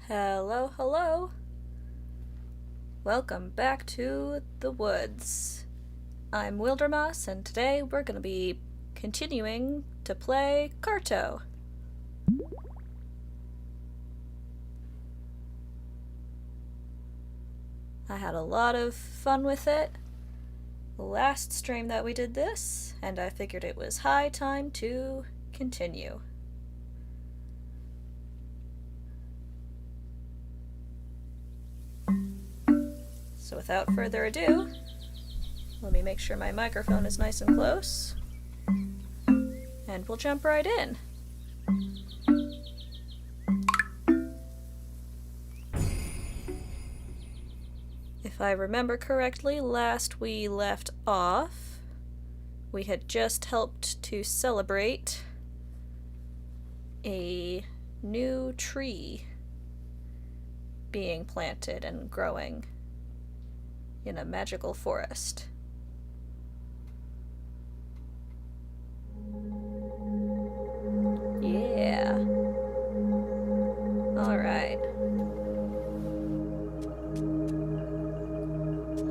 Hello, hello. Welcome back to the woods. I'm Wildermoss, and today we're going to be continuing to play Carto. I had a lot of fun with it the last stream that we did this, and I figured it was high time to continue. So without further ado, let me make sure my microphone is nice and close, and we'll jump right in. If I remember correctly, last we left off, we had just helped to celebrate a new tree being planted and growing in a magical forest. Yeah. Alright.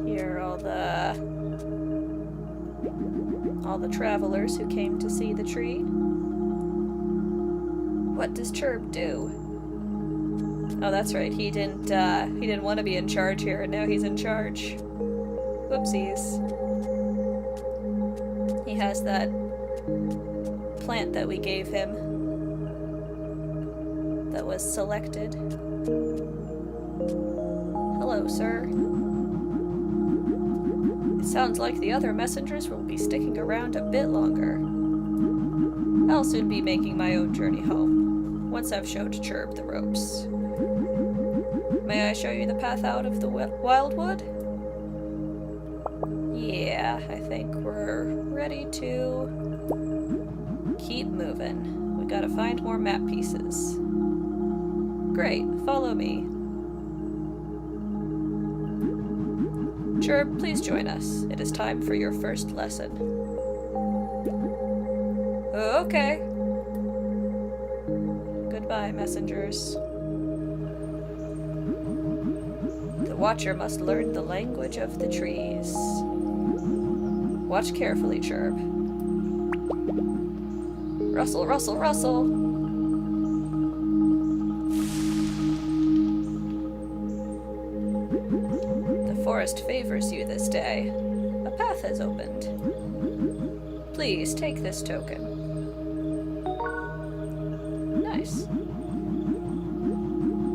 Here are all the travelers who came to see the tree. What does Chirp do? Oh, that's right. He didn't want to be in charge here, and now he's in charge. Whoopsies. He has that plant that we gave him that was selected. Hello, sir. It sounds like the other messengers will be sticking around a bit longer. I'll soon be making my own journey home, once I've showed Chirp the ropes. May I show you the path out of the wildwood? Yeah, I think we're ready to keep moving. We gotta find more map pieces. Great, follow me. Chirp, please join us. It is time for your first lesson. Okay. Goodbye, messengers. The Watcher must learn the language of the trees. Watch carefully, Chirp. Rustle, rustle, rustle! The forest favors you this day. A path has opened. Please take this token. Nice.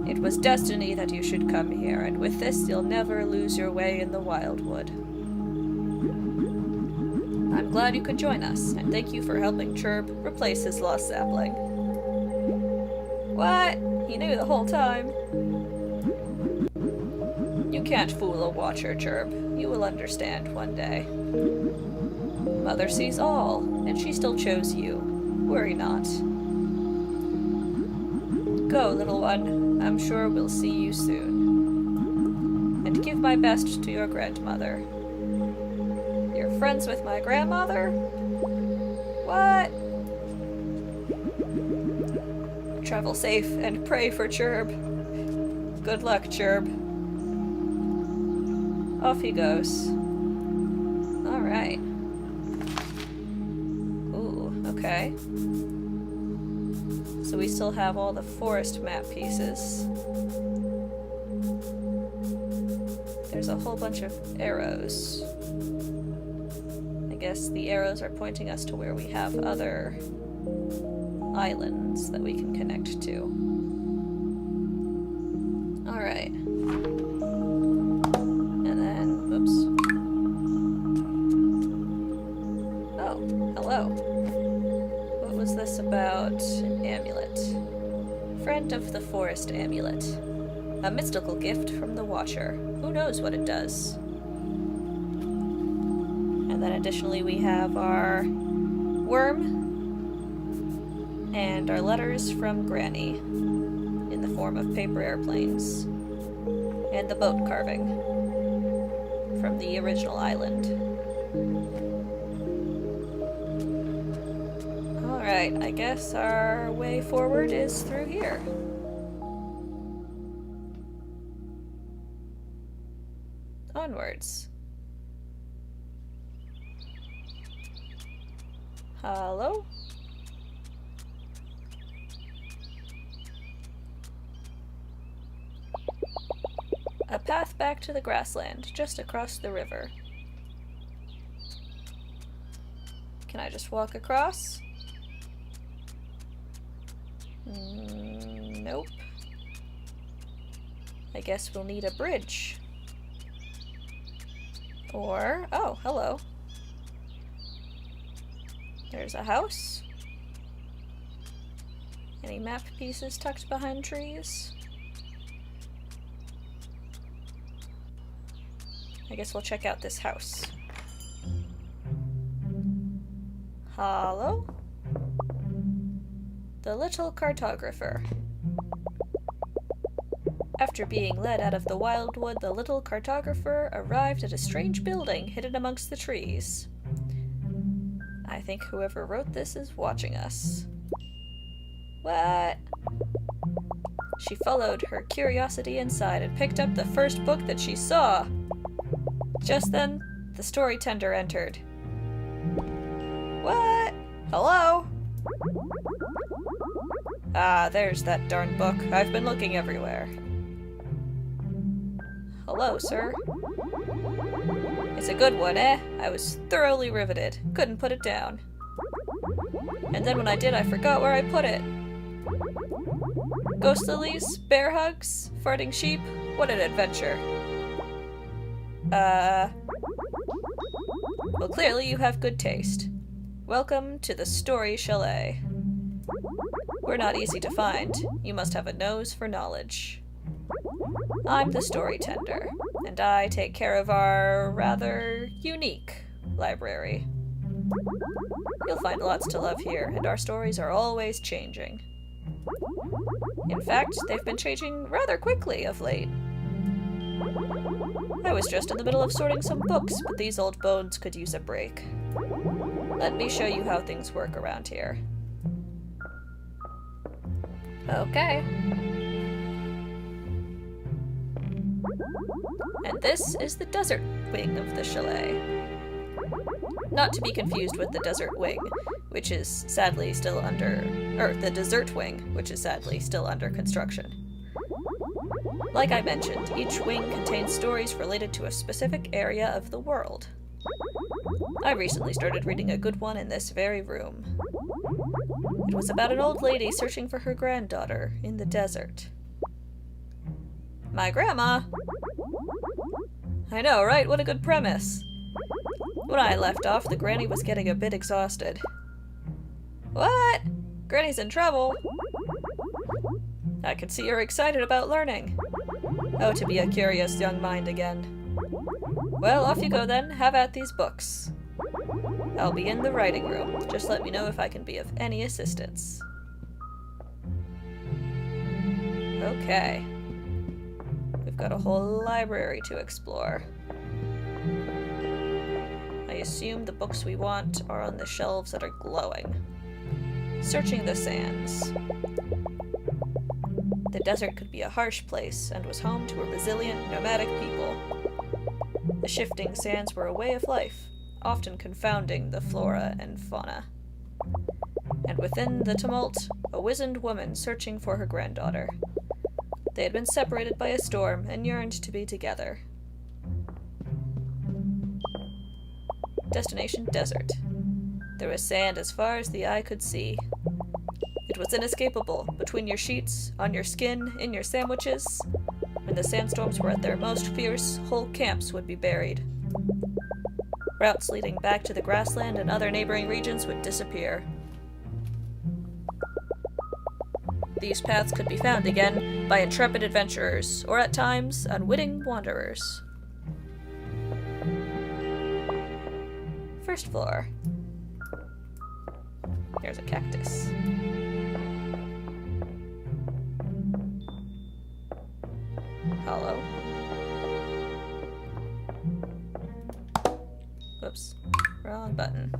It was destiny that you should come here, and with this you'll never lose your way in the wildwood. I'm glad you could join us, and thank you for helping Chirp replace his lost sapling. What? He knew the whole time. You can't fool a Watcher, Chirp. You will understand one day. Mother sees all, and she still chose you. Worry not. Go, little one. I'm sure we'll see you soon. And give my best to your grandmother. You're friends with my grandmother? What? Travel safe and pray for Chirp. Good luck, Chirp. Off he goes. Alright. Ooh, okay. So we still have all the forest map pieces. There's a whole bunch of arrows. I guess the arrows are pointing us to where we have other islands that we can connect to. Alright. And then, oops. Oh, hello. What was this about an amulet? Friend of the Forest amulet. A mystical gift from the Watcher. Who knows what it does? And then additionally we have our worm and our letters from Granny in the form of paper airplanes. And the boat carving from the original island. Alright, I guess our way forward is through here. downwards. Hello? A path back to the grassland, just across the river. Can I just walk across? Nope. I guess we'll need a bridge. Or, oh, hello. There's a house. Any map pieces tucked behind trees? I guess we'll check out this house. Hello? The little cartographer. After being led out of the wildwood, the little cartographer arrived at a strange building hidden amongst the trees. I think whoever wrote this is watching us. What? She followed her curiosity inside and picked up the first book that she saw. Just then, the story tender entered. What? Hello? Ah, there's that darn book. I've been looking everywhere. Hello, sir. It's a good one, eh? I was thoroughly riveted. Couldn't put it down. And then when I did, I forgot where I put it. Ghost lilies, bear hugs, farting sheep. What an adventure. Well, clearly you have good taste. Welcome to the Story Chalet. We're not easy to find. You must have a nose for knowledge. I'm the story tender, and I take care of our rather unique library. You'll find lots to love here, and our stories are always changing. In fact, they've been changing rather quickly of late. I was just in the middle of sorting some books, but these old bones could use a break. Let me show you how things work around here. Okay. And this is the desert wing of the chalet. Not to be confused with the desert wing, which is sadly still under... or the dessert wing, which is sadly still under construction. Like I mentioned, each wing contains stories related to a specific area of the world. I recently started reading a good one in this very room. It was about an old lady searching for her granddaughter in the desert. My grandma! I know, right? What a good premise. When I left off, the granny was getting a bit exhausted. What? Granny's in trouble? I could see her excited about learning. Oh, to be a curious young mind again. Well, off you go then. Have at these books. I'll be in the writing room. Just let me know if I can be of any assistance. Okay. We've got a whole library to explore. I assume the books we want are on the shelves that are glowing. Searching the sands. The desert could be a harsh place and was home to a resilient, nomadic people. The shifting sands were a way of life, often confounding the flora and fauna. And within the tumult, a wizened woman searching for her granddaughter. They had been separated by a storm and yearned to be together. Destination desert. There was sand as far as the eye could see. It was inescapable, between your sheets, on your skin, in your sandwiches. When the sandstorms were at their most fierce, whole camps would be buried. Routes leading back to the grassland and other neighboring regions would disappear. These paths could be found again by intrepid adventurers, or at times, unwitting wanderers. First floor. Here's a cactus. Hello. Whoops. Wrong button.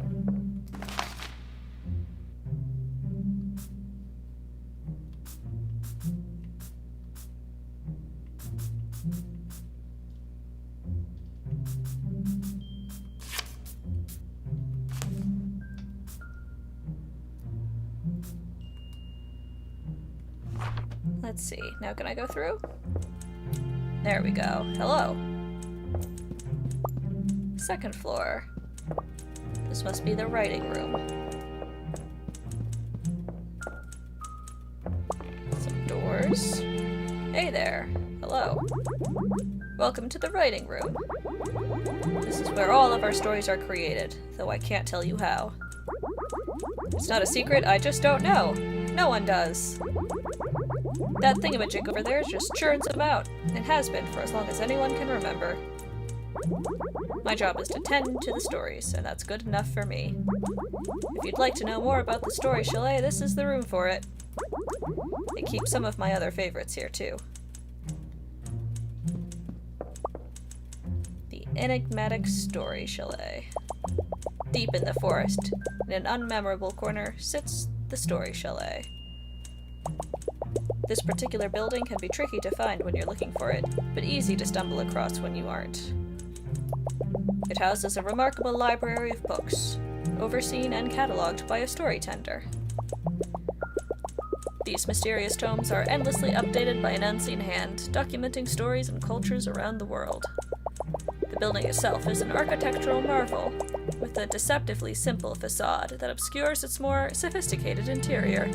Let's see. Now can I go through? There we go. Hello. Second floor. This must be the writing room. Some doors. Hey there. Hello. Welcome to the writing room. This is where all of our stories are created, though I can't tell you how. It's not a secret, I just don't know. No one does. That thingamajig over there just churns them out, and has been for as long as anyone can remember. My job is to tend to the stories, and that's good enough for me. If you'd like to know more about the Story Chalet, this is the room for it. I keep some of my other favorites here, too. The enigmatic Story Chalet. Deep in the forest, in an unmemorable corner, sits the Story Chalet. This particular building can be tricky to find when you're looking for it, but easy to stumble across when you aren't. It houses a remarkable library of books, overseen and catalogued by a story tender. These mysterious tomes are endlessly updated by an unseen hand, documenting stories and cultures around the world. The building itself is an architectural marvel, with a deceptively simple facade that obscures its more sophisticated interior.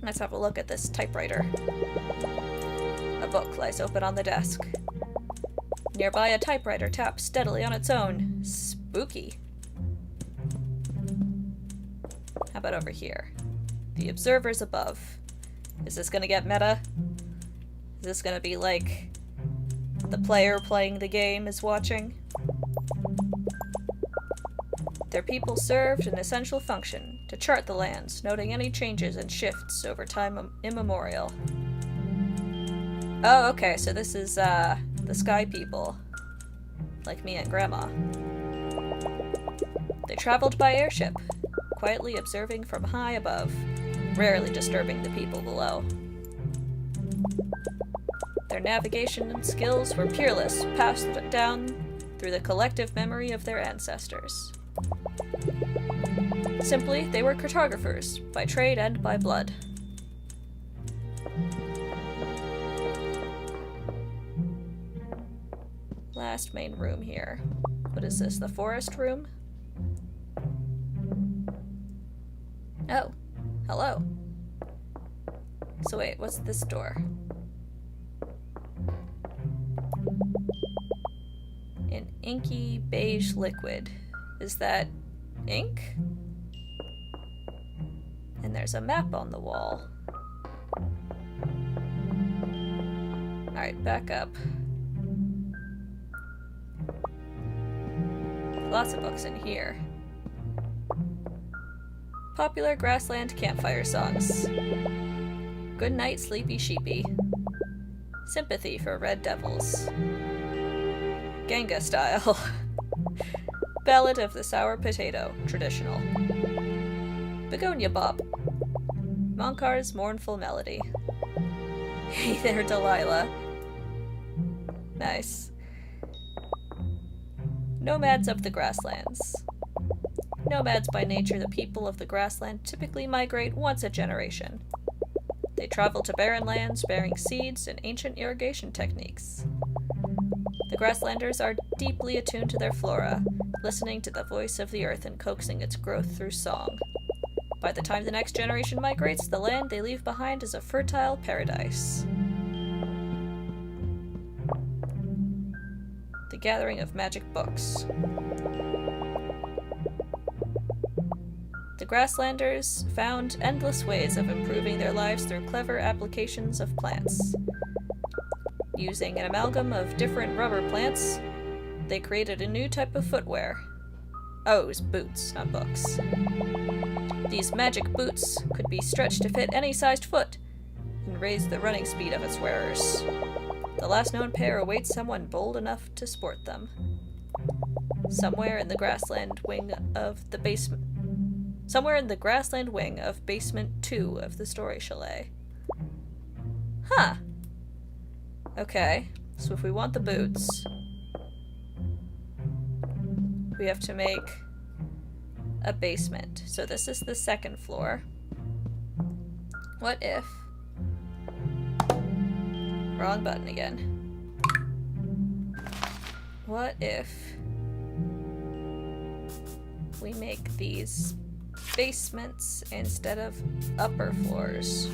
Let's have a look at this typewriter. A book lies open on the desk. Nearby, a typewriter taps steadily on its own. Spooky. How about over here? The observers above. Is this gonna get meta? Is this gonna be like the player playing the game is watching? Their people served an essential function, to chart the lands, noting any changes and shifts over time immemorial. Oh, okay, so this is, the sky people. Like me and Grandma. They traveled by airship, quietly observing from high above, rarely disturbing the people below. Their navigation skills were peerless, passed down through the collective memory of their ancestors. Simply, they were cartographers, by trade and by blood. Last main room here. What is this, the forest room? Oh, hello. So wait, what's this door? An inky beige liquid. Is that ink? And there's a map on the wall. Alright, back up. Lots of books in here. Popular grassland campfire songs. Good night, sleepy sheepy. Sympathy for red devils. Ganga style. Ballad of the sour potato, traditional. Begonia bop. Monkar's mournful melody. Hey there, Delilah. Nice. Nomads of the grasslands. Nomads by nature, the people of the grassland typically migrate once a generation. They travel to barren lands bearing seeds and ancient irrigation techniques. The grasslanders are deeply attuned to their flora, listening to the voice of the earth and coaxing its growth through song. By the time the next generation migrates, the land they leave behind is a fertile paradise. The Gathering of Magic Books. The Grasslanders found endless ways of improving their lives through clever applications of plants. Using an amalgam of different rubber plants, they created a new type of footwear. Oh, it was boots, not books. These magic boots could be stretched to fit any sized foot and raise the running speed of its wearers. The last known pair awaits someone bold enough to sport them. Somewhere in the grassland wing of basement 2 of the Story Chalet. Huh. Okay, so if we want the boots, we have to make a basement. So this is the second floor. What if... Wrong button again. What if we make these basements instead of upper floors?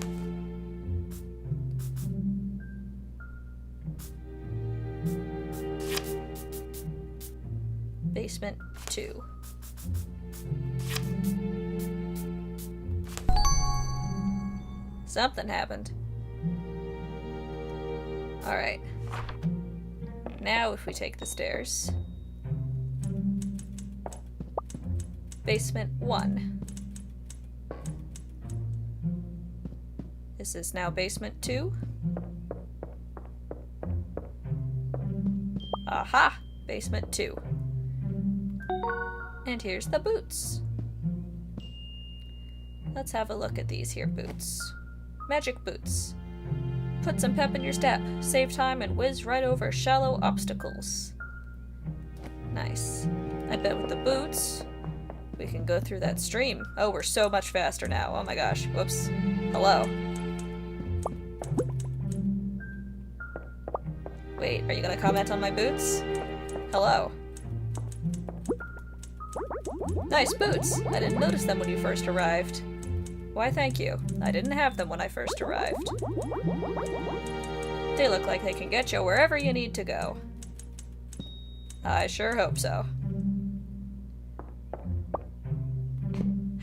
Basement 2. Something happened. Alright. Now if we take the stairs. Basement 1. This is now basement 2. Aha! Basement 2. And here's the boots. Let's have a look at these here boots. Magic boots. Put some pep in your step, save time, and whiz right over shallow obstacles. Nice. I bet with the boots, we can go through that stream. Oh, we're so much faster now. Oh my gosh. Whoops. Hello. Wait, are you gonna comment on my boots? Hello. Nice boots! I didn't notice them when you first arrived. Why, thank you. I didn't have them when I first arrived. They look like they can get you wherever you need to go. I sure hope so.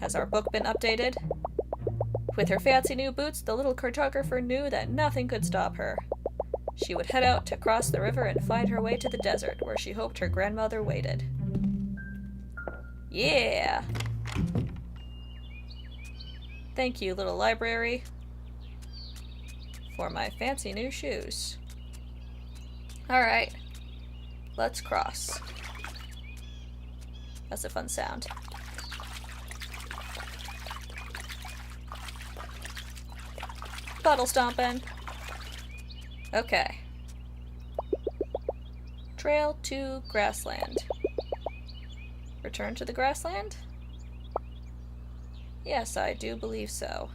Has our book been updated? With her fancy new boots, the little cartographer knew that nothing could stop her. She would head out to cross the river and find her way to the desert, where she hoped her grandmother waited. Yeah! Thank you, little library, for my fancy new shoes. Alright, let's cross. That's a fun sound. Puddle stomping. Okay. Trail to grassland. Return to the grassland? Yes, I do believe so.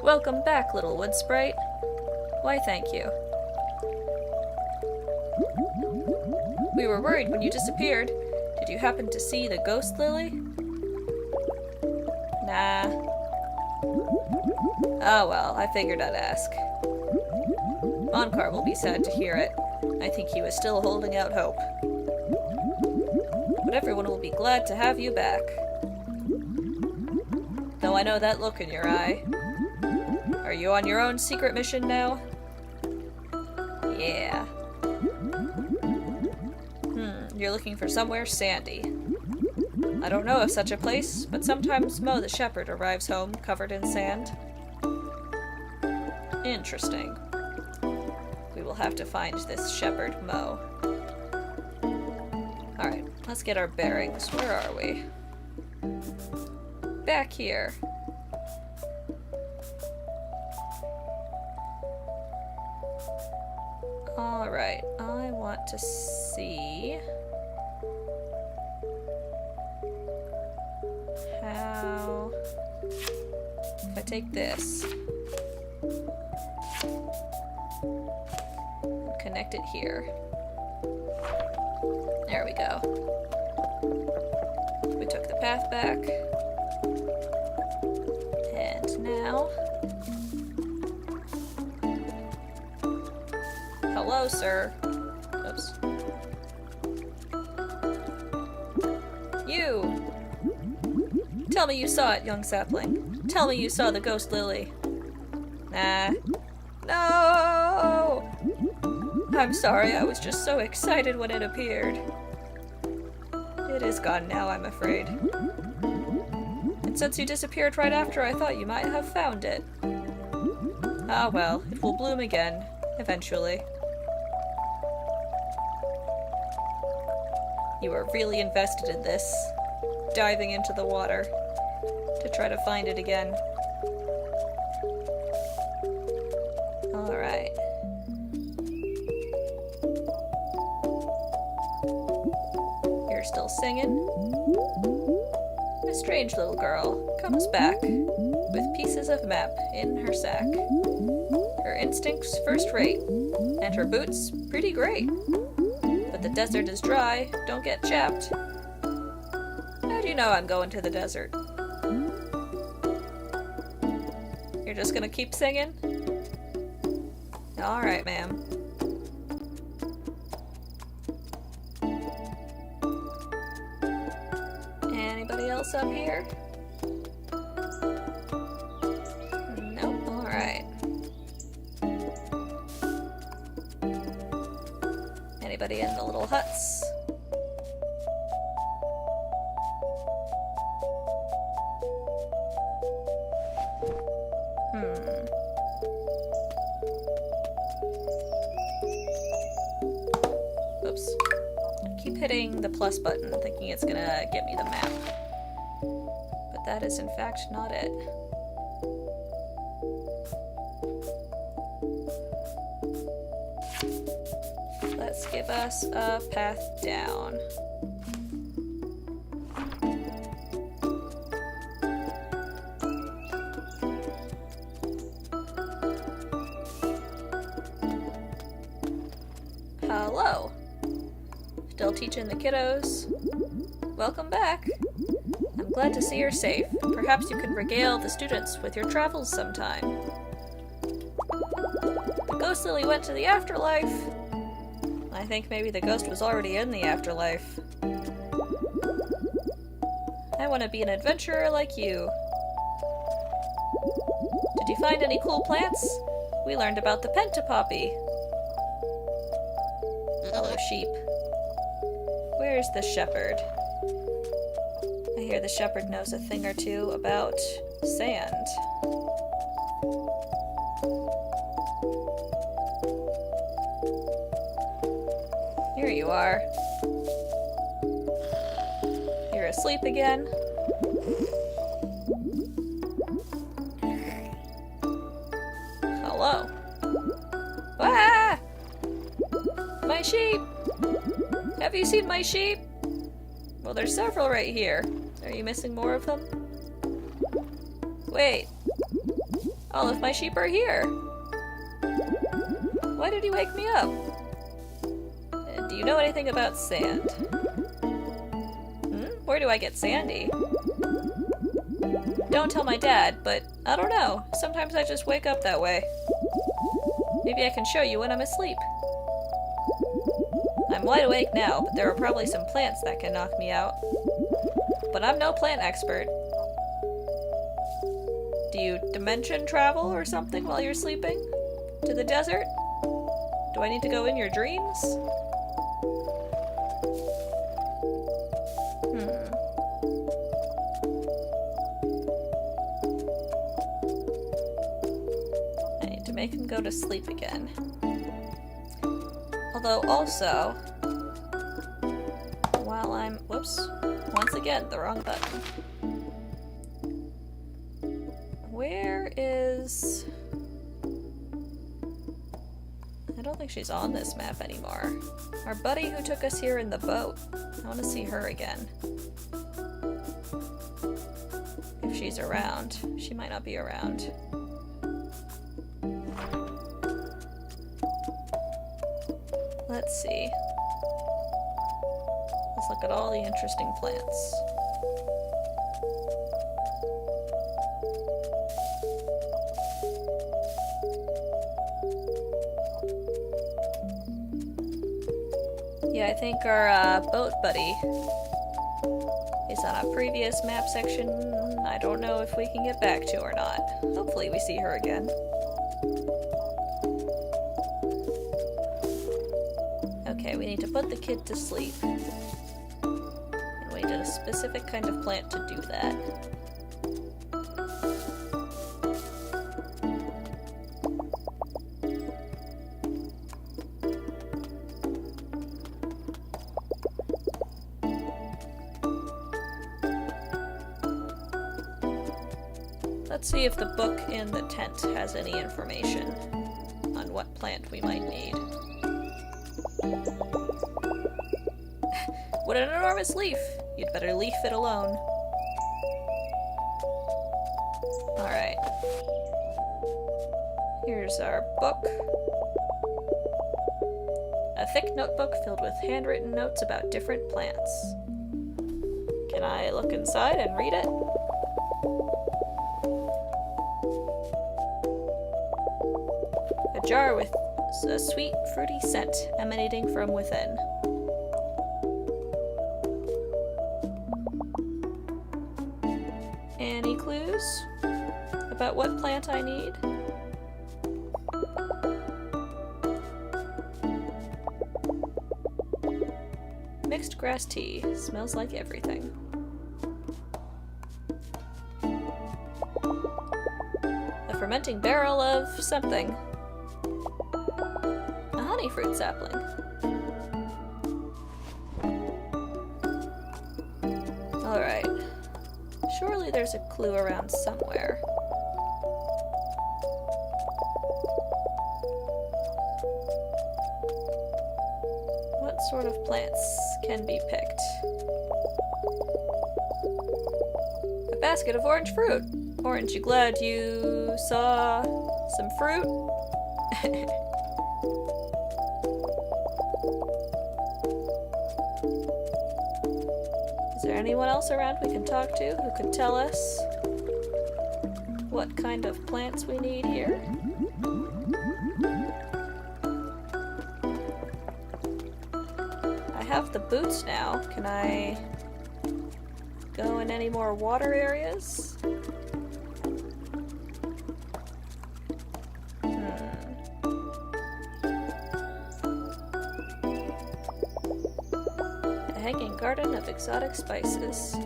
Welcome back, little wood sprite. Why, thank you. We were worried when you disappeared. Did you happen to see the ghost lily? Nah. Oh well, I figured I'd ask. Monkar will be sad to hear it. I think he was still holding out hope. But everyone will be glad to have you back. Though I know that look in your eye. Are you on your own secret mission now? Yeah. You're looking for somewhere sandy. I don't know of such a place, but sometimes Mo the shepherd arrives home covered in sand. Interesting. We will have to find this shepherd Mo. Alright, let's get our bearings. Where are we? Back here. Alright, I want to see how... If I take this and connect it here. There we go. We took the path back. And now... Hello, sir. Oops. You! Tell me you saw it, young sapling. Tell me you saw the ghost lily. Nah. No! I'm sorry, I was just so excited when it appeared. It is gone now, I'm afraid. And since you disappeared right after, I thought you might have found it. Ah well, it will bloom again, eventually. You are really invested in this, diving into the water to try to find it again. Alright. singing. A strange little girl comes back with pieces of map in her sack. Her instincts first rate, and her boots pretty great. But the desert is dry, don't get chapped. How do you know I'm going to the desert? You're just gonna keep singing? Alright, ma'am. Anybody else up here? Nope, alright. Anybody in the little huts? Oops. I keep hitting the plus button, thinking it's gonna get me the map. But that is in fact not it. Let's give us a path down. Hello. Still teaching the kiddos. Welcome back. I'm glad to see you're safe. Perhaps you could regale the students with your travels sometime. The ghost lily went to the afterlife. I think maybe the ghost was already in the afterlife. I want to be an adventurer like you. Did you find any cool plants? We learned about the pentapoppy. Hello, sheep. Where's the shepherd? I hear the shepherd knows a thing or two about sand. Here you are. You're asleep again? Hello. Ah! My sheep! Have you seen my sheep? Well, there's several right here. Are you missing more of them? Wait. All of my sheep are here. Why did you wake me up? Do you know anything about sand? Where do I get sandy? Don't tell my dad, but I don't know. Sometimes I just wake up that way. Maybe I can show you when I'm asleep. I'm wide awake now, but there are probably some plants that can knock me out. But I'm no plant expert. Do you dimension travel or something while you're sleeping? To the desert? Do I need to go in your dreams? I need to make him go to sleep again. Although also, while I'm, whoops, once again, the wrong button. Where is, I don't think she's on this map anymore. Our buddy who took us here in the boat. I want to see her again. If she's around. She might not be around. Let's see. Let's look at all the interesting plants. Yeah, I think our boat buddy is on a previous map section. I don't know if we can get back to or not. Hopefully we see her again. Okay, we need to put the kid to sleep. And we need a specific kind of plant to do that. Let's see if the book in the tent has any information on what plant we might need. what an enormous leaf! You'd better leaf it alone. Alright. Here's our book. A thick notebook filled with handwritten notes about different plants. Can I look inside and read it? A jar with a sweet, fruity scent emanating from within. Any clues about what plant I need? Mixed grass tea. Smells like everything. A fermenting barrel of something. A honey fruit sapling. Alright. Surely there's a clue around somewhere. What sort of plants can be picked? A basket of orange fruit. Orange, you glad you saw some fruit? Is there anyone else around we can talk to who could tell us what kind of plants we need here? I have the boots now. Can I go in any more water areas? A hanging garden of exotic spices.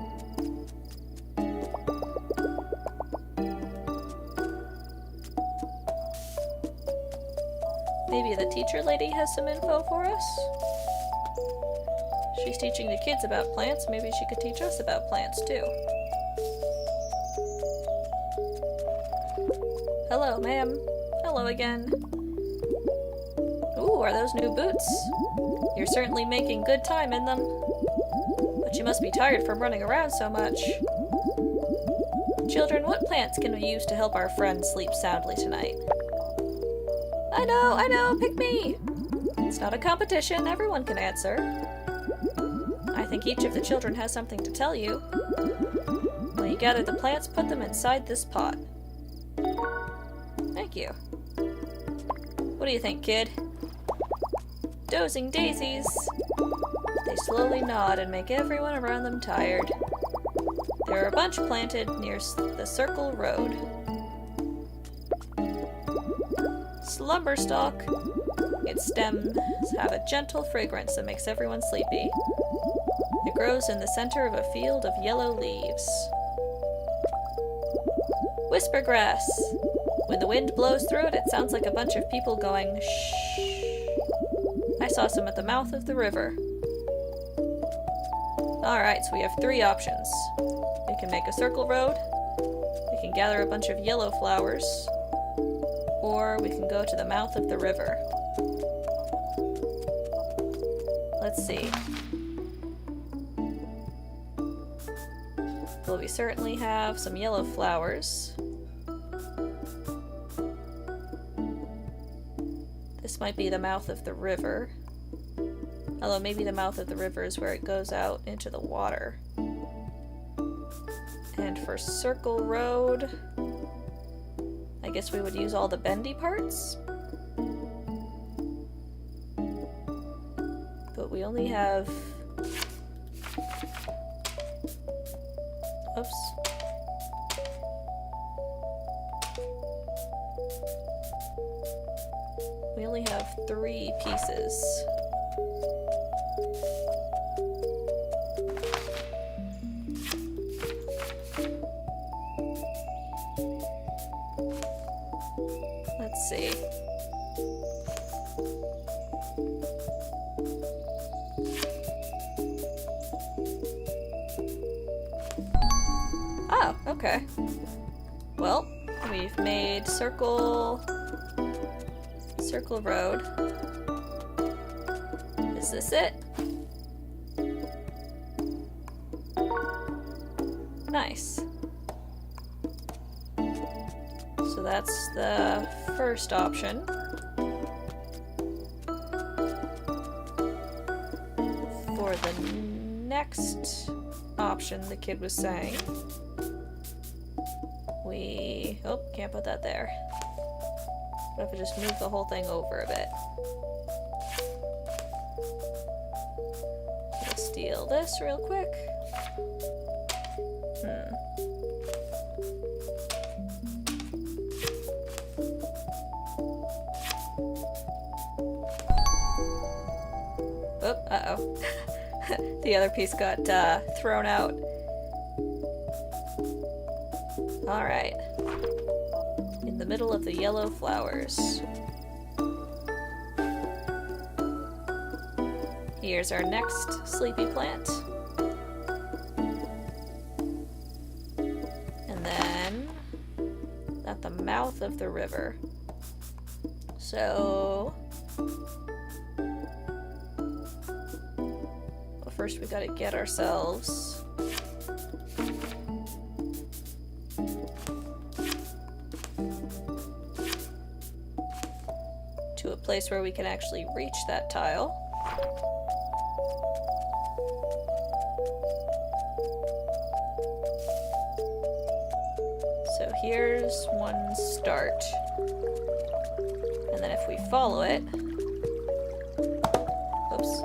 Maybe the teacher lady has some info for us? She's teaching the kids about plants. Maybe she could teach us about plants too. Hello, ma'am. Hello again. Ooh, are those new boots? You're certainly making good time in them. But you must be tired from running around so much. Children, what plants can we use to help our friends sleep soundly tonight? I know, pick me! It's not a competition, everyone can answer. I think each of the children has something to tell you. When you gather the plants, put them inside this pot. Thank you. What do you think, kid? Dozing daisies! They slowly nod and make everyone around them tired. There are a bunch planted near the Circle Road. Slumberstalk. Its stems have a gentle fragrance that makes everyone sleepy. It grows in the center of a field of yellow leaves. Whispergrass. When the wind blows through it, it sounds like a bunch of people going shh. I saw some at the mouth of the river. Alright, so we have 3 options. We can make a circle road, we can gather a bunch of yellow flowers, or we can go to the mouth of the river. Let's see. Well, we certainly have some yellow flowers. This might be the mouth of the river. Although maybe the mouth of the river is where it goes out into the water. And for Circle Road, I guess we would use all the bendy parts. But we only have... Oops. We only have 3 pieces. Let's see. Oh, okay. Well, we've made Circle Road. Is this it? Nice. So that's the first option. For the next option the kid was saying, oh, can't put that there. What if I just move the whole thing over a bit? Let's steal this real quick. Oh, uh-oh. The other piece got thrown out. Alright. In the middle of the yellow flowers. Here's our next sleepy plant. And then at the mouth of the river. So first we gotta get ourselves to a place where we can actually reach that tile. So here's one start. And then if we follow it, oops.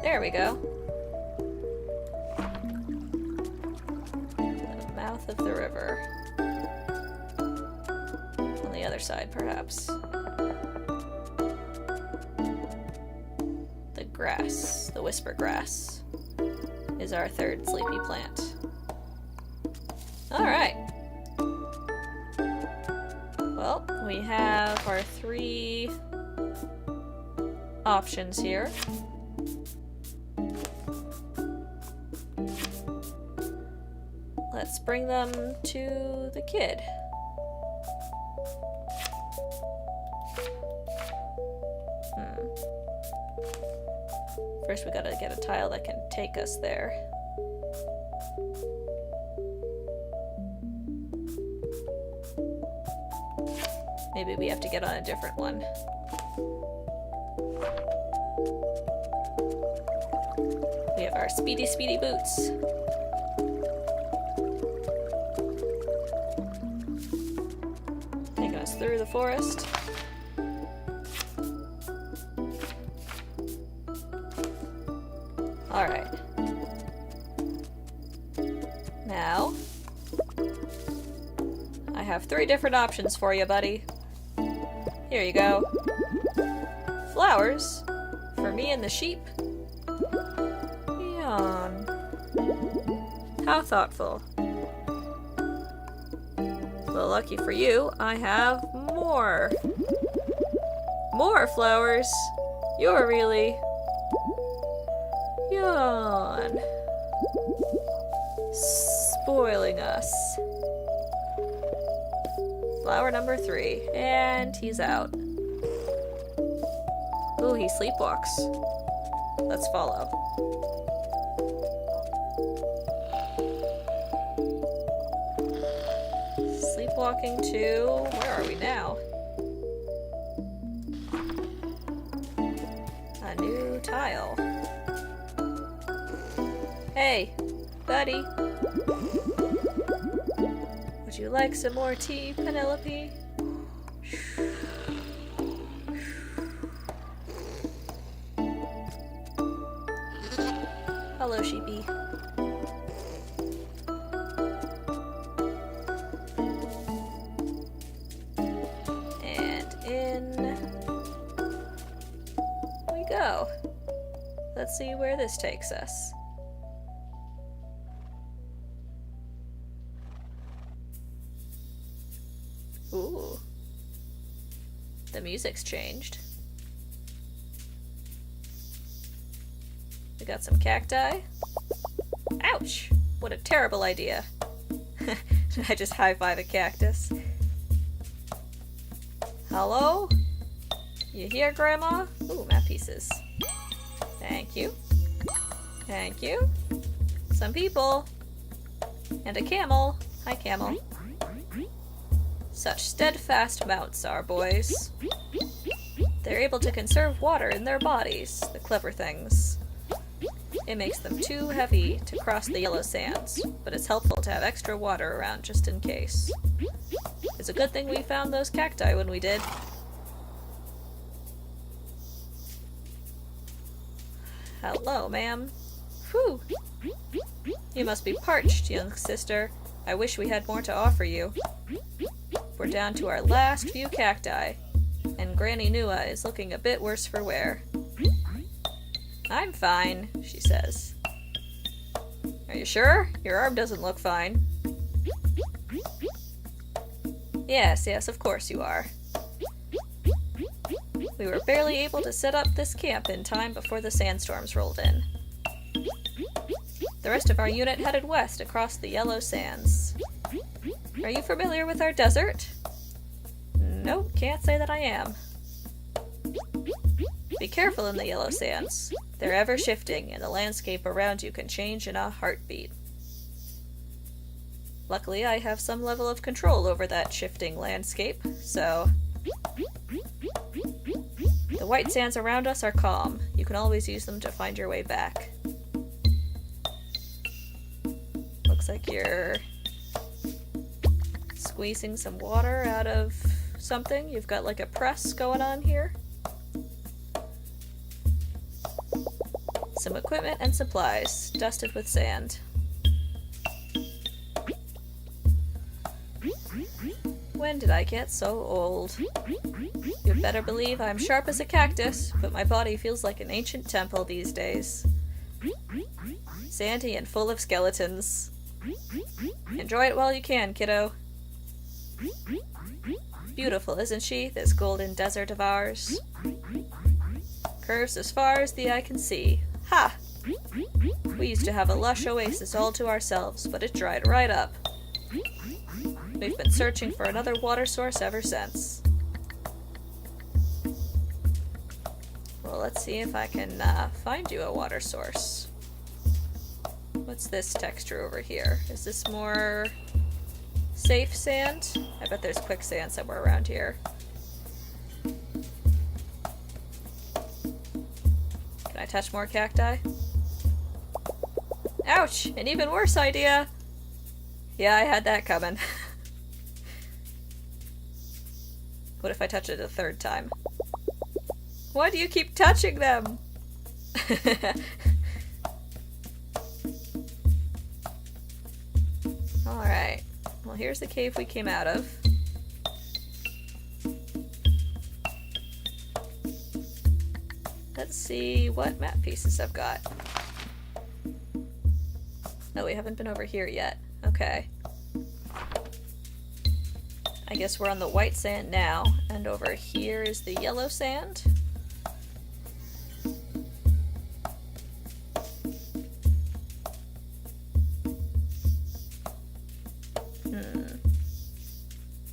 There we go. The mouth of the river. On the other side, perhaps. The grass, the whisper grass, is our third sleepy plant. Alright. Well, we have our 3 options here. Let's bring them to the kid. First we gotta get a tile that can take us there. Maybe we have to get on a different one. We have our speedy, speedy boots. Taking us through the forest. Alright. Now, I have 3 different options for you, buddy. Here you go. Flowers for me and the sheep. Yawn. How thoughtful. Well, lucky for you, I have more. More flowers. You're really... Yawn. Spoiling us. Flower number 3. And he's out. Ooh, he sleepwalks. Let's follow. Sleepwalking to... Where are we now? A new tile. Hey, buddy. Would you like some more tea, Penelope? Hello, sheepy. And in we go. Let's see where this takes us. Ooh. The music's changed. We got some cacti. Ouch! What a terrible idea. I just high-five a cactus. Hello? You here, Grandma? Ooh, map pieces. Thank you. Thank you. Some people. And a camel. Hi, camel. Such steadfast mounts, our boys. They're able to conserve water in their bodies, the clever things. It makes them too heavy to cross the yellow sands, but it's helpful to have extra water around just in case. It's a good thing we found those cacti when we did. Hello, ma'am. Whew. You must be parched, young sister. I wish we had more to offer you. We're down to our last few cacti, and Granny Nua is looking a bit worse for wear. I'm fine, she says. Are you sure? Your arm doesn't look fine. Yes, of course you are. We were barely able to set up this camp in time before the sandstorms rolled in. The rest of our unit headed west across the yellow sands. Are you familiar with our desert? Nope, can't say that I am. Be careful in the yellow sands. They're ever shifting, and the landscape around you can change in a heartbeat. Luckily, I have some level of control over that shifting landscape, so... The white sands around us are calm. You can always use them to find your way back. Looks like you're squeezing some water out of something. You've got like a press going on here. Some equipment and supplies, dusted with sand. When did I get so old? You'd better believe I'm sharp as a cactus, but my body feels like an ancient temple these days. Sandy and full of skeletons. Enjoy it while you can, kiddo. Beautiful, isn't she, this golden desert of ours? Curves as far as the eye can see. Ha! We used to have a lush oasis all to ourselves, but it dried right up. We've been searching for another water source ever since. Well, let's see if I can find you a water source. What's this texture over here? Is this more safe sand? I bet there's quicksand somewhere around here. Can I touch more cacti? Ouch! An even worse idea! Yeah, I had that coming. What if I touch it a third time? Why do you keep touching them? Alright. Well, here's the cave we came out of. Let's see what map pieces I've got. No, we haven't been over here yet. Okay. I guess we're on the white sand now, and over here is the yellow sand.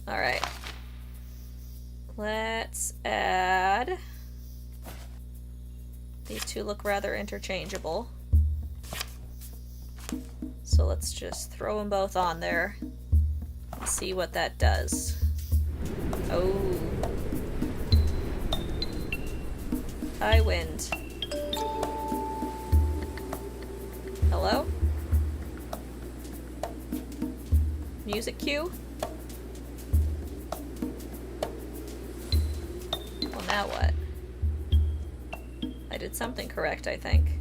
Alright. Let's add... These two look rather interchangeable. So let's just throw them both on there and see what that does. Oh. High wind. Hello? Music cue? Well, now what? I did something correct, I think.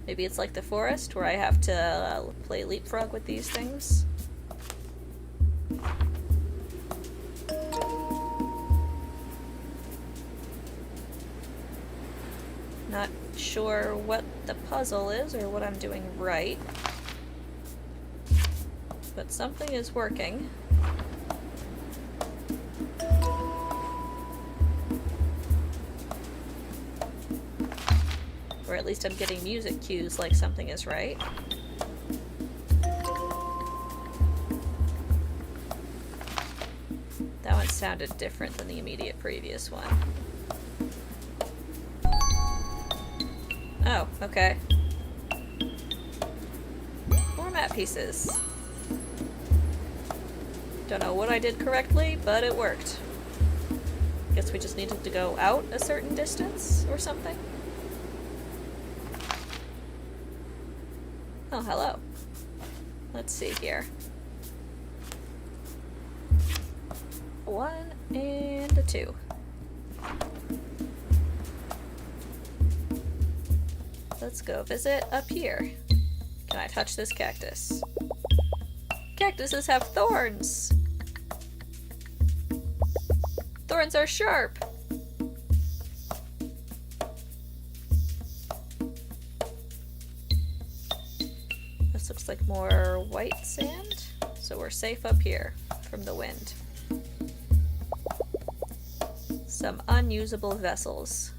Maybe it's like the forest, where I have to play leapfrog with these things. Not sure what the puzzle is, or what I'm doing right. But something is working. Or at least I'm getting music cues like something is right. That one's sounded different than the immediate previous one. Oh, okay. More map pieces. Don't know what I did correctly, but it worked. Guess we just needed to go out a certain distance or something. Oh, hello. Let's see here. 1 and a 2. Let's go visit up here. Can I touch this cactus? Cactuses have thorns! Thorns are sharp! This looks like more white sand, so we're safe up here from the wind. Some unusable vessels.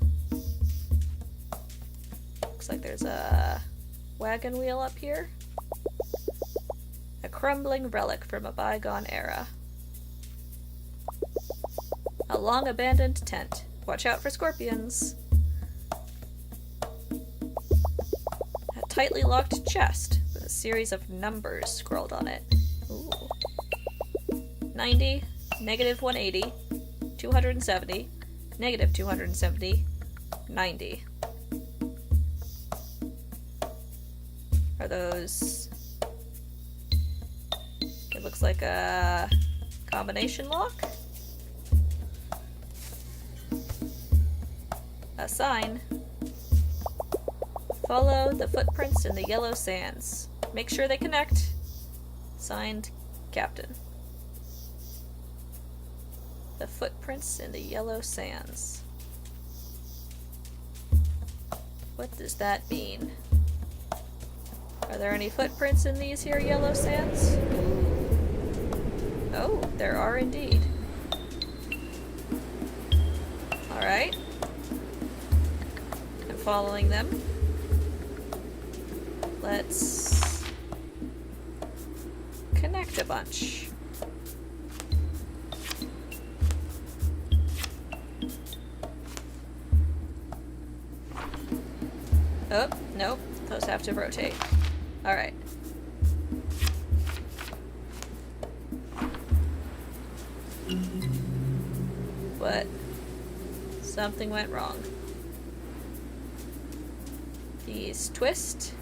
Looks like there's a wagon wheel up here. A crumbling relic from a bygone era. A long-abandoned tent. Watch out for scorpions. A tightly locked chest with a series of numbers scrawled on it. Ooh. 90, negative 180, 270, negative 270, 90. Are those... It looks like a combination lock? A sign. Follow the footprints in the yellow sands. Make sure they connect. Signed, Captain. The footprints in the yellow sands. What does that mean? Are there any footprints in these here yellow sands? Oh, there are indeed. Alright. I'm following them. Let's connect a bunch. Oh, nope. Those have to rotate. Alright. But something went wrong. These twist.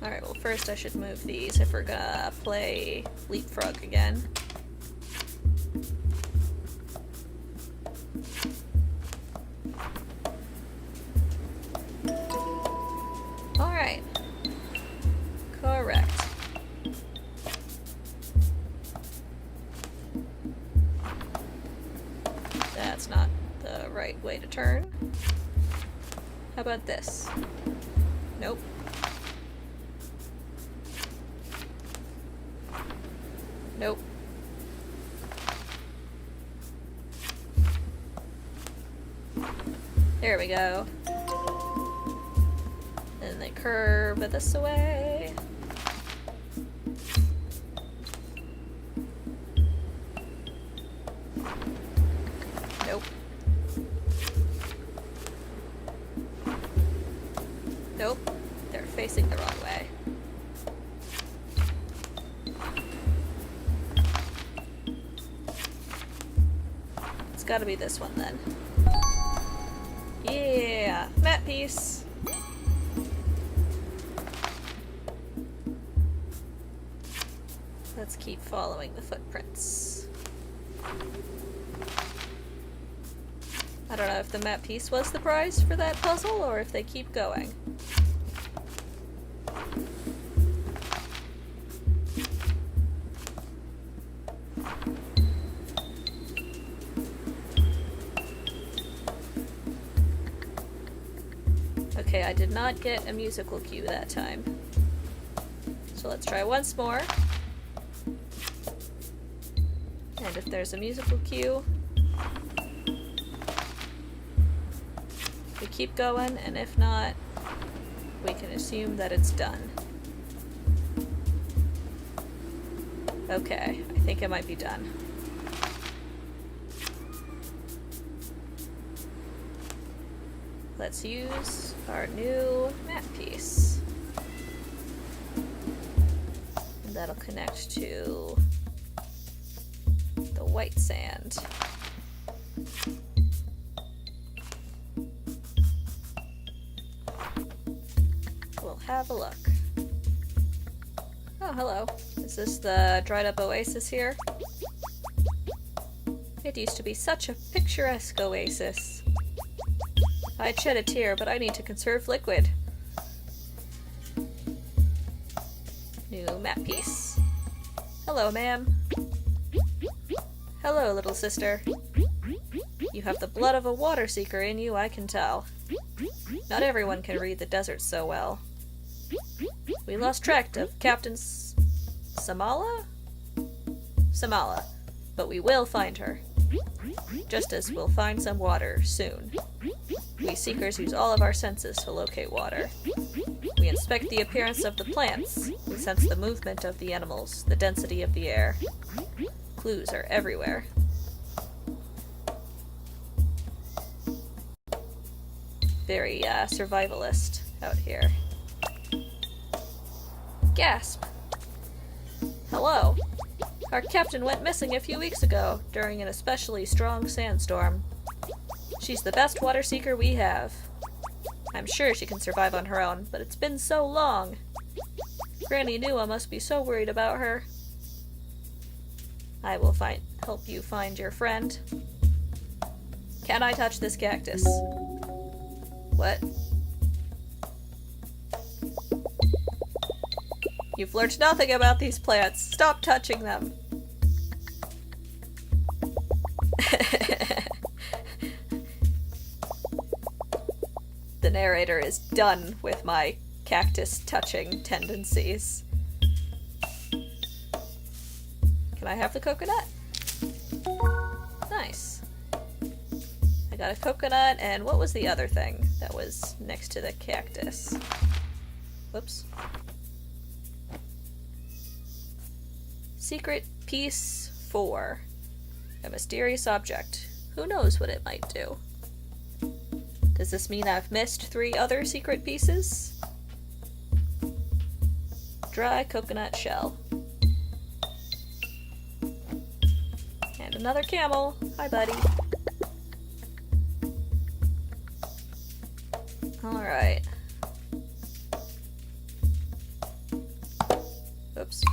Alright, well first I should move these if we're gonna play leapfrog again. Alright. Correct. That's not the right way to turn. How about this? Nope. Nope. There we go. And they curve this way. Nope. Nope. They're facing the wrong way. It's gotta be this one then. Yeah! Map piece! Let's keep following the footprints. I don't know if the map piece was the prize for that puzzle or if they keep going. Okay, I did not get a musical cue that time. So let's try once more. And if there's a musical cue, we keep going, and if not, we can assume that it's done. Okay, I think it might be done. Let's use our new map piece. And that'll connect to the white sand. We'll have a look. Oh, hello. Is this the dried up oasis here? It used to be such a picturesque oasis. I'd shed a tear, but I need to conserve liquid. New map piece. Hello, ma'am. Hello, little sister. You have the blood of a water seeker in you, I can tell. Not everyone can read the desert so well. We lost track of Captain Samala? Samala, but we will find her. Just as we'll find some water soon. We seekers use all of our senses to locate water. We inspect the appearance of the plants. We sense the movement of the animals, the density of the air. Clues are everywhere. Very, survivalist out here. Gasp! Hello. Our captain went missing a few weeks ago, during an especially strong sandstorm. She's the best water seeker we have. I'm sure she can survive on her own, but it's been so long. Granny Nua must be so worried about her. I will help you find your friend. Can I touch this cactus? What? You've learned nothing about these plants. Stop touching them. The narrator is done with my cactus touching tendencies. Can I have the coconut? Nice. I got a coconut, and what was the other thing that was next to the cactus? Whoops. Secret Piece 4. A mysterious object. Who knows what it might do? Does this mean I've missed 3 other secret pieces? Dry coconut shell. And another camel. Hi, buddy. Alright. Oops.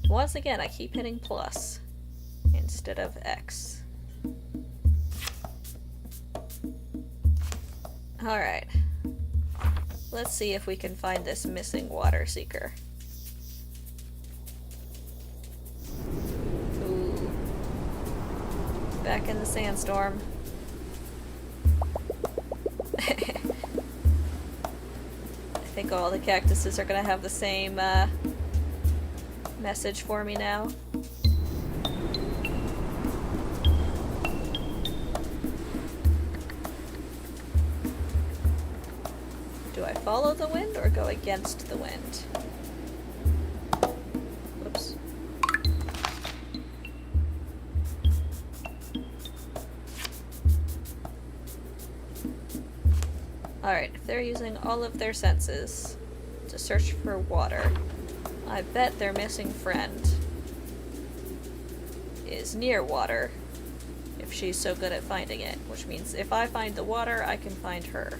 Once again, I keep hitting plus instead of X. Alright. Let's see if we can find this missing water seeker. Ooh. Back in the sandstorm. I think all the cactuses are gonna have the same, message for me now. Do I follow the wind or go against the wind? Whoops. Alright, if they're using all of their senses to search for water, I bet their missing friend is near water, if she's so good at finding it, which means if I find the water, I can find her.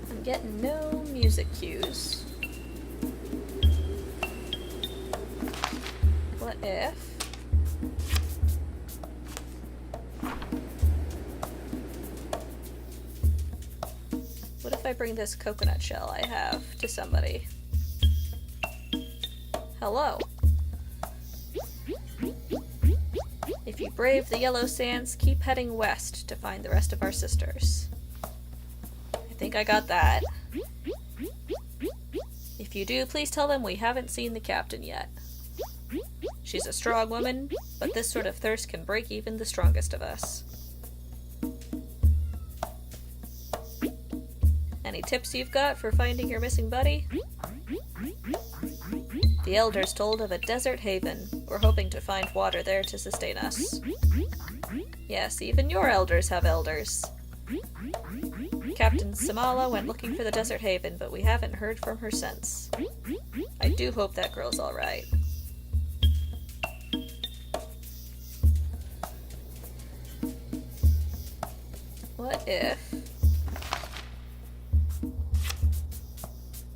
I'm getting no music cues. What if... What if I bring this coconut shell I have to somebody? Hello. If you brave the yellow sands, keep heading west to find the rest of our sisters. I think I got that. If If you do, please tell them we haven't seen the captain yet. She's a strong woman, but this sort of thirst can break even the strongest of us. Any tips you've got for finding your missing buddy? The elders told of a desert haven. We're hoping to find water there to sustain us. Yes, even your elders have elders. Captain Samala went looking for the desert haven, but we haven't heard from her since. I do hope that girl's alright. What if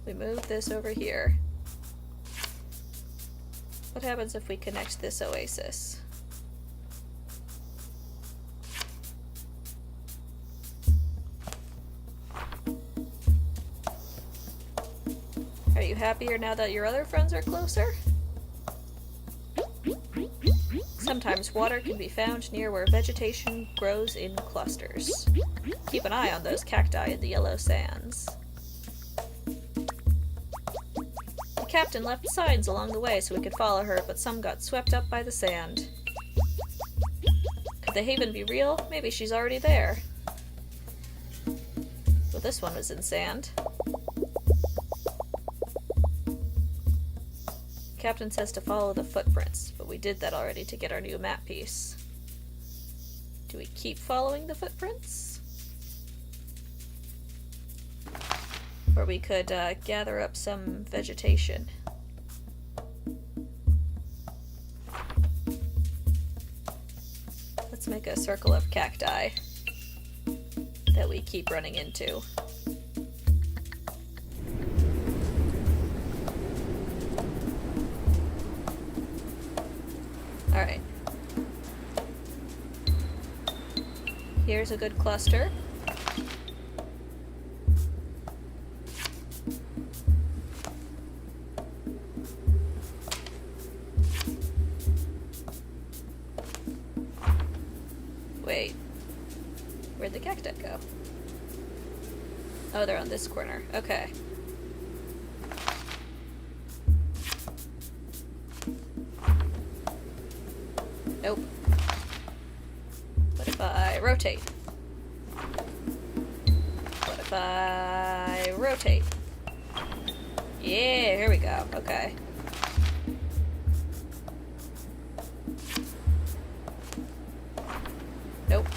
we move this over here? What happens if we connect this oasis? Are you happier now that your other friends are closer? Sometimes water can be found near where vegetation grows in clusters. Keep an eye on those cacti in the yellow sands. The captain left signs along the way so we could follow her, but some got swept up by the sand. Could the haven be real? Maybe she's already there. Well, this one was in sand. Captain says to follow the footprints, but we did that already to get our new map piece. Do we keep following the footprints? Or we could gather up some vegetation. Let's make a circle of cacti that we keep running into. Alright. Here's a good cluster. Wait. Where'd the cacti go? Oh, they're on this corner. Okay. Nope. What if I rotate? What if I rotate? Yeah, here we go. Okay. Nope.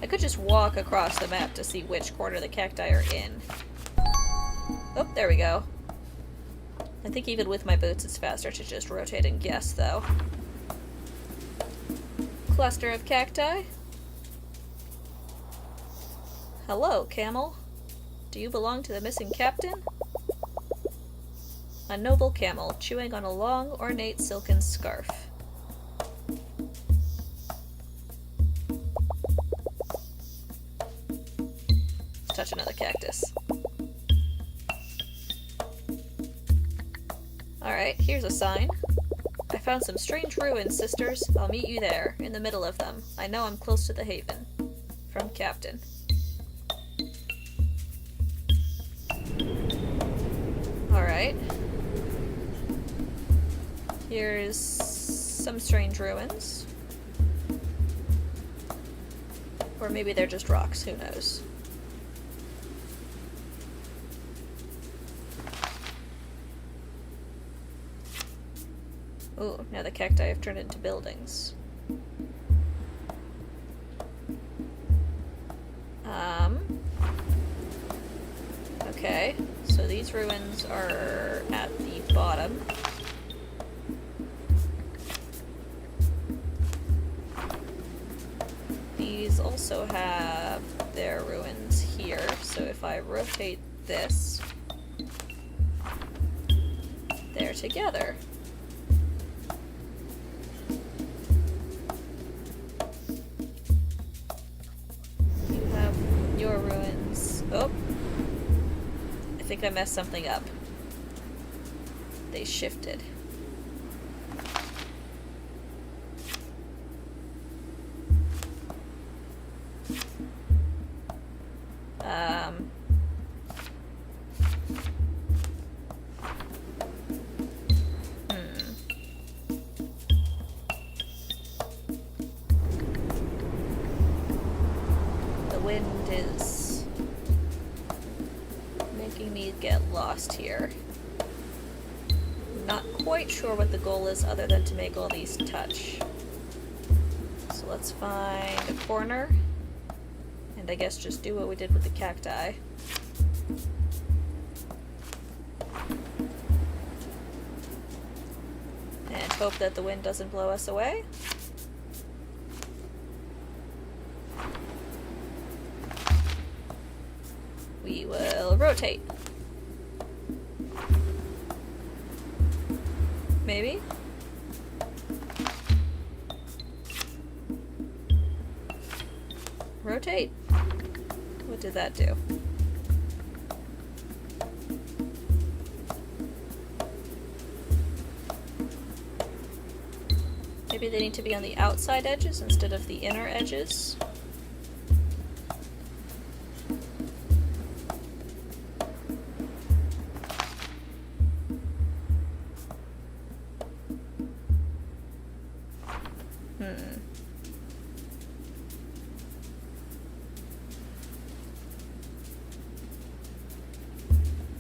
I could just walk across the map to see which corner the cacti are in. Oh, there we go. I think even with my boots it's faster to just rotate and guess, though. Cluster of cacti? Hello, camel. Do you belong to the missing captain? A noble camel, chewing on a long, ornate silken scarf. Let's touch another cactus. Alright, here's a sign. I found some strange ruins, sisters. I'll meet you there, in the middle of them. I know I'm close to the haven. From Captain. Alright. Here's some strange ruins. Or maybe they're just rocks, who knows. Ooh, now the cacti have turned into buildings. Okay, so these ruins are at the bottom. These also have their ruins here, so if I rotate this, they're together. You have your ruins. Oh! I think I messed something up. They shifted. lost here. Not quite sure what the goal is other than to make all these touch. So let's find a corner. And I guess just do what we did with the cacti. And hope that the wind doesn't blow us away. We will rotate. Maybe? Rotate? What did that do? Maybe they need to be on the outside edges instead of the inner edges.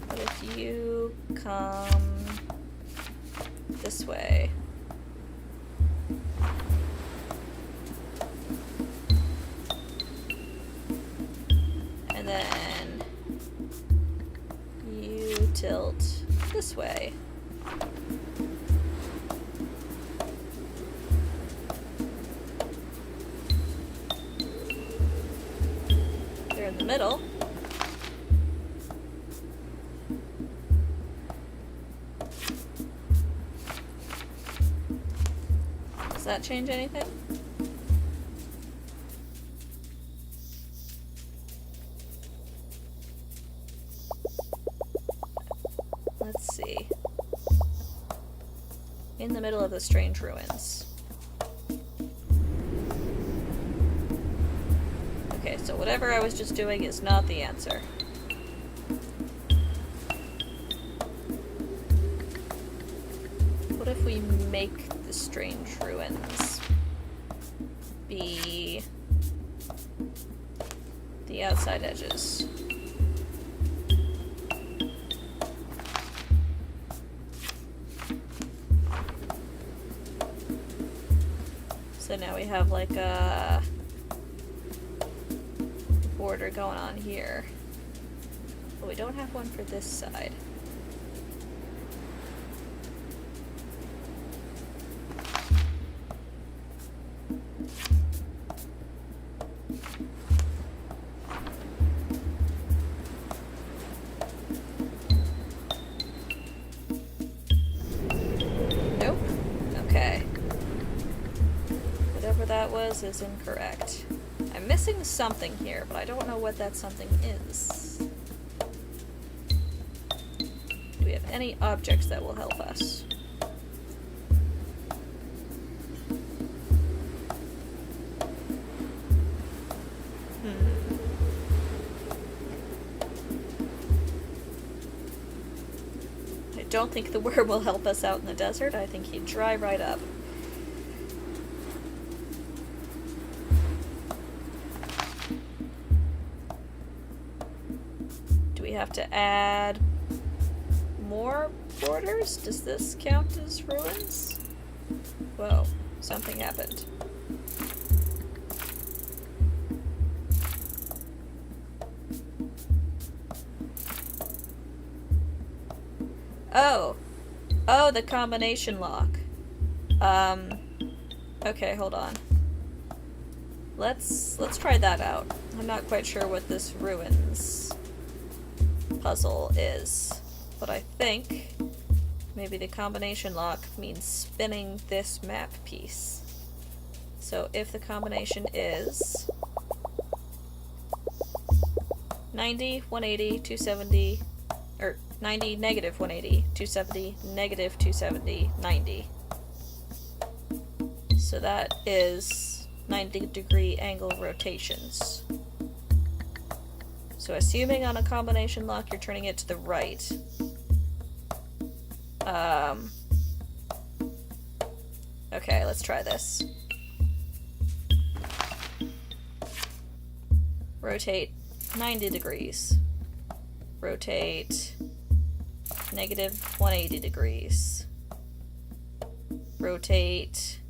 What if you come this way? And then you tilt this way. They're in the middle. Does that change anything? Let's see. In the middle of the strange ruins. Okay, so whatever I was just doing is not the answer. What if we make the strange ruins be the outside edges? So now we have like a border going on here. But we don't have one for this side. Nope. Okay. Whatever that was is incorrect. I'm missing something here, but I don't know what that something is. Do we have any objects that will help us? I don't think the worm will help us out in the desert. I think he'd dry right up. Have to add more borders? Does this count as ruins? Whoa, something happened. Oh. Oh, the combination lock. Okay, hold on. Let's try that out. I'm not quite sure what this ruins puzzle is, but I think maybe the combination lock means spinning this map piece. So if the combination is 90, 180, 270, or 90, negative 180, 270, negative 270, 90. So that is 90-degree angle rotations. So assuming on a combination lock you're turning it to the right. Okay, let's try this. Rotate 90 degrees. Rotate negative 180 degrees. Rotate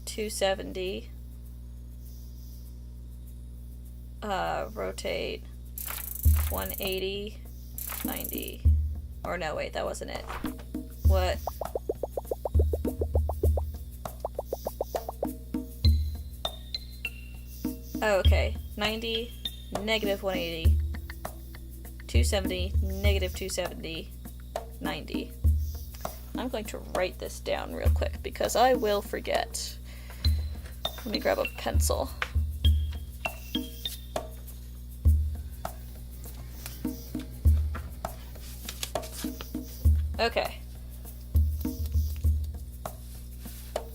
270. Rotate 180, 90. Or no, wait, that wasn't it. What? Oh, okay. 90, negative 180, 270, negative 270, 90. I'm going to write this down real quick because I will forget. Let me grab a pencil. Okay.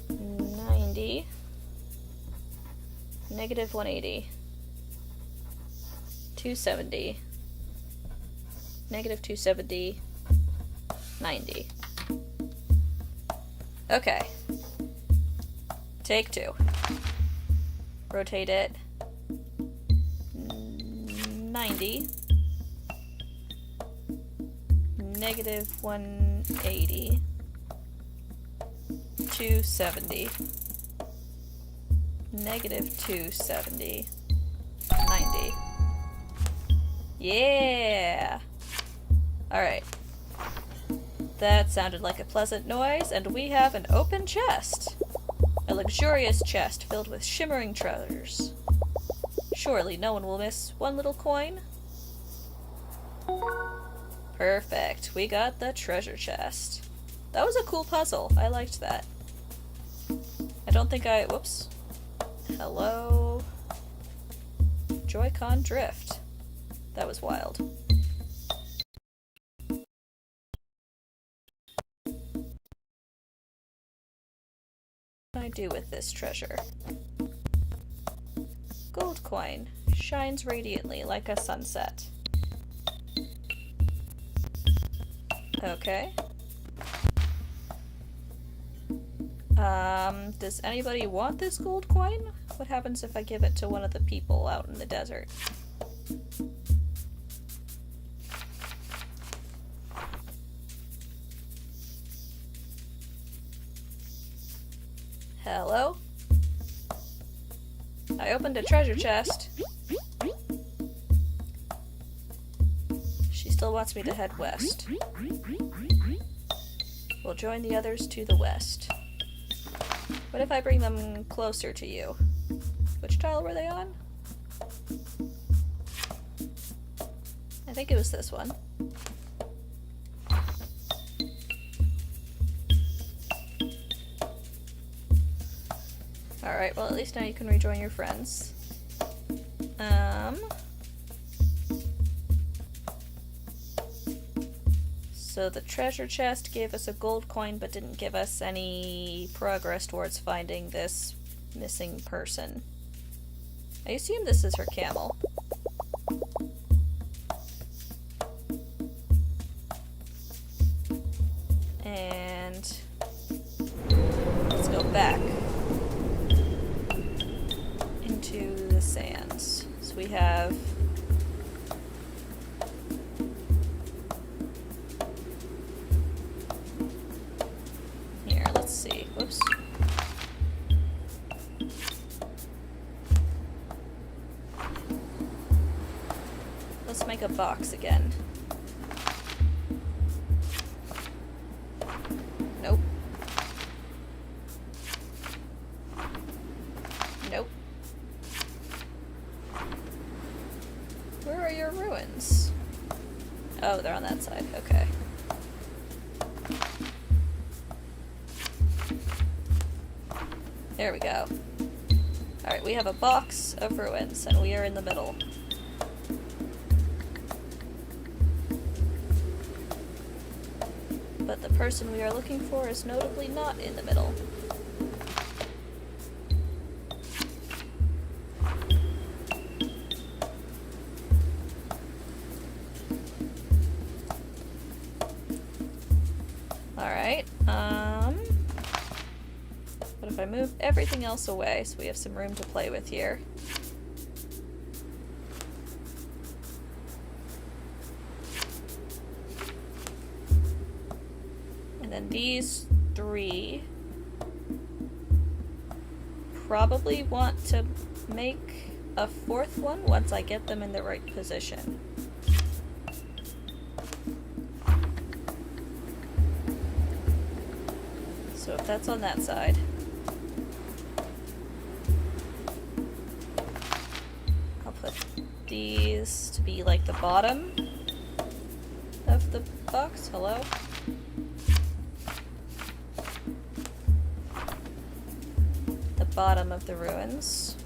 90, negative 180, 270, negative 270, 90. Okay. Take two. Rotate it 90, negative 180, 270, negative 270, 90. Yeah! Alright. That sounded like a pleasant noise, and we have an open chest. A luxurious chest filled with shimmering treasures. Surely no one will miss one little coin. Perfect. We got the treasure chest. That was a cool puzzle. I liked that. I don't think I... Whoops. Hello? Joy-Con drift. That was wild. What do I do with this treasure? Gold coin. Shines radiantly like a sunset. Okay. Does anybody want this gold coin? What happens if I give it to one of the people out in the desert? Hello? I opened a treasure chest. She still wants me to head west. We'll join the others to the west. What if I bring them closer to you? Which tile were they on? I think it was this one. Alright, well at least now you can rejoin your friends. So the treasure chest gave us a gold coin but didn't give us any progress towards finding this missing person. I assume this is her camel. And let's go back into the sands. So we have here, let's see. Whoops. Let's make a box again. Nope. Nope. Where are your ruins? Oh, they're on that side. Okay. There we go. Alright, we have a box of ruins, and we are in the middle. But the person we are looking for is notably not in the middle. Alright, what if I move everything else away so we have some room to play with here? And then these three probably want to make a fourth one once I get them in the right position. So if that's on that side. I'll put these to be like the bottom of the box. Hello? The bottom of the ruins.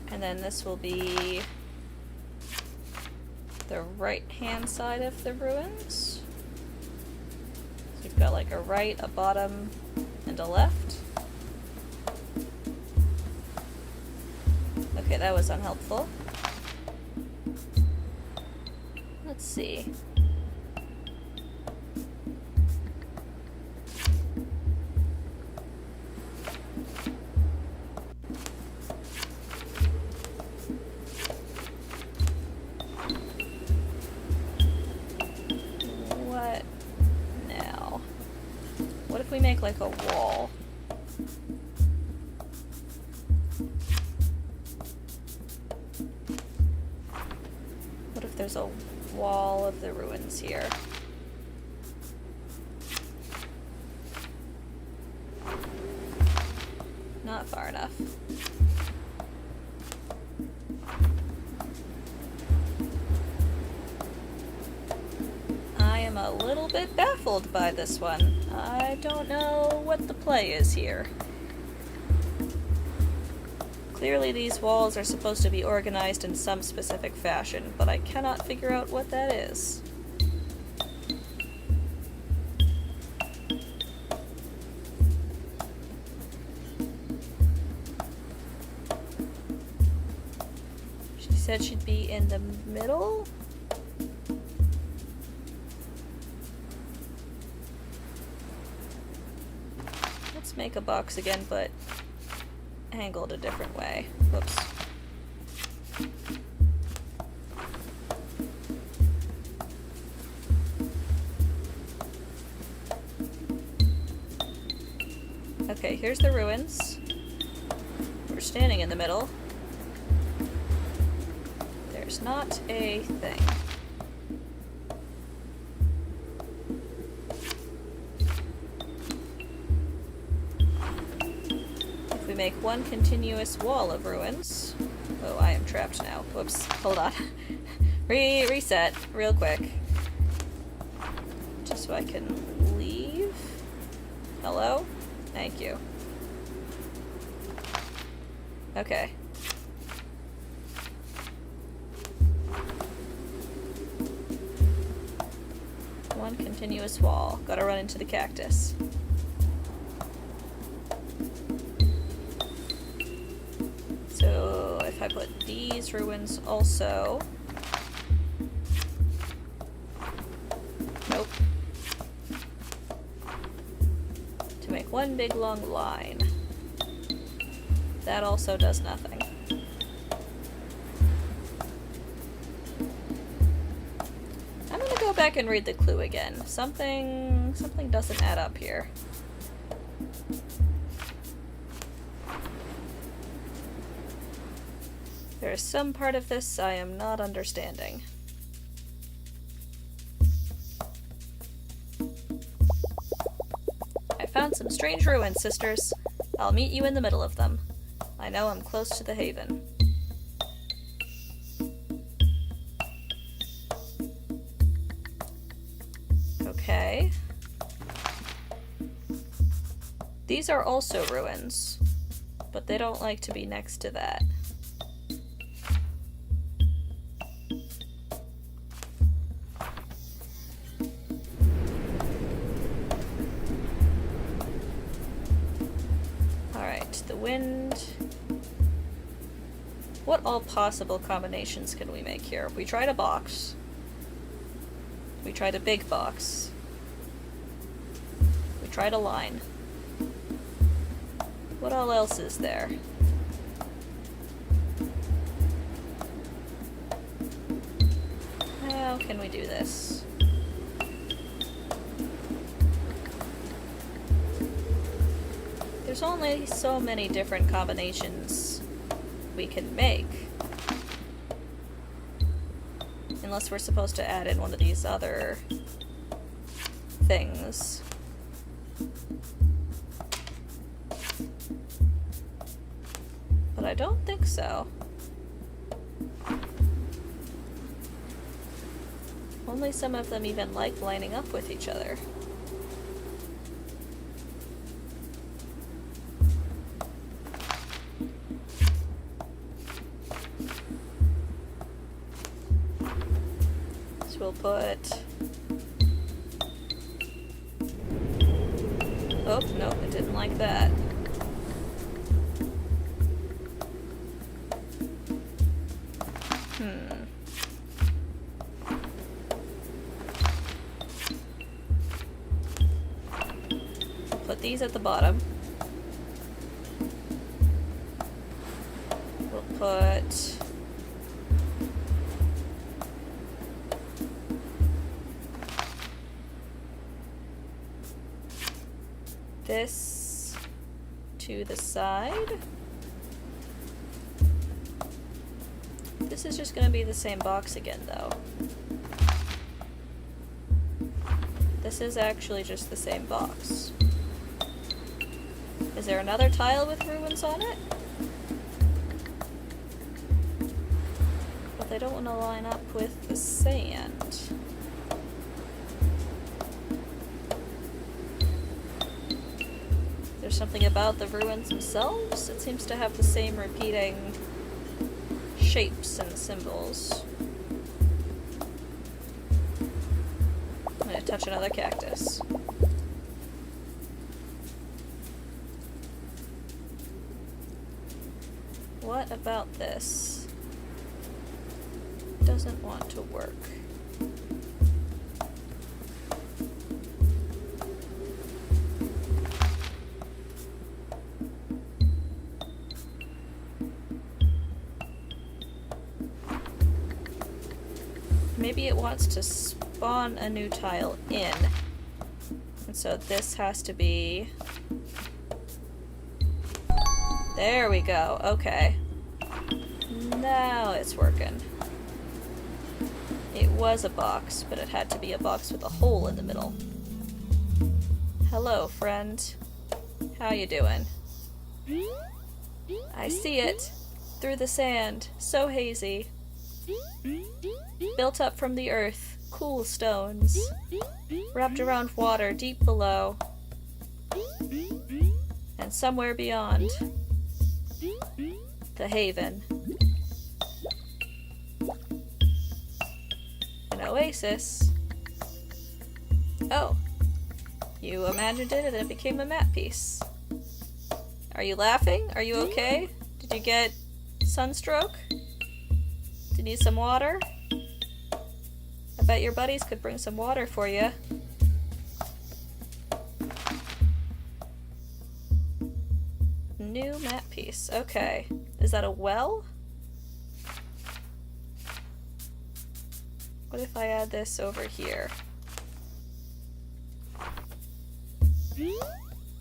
And then this will be the right-hand side of the ruins. So we've got like a right, a bottom, and a left. Okay, that was unhelpful. Let's see. What now? What if we make like a wall? What if there's a wall of the ruins here? Not far enough. I am a little bit baffled by this one. I don't know what the play is here. Clearly these walls are supposed to be organized in some specific fashion, but I cannot figure out what that is. She said she'd be in the middle? Let's make a box again, but angled a different way. Whoops. Okay, here's the ruins. We're standing in the middle. There's not a thing. Make one continuous wall of ruins. Oh, I am trapped now. Whoops. Hold on. Reset real quick. Just so I can leave. Hello? Thank you. Okay. One continuous wall. Gotta run into the cactus. So if I put these ruins also... Nope. To make one big long line. That also does nothing. I'm gonna go back and read the clue again. Something doesn't add up here. There is some part of this I am not understanding. I found some strange ruins, sisters. I'll meet you in the middle of them. I know I'm close to the haven. Okay. These are also ruins, but they don't like to be next to that. Wind. What all possible combinations can we make here? We tried a box. We tried a big box. We tried a line. What all else is there? How can we do this? There's only so many different combinations we can make. Unless we're supposed to add in one of these other things. But I don't think so. Only some of them even like lining up with each other. So we'll put... Oh, no, it didn't like that. Put these at the bottom. We'll put... this to the side. This is just gonna be the same box again, though. This is actually just the same box. Is there another tile with ruins on it? But they don't want to line up with the sand. There's something about the ruins themselves. It seems to have the same repeating shapes and symbols. I'm gonna touch another cactus. What about this? Doesn't want to work. Maybe it wants to spawn a new tile in. And so this has to be... There we go. Okay. Now it's working. It was a box, but it had to be a box with a hole in the middle. Hello, friend. How you doing? I see it. Through the sand. So hazy. Built up from the earth. Cool stones. Wrapped around water deep below. And somewhere beyond. The haven. An oasis. Oh. You imagined it and it became a map piece. Are you laughing? Are you okay? Did you get sunstroke? Do you need some water? I bet your buddies could bring some water for you. New map piece. Okay. Is that a well? What if I add this over here?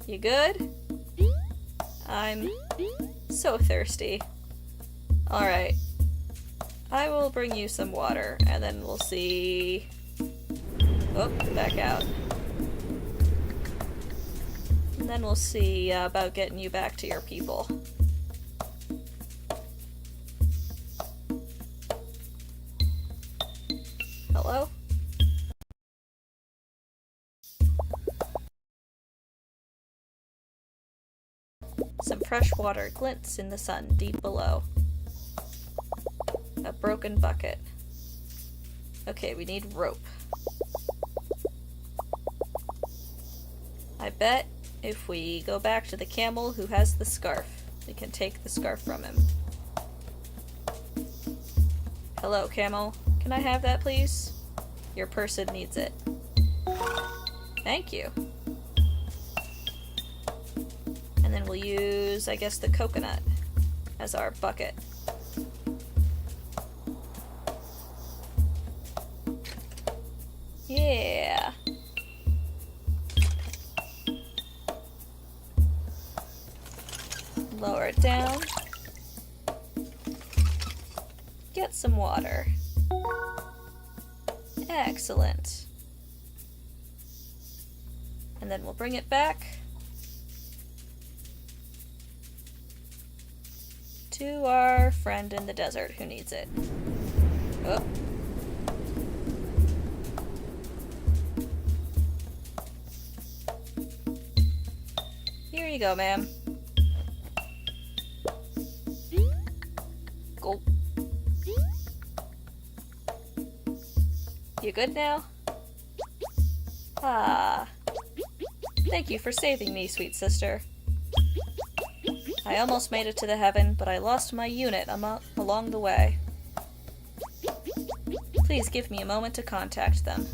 You good? I'm so thirsty. Alright. I will bring you some water, and then we'll see... Oh, back out. And then we'll see about getting you back to your people. Hello? Some fresh water glints in the sun deep below. A broken bucket. Okay, we need rope. I bet if we go back to the camel who has the scarf, we can take the scarf from him. Hello, camel. Can I have that, please? Your person needs it. Thank you. And then we'll use, I guess, the coconut as our bucket. Yeah. down. Get some water. Excellent. And then we'll bring it back to our friend in the desert who needs it. Oh. Here you go, ma'am. Go. You good now? Ah. Thank you for saving me, sweet sister. I almost made it to the heaven, but I lost my unit along the way. Please give me a moment to contact them.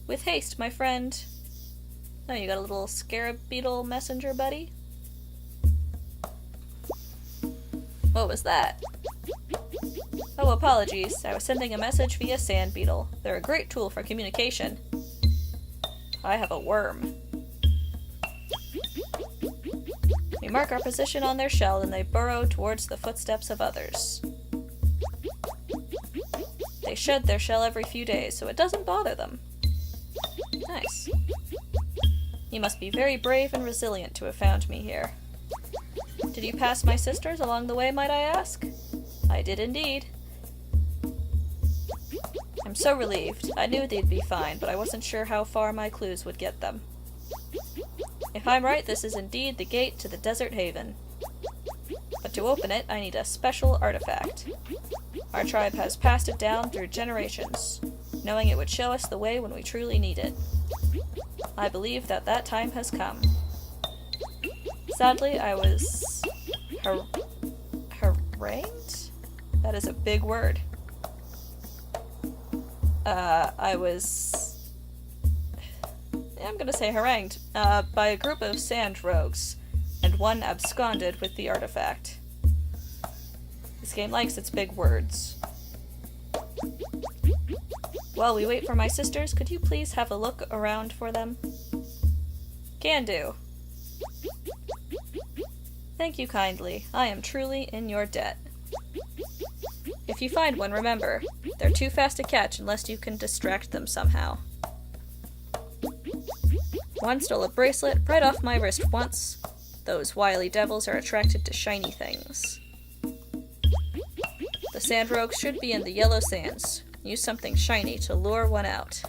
With haste, my friend. Oh, you got a little scarab beetle messenger buddy? What was that? Oh, apologies. I was sending a message via sand beetle. They're a great tool for communication. I have a worm. We mark our position on their shell and they burrow towards the footsteps of others. They shed their shell every few days, so it doesn't bother them. Nice. You must be very brave and resilient to have found me here. Did you pass my sisters along the way, might I ask? I did indeed. I'm so relieved. I knew they'd be fine, but I wasn't sure how far my clues would get them. If I'm right, this is indeed the gate to the desert haven. But to open it, I need a special artifact. Our tribe has passed it down through generations, knowing it would show us the way when we truly need it. I believe that that time has come. Sadly, I was harangued? That is a big word. I'm gonna say harangued, by a group of sand rogues, and one absconded with the artifact. This game likes its big words. While we wait for my sisters, could you please have a look around for them? Can do. Thank you kindly. I am truly in your debt. If you find one, remember, they're too fast to catch unless you can distract them somehow. One stole a bracelet right off my wrist once. Those wily devils are attracted to shiny things. The sand rogues should be in the yellow sands. Use something shiny to lure one out.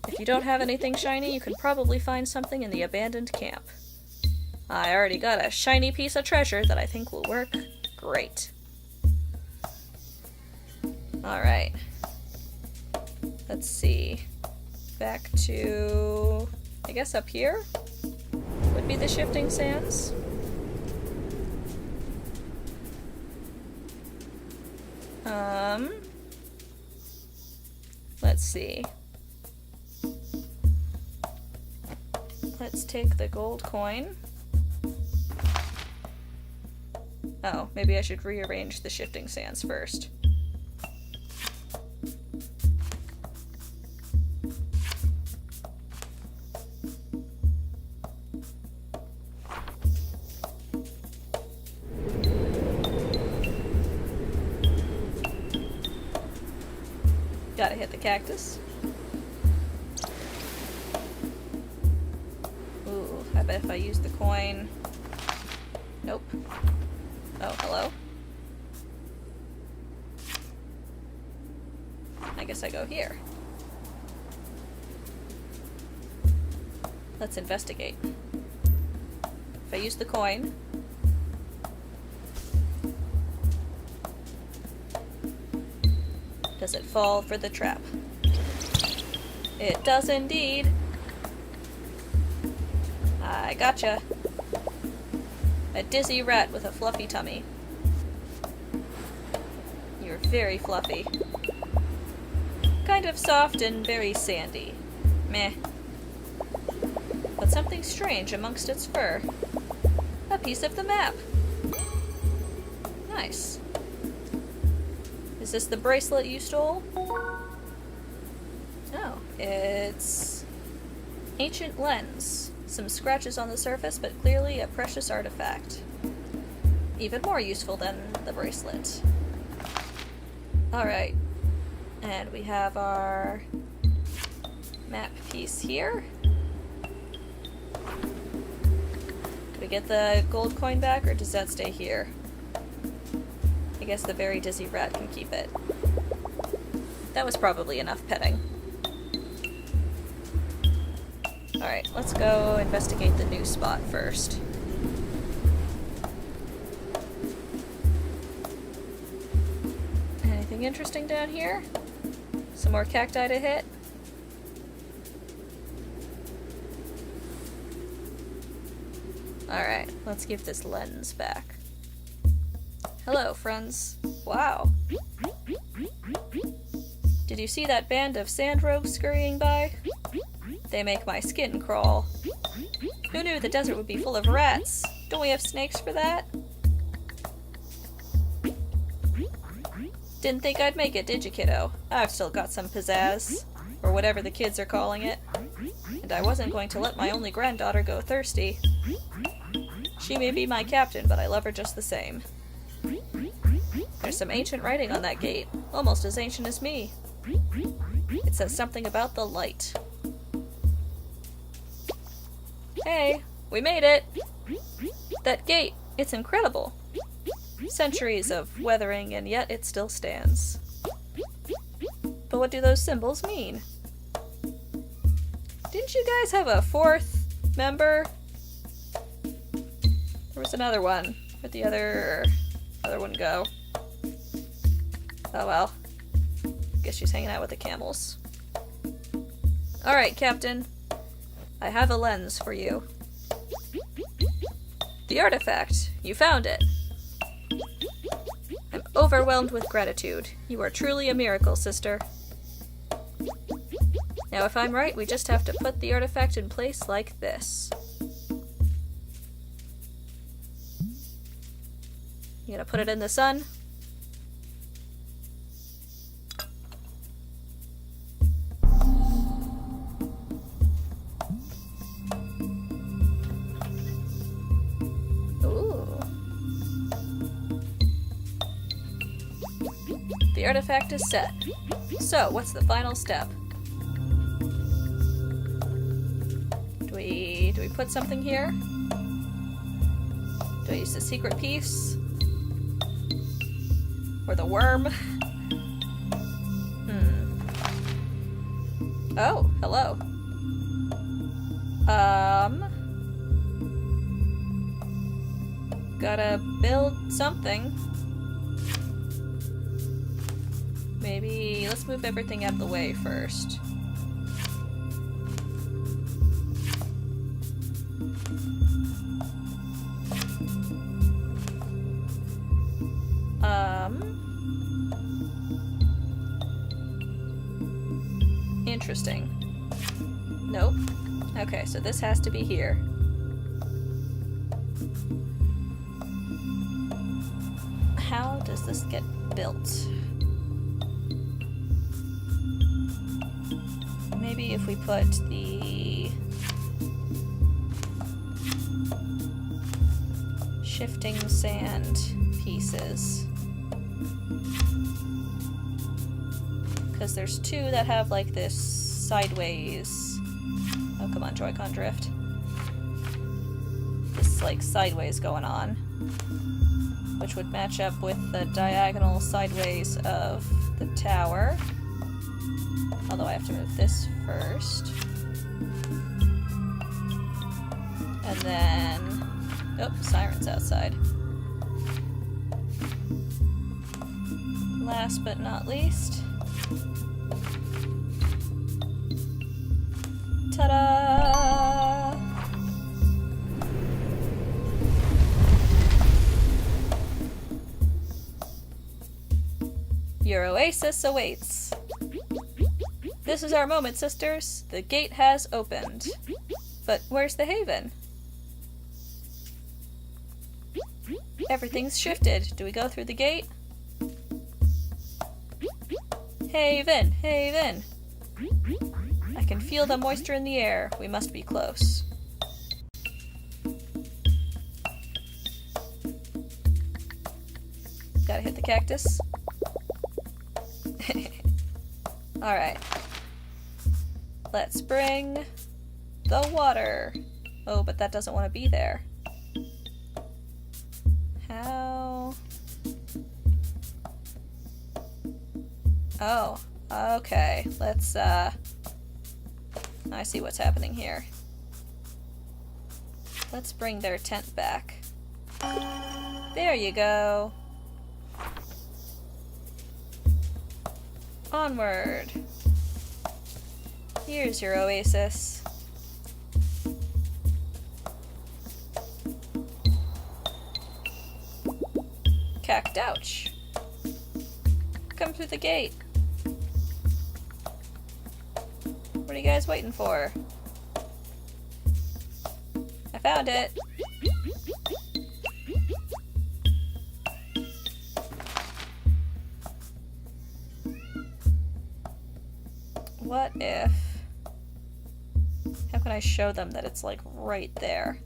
If you don't have anything shiny, you can probably find something in the abandoned camp. I already got a shiny piece of treasure that I think will work great. Alright. Let's see. Back to, I guess up here would be the shifting sands. Let's see. Let's take the gold coin. Oh, maybe I should rearrange the shifting sands first. Gotta hit the cactus. Ooh, I bet if I use the coin... Nope. Oh, hello? I guess I go here. Let's investigate. If I use the coin... Does it fall for the trap? It does indeed. I gotcha. A dizzy rat with a fluffy tummy. You're very fluffy. Kind of soft and very sandy. Meh. But something strange amongst its fur. A piece of the map. Nice. Is this the bracelet you stole? Oh, It's ancient lens. Some scratches on the surface, but clearly a precious artifact. Even more useful than the bracelet. Alright. And we have our map piece here. Do we get the gold coin back, or does that stay here? I guess the very dizzy rat can keep it. That was probably enough petting. Alright, let's go investigate the new spot first. Anything interesting down here? Some more cacti to hit? Alright, let's give this lens back. Hello, friends. Wow. Did you see that band of sand rogues scurrying by? They make my skin crawl. Who knew the desert would be full of rats? Don't we have snakes for that? Didn't think I'd make it, did you, kiddo? I've still got some pizzazz. Or whatever the kids are calling it. And I wasn't going to let my only granddaughter go thirsty. She may be my captain, but I love her just the same. There's some ancient writing on that gate. Almost as ancient as me. It says something about the light. Hey, we made it! That gate, it's incredible. Centuries of weathering, and yet it still stands. But what do those symbols mean? Didn't you guys have a fourth member? There was another one. Where'd the other one go? Oh well. Guess she's hanging out with the camels. Alright, Captain. I have a lens for you. The artifact. You found it. I'm overwhelmed with gratitude. You are truly a miracle, sister. Now, if I'm right, we just have to put the artifact in place like this. You gonna put it in the sun? Ooh. The artifact is set. So, what's the final step? Do we put something here? Do I use the secret piece? Or the worm? Oh, hello. Gotta build something. Maybe let's move everything out of the way first. Interesting. Nope. Okay, so this has to be here. How does this get built? Maybe if we put the shifting sand pieces. Because there's two that have like this sideways. Oh, come on, Joy-Con drift. This like sideways going on, which would match up with the diagonal sideways of the tower. Although I have to move this first. And then... oh, siren's outside. Last but not least... ta-da! Your oasis awaits. This is our moment, sisters. The gate has opened. But where's the haven? Everything's shifted. Do we go through the gate? Haven! Haven! I can feel the moisture in the air. We must be close. Gotta hit the cactus. Alright. Let's bring the water. Oh, but that doesn't want to be there. How? Oh, okay. Let's, I see what's happening here. Let's bring their tent back. There you go. Onward. Here's your oasis. Cactouch. Come through the gate. What are you guys waiting for? I found it. What if... How can I show them that it's like right there?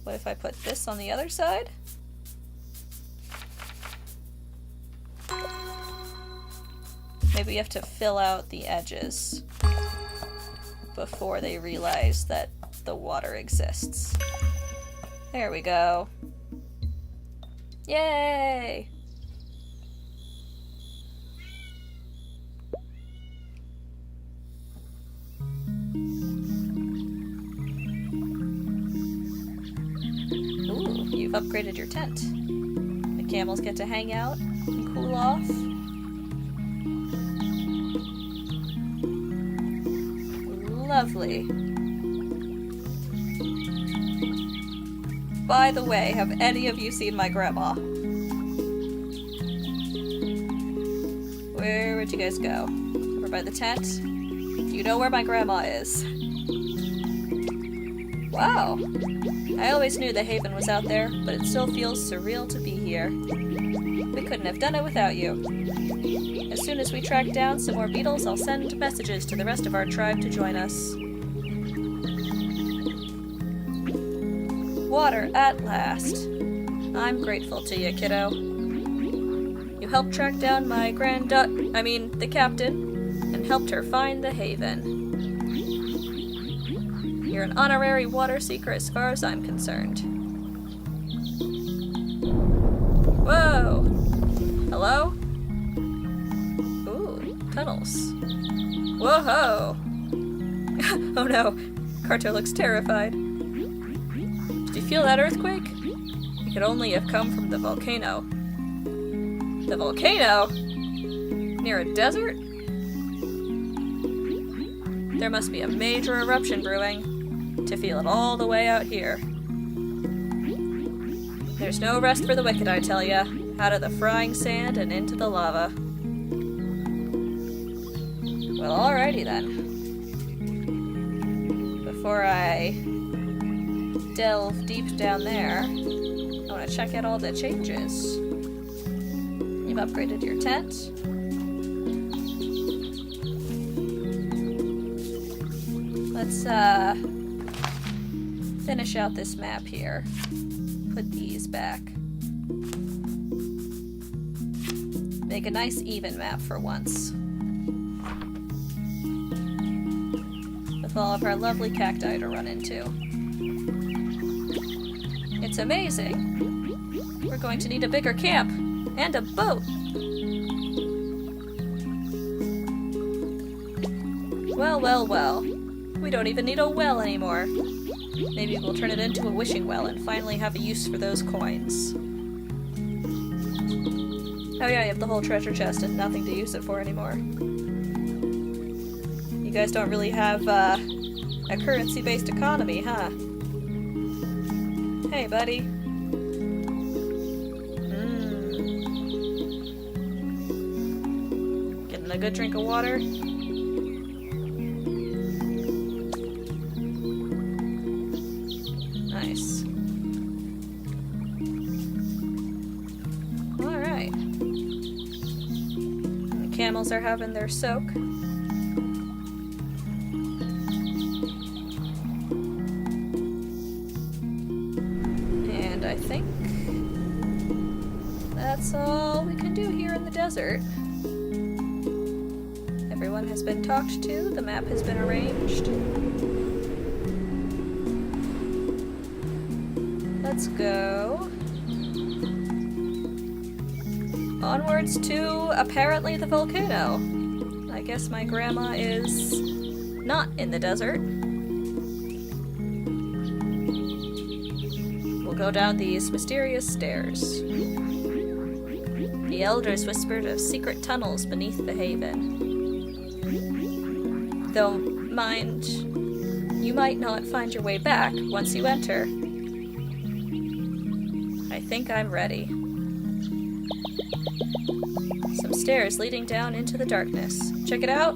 What if I put this on the other side? Maybe you have to fill out the edges before they realize that the water exists. There we go. Yay! Ooh, you've upgraded your tent. The camels get to hang out and cool off. Lovely. By the way, have any of you seen my grandma? Where would you guys go? Over by the tent? You know where my grandma is. Wow. I always knew the haven was out there, but it still feels surreal to be here. We couldn't have done it without you. As soon as we track down some more beetles, I'll send messages to the rest of our tribe to join us. Water at last. I'm grateful to you, kiddo. You helped track down my the captain, and helped her find the haven. You're an honorary water seeker as far as I'm concerned. Whoa! Hello? Ooh, tunnels. Whoa-ho! Oh no, Carto looks terrified. Did you feel that earthquake? It could only have come from the volcano. The volcano? Near a desert? There must be a major eruption brewing to feel it all the way out here. There's no rest for the wicked, I tell ya. Out of the frying sand and into the lava. Well, alrighty then. Before I delve deep down there, I want to check out all the changes. You've upgraded your tent. Let's finish out this map here. Put these back. Make a nice even map for once. With all of our lovely cacti to run into. It's amazing. We're going to need a bigger camp and a boat. Well, well, well. We don't even need a well anymore. Maybe we'll turn it into a wishing well and finally have a use for those coins. Oh yeah, you have the whole treasure chest and nothing to use it for anymore. You guys don't really have, a currency-based economy, huh? Hey, buddy. Getting a good drink of water? Nice. Alright. The camels are having their soak. think that's all we can do here in the desert. Everyone has been talked to, the map has been arranged. Let's go onwards to apparently the volcano. I guess my grandma is not in the desert. We'll go down these mysterious stairs. The elders whispered of secret tunnels beneath the haven. Though, mind, you might not find your way back once you enter. I think I'm ready. Some stairs leading down into the darkness. Check it out.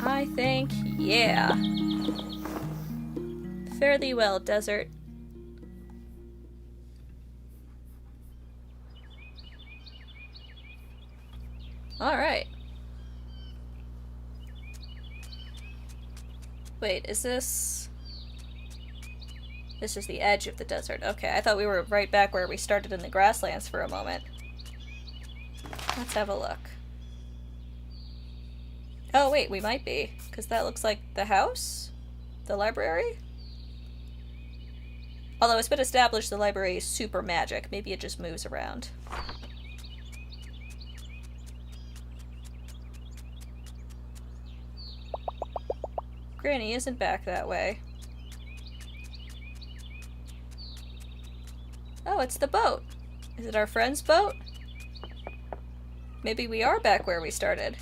I think, yeah. Fare thee well, desert. Alright. Wait, is this... This is the edge of the desert. Okay, I thought we were right back where we started in the grasslands for a moment. Let's have a look. Oh wait, we might be, because that looks like the house? The library? Although it's been established the library is super magic. Maybe it just moves around. Granny isn't back that way. Oh, it's the boat. Is it our friend's boat? Maybe we are back where we started.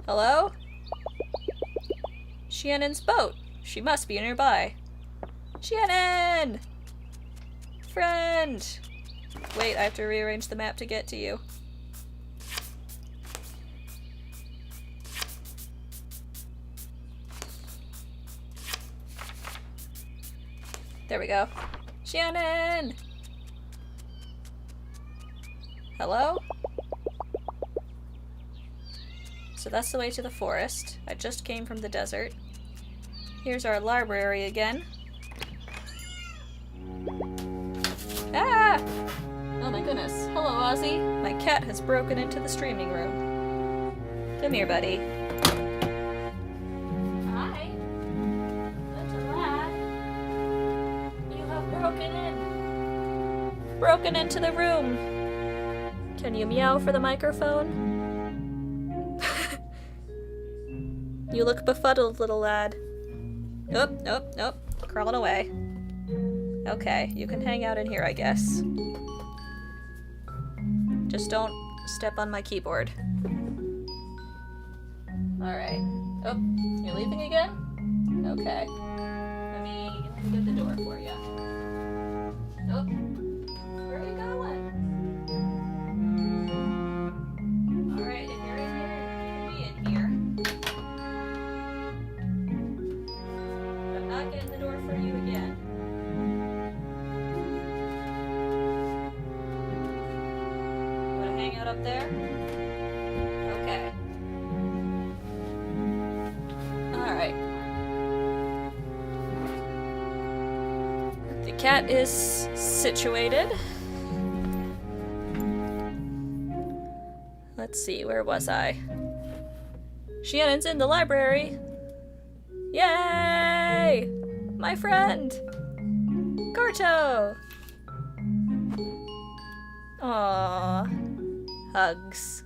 Hello? Shannon's boat. She must be nearby. Shannon! Friend! Wait, I have to rearrange the map to get to you. There we go. Shannon! Hello? So that's the way to the forest. I just came from the desert. Here's our library again. Ah! Oh my goodness. Hello, Ozzy. My cat has broken into the streaming room. Come here, buddy. Hi. Little lad. You have broken in. Broken into the room. Can you meow for the microphone? You look befuddled, little lad. Nope, nope, nope. Crawling away. Okay, you can hang out in here, I guess. Just don't step on my keyboard. Alright. Oh, you're leaving again? Okay. Let me get the door for you. Oh, where are you going? Alright, if you're in here, you can be in here. I'm not getting the door for you again. Hang out up there? Okay. Alright. The cat is situated. Let's see, where was I? Shannon's in the library! Yay! My friend! Carto! Aww. Hugs.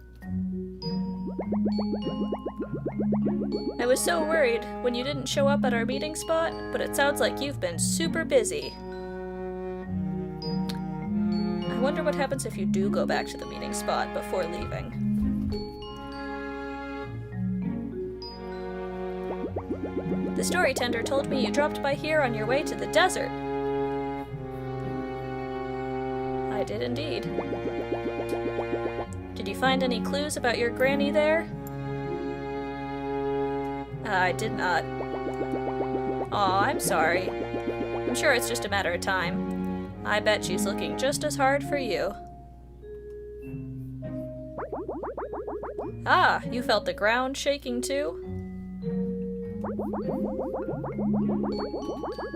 I was so worried when you didn't show up at our meeting spot, but it sounds like you've been super busy. I wonder what happens if you do go back to the meeting spot before leaving. The story tender told me you dropped by here on your way to the desert. I did indeed. Did you find any clues about your granny there? I did not. Aw, I'm sorry. I'm sure it's just a matter of time. I bet she's looking just as hard for you. Ah, you felt the ground shaking too?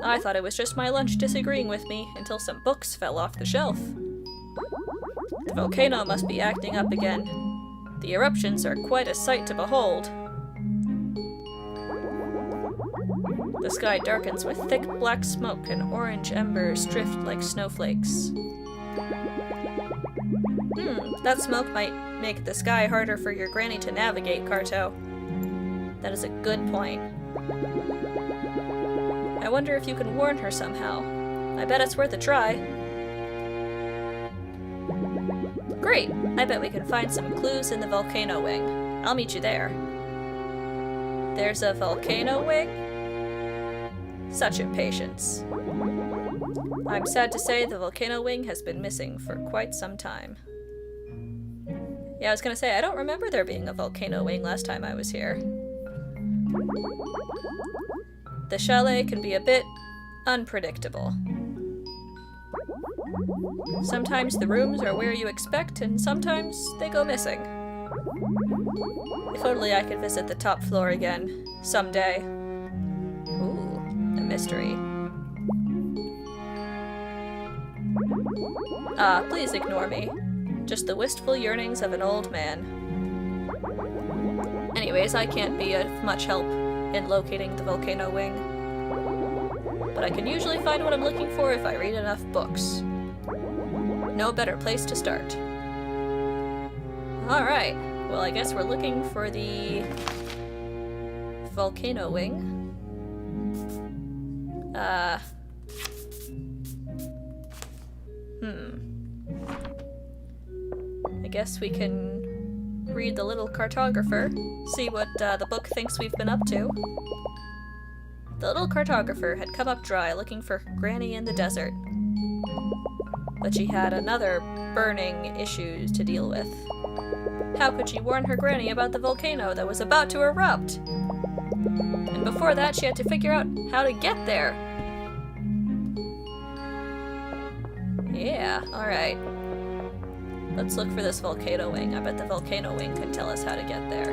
I thought it was just my lunch disagreeing with me until some books fell off the shelf. The volcano must be acting up again. The eruptions are quite a sight to behold. The sky darkens with thick black smoke and orange embers drift like snowflakes. That smoke might make the sky harder for your granny to navigate, Carto. That is a good point. I wonder if you can warn her somehow. I bet it's worth a try. Great! I bet we can find some clues in the volcano wing. I'll meet you there. There's a volcano wing? Such impatience. I'm sad to say the volcano wing has been missing for quite some time. Yeah, I was gonna say, I don't remember there being a volcano wing last time I was here. The chalet can be a bit unpredictable. Sometimes the rooms are where you expect, and sometimes they go missing. If only I could visit the top floor again, someday. Ooh, a mystery. Ah, please ignore me. Just the wistful yearnings of an old man. Anyways, I can't be of much help in locating the volcano wing. But I can usually find what I'm looking for if I read enough books. No better place to start. Alright, well I guess we're looking for the volcano wing. I guess we can read the little cartographer, see what the book thinks we've been up to. The little cartographer had come up dry looking for Granny in the desert. But she had another burning issue to deal with. How could she warn her Granny about the volcano that was about to erupt? And before that, she had to figure out how to get there. Yeah, alright. Let's look for this volcano wing. I bet the volcano wing can tell us how to get there.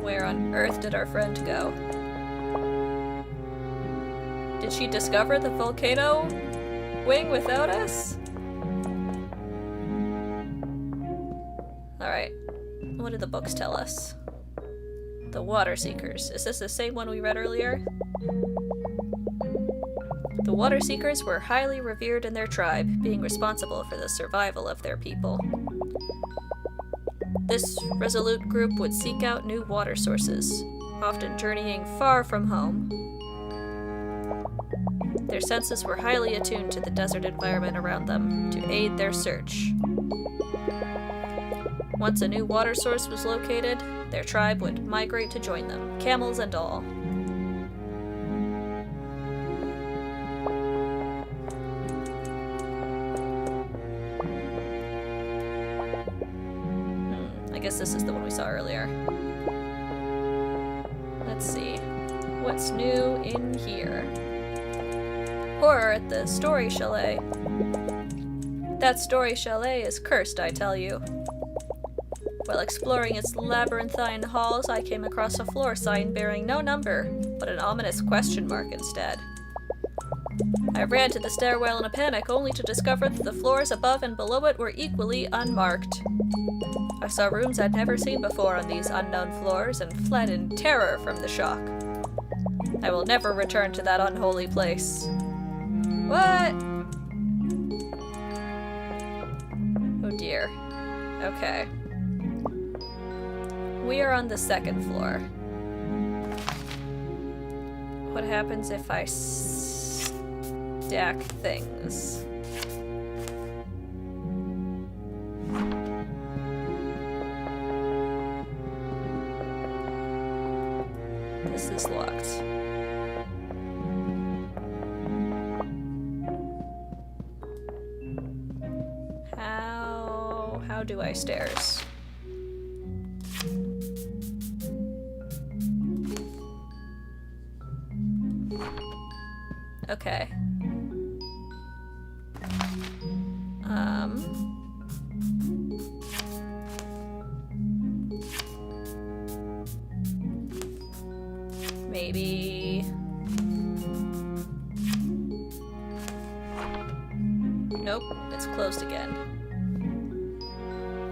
Where on earth did our friend go? Did she discover the volcano wing without us? Alright. What did the books tell us? The Water Seekers. Is this the same one we read earlier? The Water Seekers were highly revered in their tribe, being responsible for the survival of their people. This resolute group would seek out new water sources, often journeying far from home. Their senses were highly attuned to the desert environment around them to aid their search. Once a new water source was located, their tribe would migrate to join them, camels and all. I guess this is the one we saw earlier. Let's see. What's new in here? Horror at the Story Chalet. That Story Chalet is cursed, I tell you. While exploring its labyrinthine halls, I came across a floor sign bearing no number, but an ominous question mark instead. I ran to the stairwell in a panic, only to discover that the floors above and below it were equally unmarked. I saw rooms I'd never seen before on these unknown floors and fled in terror from the shock. I will never return to that unholy place. What? Oh dear. Okay. We are on the second floor. What happens if I stack things? This is locked. How do I stairs? Okay. Maybe... Nope, it's closed again.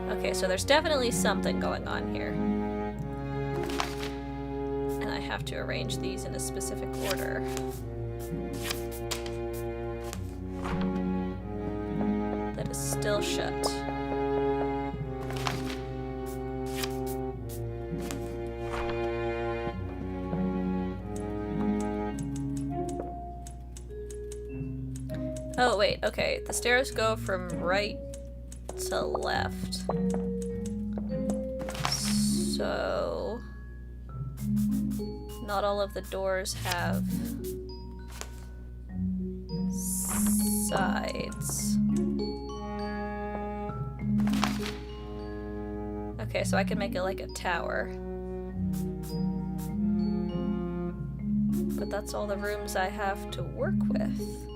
Okay, so there's definitely something going on here. And I have to arrange these in a specific order. That is still shut. Oh, wait, okay. The stairs go from right to left. So... not all of the doors have... sides. Okay, so I can make it like a tower. But that's all the rooms I have to work with.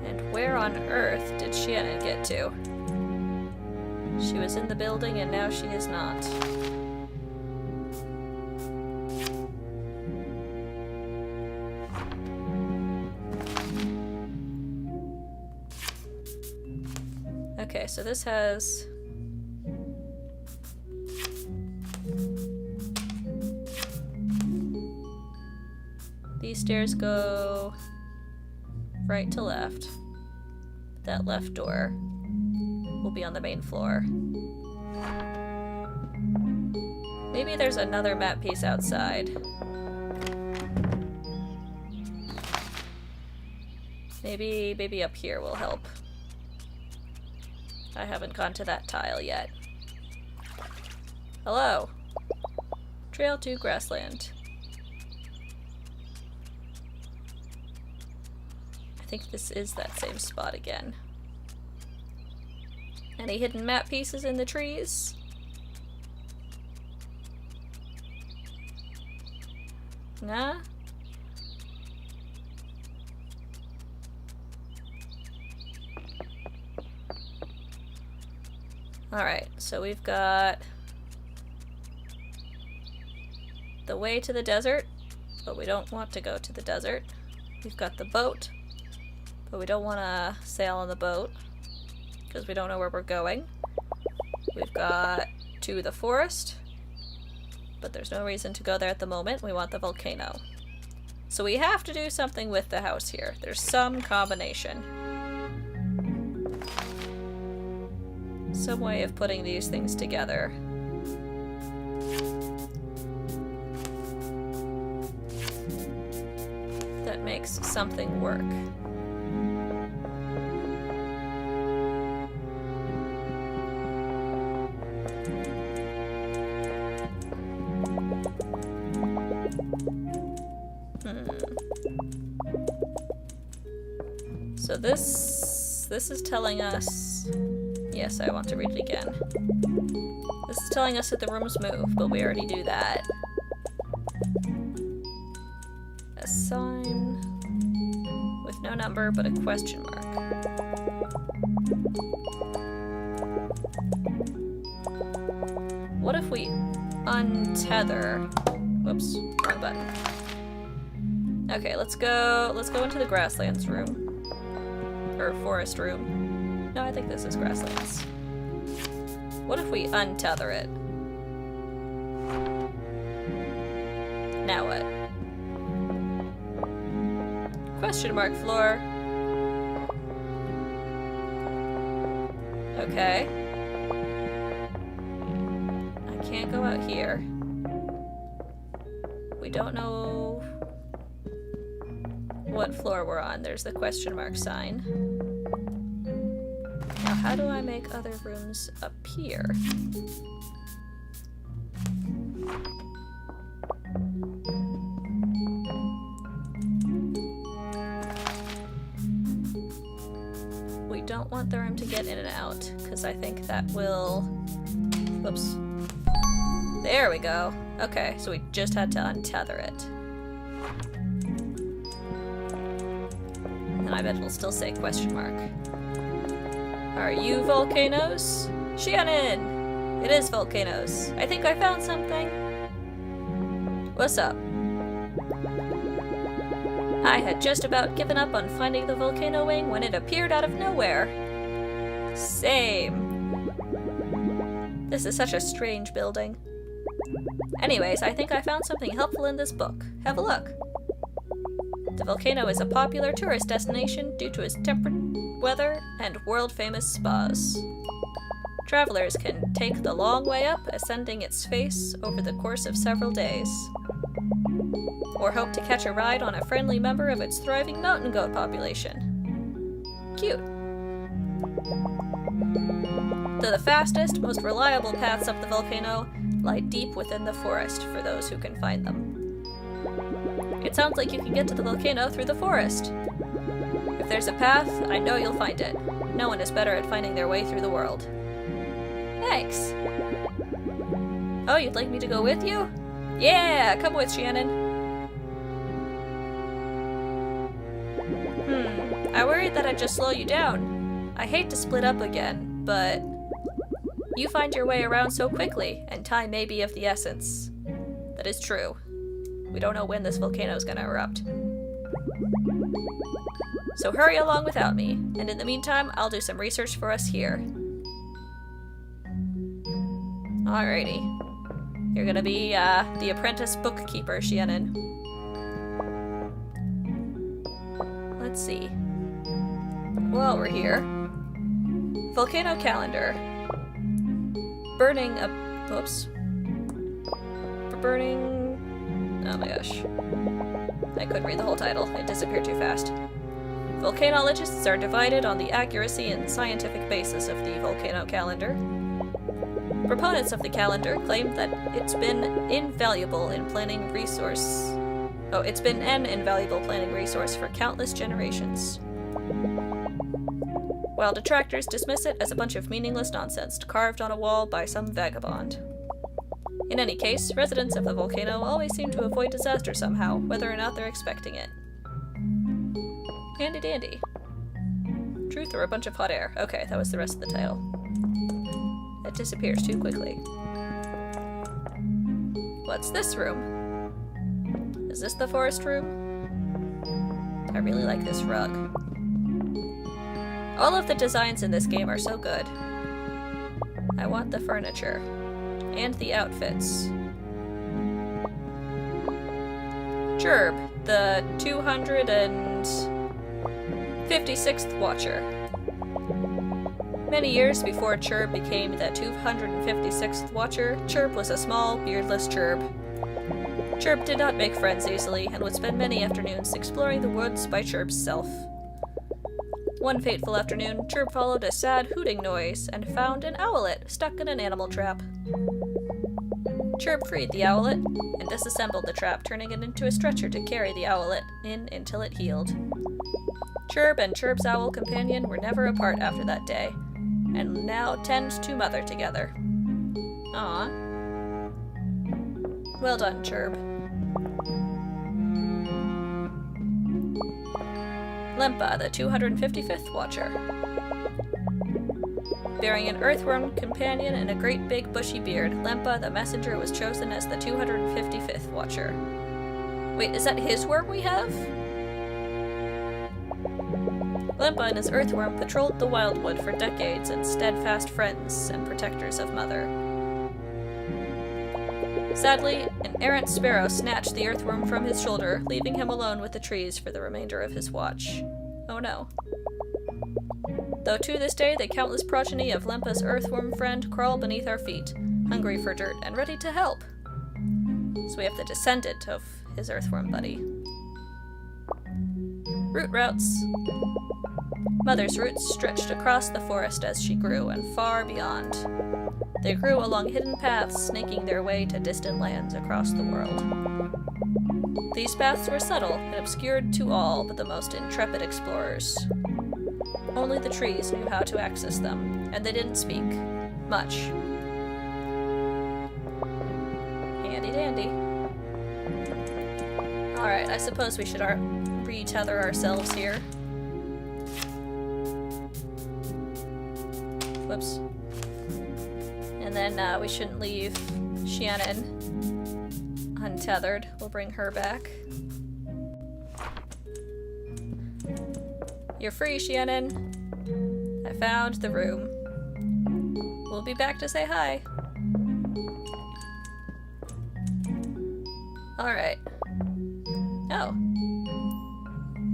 And where on earth did Shannon get to? She was in the building and now she is not. Okay, so this has... these stairs go right to left. That left door will be on the main floor. Maybe there's another map piece outside. Maybe up here will help. I haven't gone to that tile yet. Hello. Trail to grassland. I think this is that same spot again. Any hidden map pieces in the trees? Nah? Alright, so we've got the way to the desert, but we don't want to go to the desert. We've got the boat, but we don't want to sail on the boat because we don't know where we're going. We've got to the forest, but there's no reason to go there at the moment. We want the volcano. So we have to do something with the house here. There's some combination. Some way of putting these things together. That makes something work. So this is telling us... Yes, I want to read it again. This is telling us that the rooms move, but we already do that. A sign with no number, but a question mark. What if we untether... Whoops, wrong button. Okay, let's go into the grasslands room. Or forest room. No, I think this is grasslands. What if we untether it? Now what? Question mark floor. Okay. I can't go out here. We don't know what floor we're on. There's the question mark sign. Now, how do I make other rooms appear? We don't want the room to get in and out, because I think that will... Whoops. There we go. Okay, so we just had to untether it. And I bet it'll still say question mark. Are you volcanoes? Shannon! It is volcanoes. I think I found something. What's up? I had just about given up on finding the volcano wing when it appeared out of nowhere. Same. This is such a strange building. Anyways, I think I found something helpful in this book. Have a look. The volcano is a popular tourist destination due to its temperate weather and world-famous spas. Travelers can take the long way up, ascending its face over the course of several days. Or hope to catch a ride on a friendly member of its thriving mountain goat population. Cute. Though the fastest, most reliable paths up the volcano lie deep within the forest for those who can find them. It sounds like you can get to the volcano through the forest. If there's a path, I know you'll find it. No one is better at finding their way through the world. Thanks. Oh, you'd like me to go with you? Yeah, come with, Shannon. I worried that I'd just slow you down. I hate to split up again, but you find your way around so quickly, and time may be of the essence. That is true. We don't know when this volcano is gonna erupt. So hurry along without me, and in the meantime, I'll do some research for us here. Alrighty. You're gonna be, the apprentice bookkeeper, Shannon. Let's see. While we're here. Volcano calendar. Burning a... Oops. Burning... Oh my gosh. I couldn't read the whole title. It disappeared too fast. Volcanologists are divided on the accuracy and scientific basis of the volcano calendar. Proponents of the calendar claim that it's been invaluable in planning resource... Oh, it's been an invaluable planning resource for countless generations. While detractors dismiss it as a bunch of meaningless nonsense carved on a wall by some vagabond. In any case, residents of the volcano always seem to avoid disaster somehow, whether or not they're expecting it. Handy dandy. Truth or a bunch of hot air. Okay, that was the rest of the title. It disappears too quickly. What's this room? Is this the forest room? I really like this rug. All of the designs in this game are so good. I want the furniture. And the outfits. Gerb, the 256th Watcher. Many years before Chirp became the 256th Watcher, Chirp was a small, beardless Chirp. Chirp did not make friends easily, and would spend many afternoons exploring the woods by Chirp's self. One fateful afternoon, Chirp followed a sad hooting noise and found an owlet stuck in an animal trap. Chirp freed the owlet and disassembled the trap, turning it into a stretcher to carry the owlet in until it healed. Chirp and Chirp's owl companion were never apart after that day, and now tend to mother together. Aww. Well done, Chirp. Lempa, the 255th Watcher. Bearing an earthworm companion and a great big bushy beard, Lempa the messenger was chosen as the 255th Watcher. Wait, is that his worm we have? Lempa and his earthworm patrolled the wildwood for decades and steadfast friends and protectors of Mother. Sadly, an errant sparrow snatched the earthworm from his shoulder, leaving him alone with the trees for the remainder of his watch. Oh no. Though to this day the countless progeny of Lempa's earthworm friend crawl beneath our feet, hungry for dirt and ready to help. So we have the descendant of his earthworm buddy. Root routes. Mother's roots stretched across the forest as she grew and far beyond. They grew along hidden paths, snaking their way to distant lands across the world. These paths were subtle and obscured to all but the most intrepid explorers. Only the trees knew how to access them, and they didn't speak. Much. Handy dandy. Alright, I suppose we should retether ourselves here. Whoops. And then we shouldn't leave Shannon untethered. We'll bring her back. You're free, Shannon. I found the room. We'll be back to say hi. Alright. Oh.